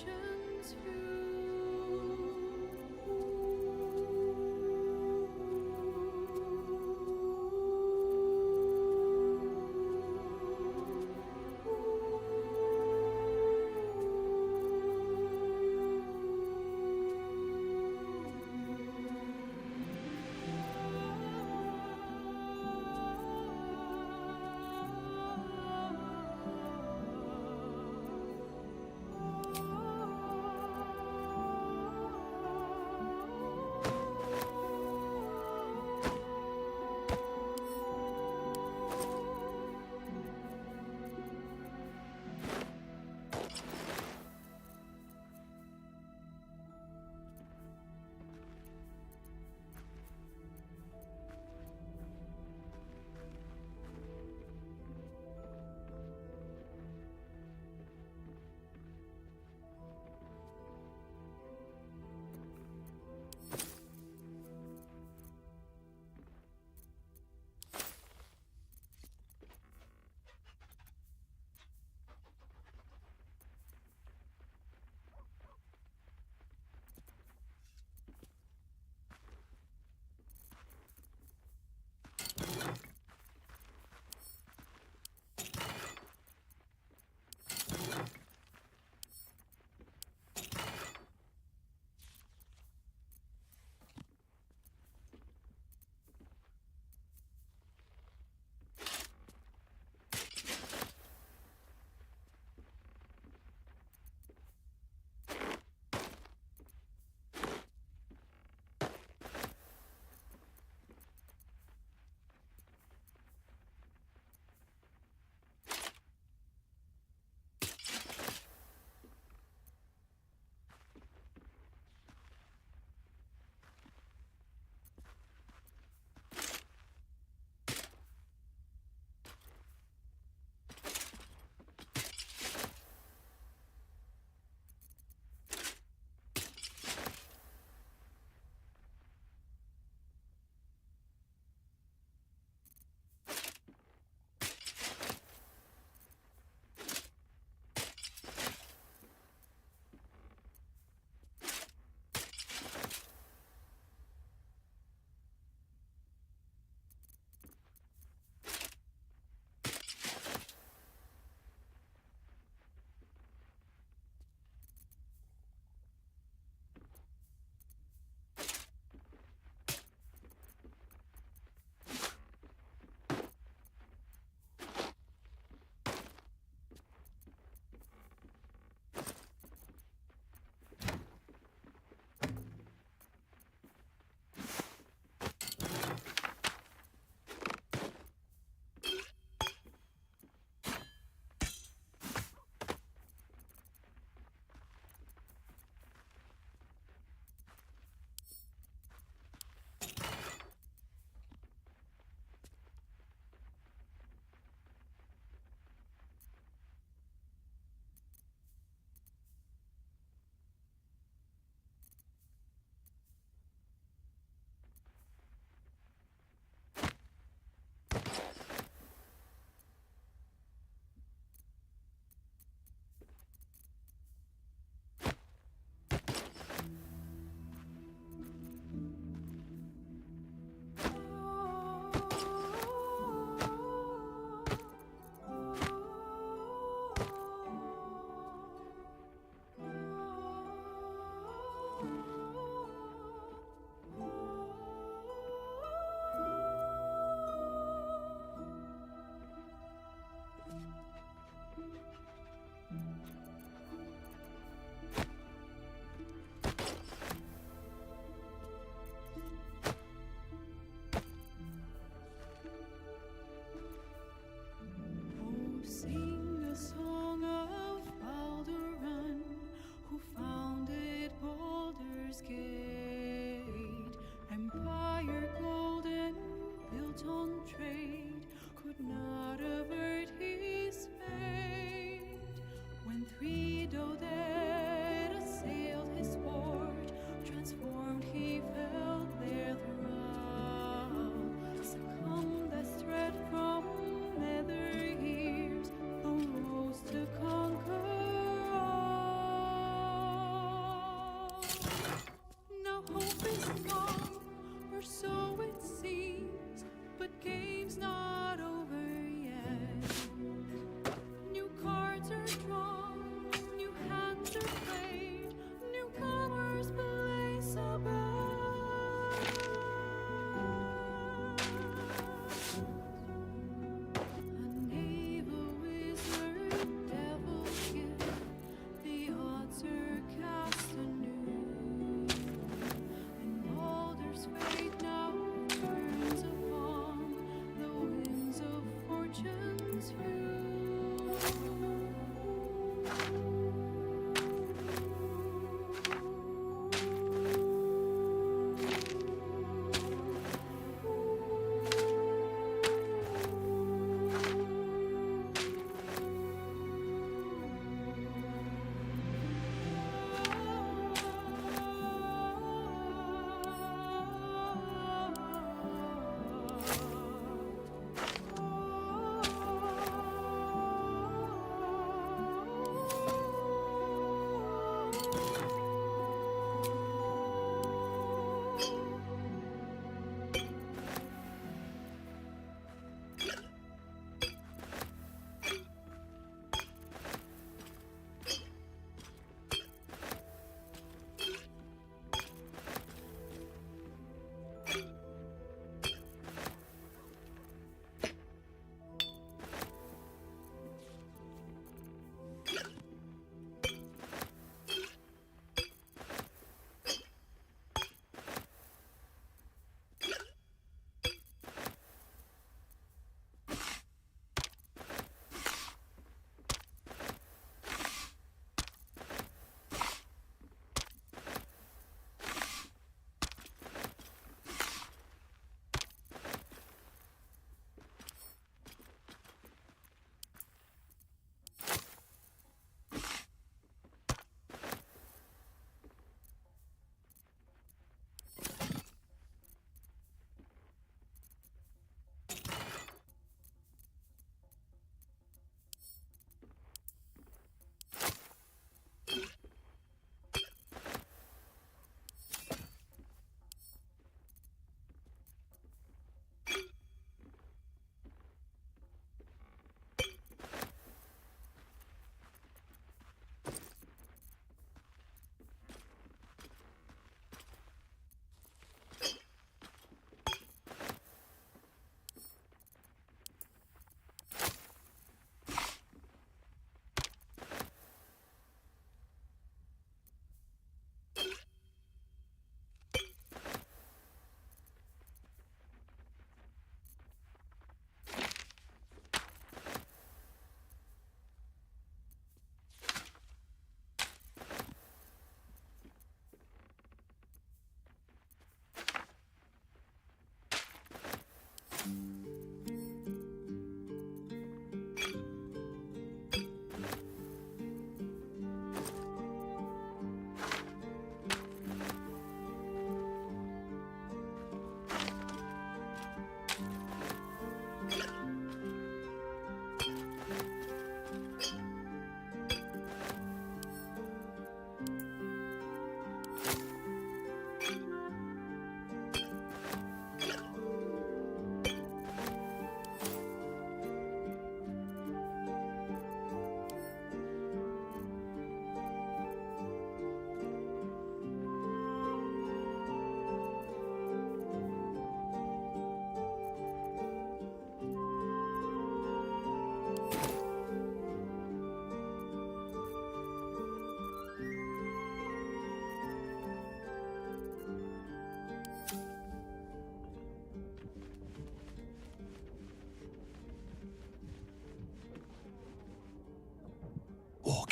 fortunes flew.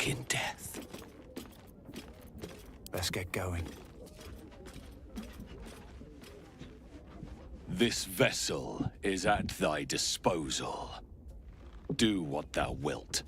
in death. Let's get going. This vessel is at thy disposal. Do what thou wilt.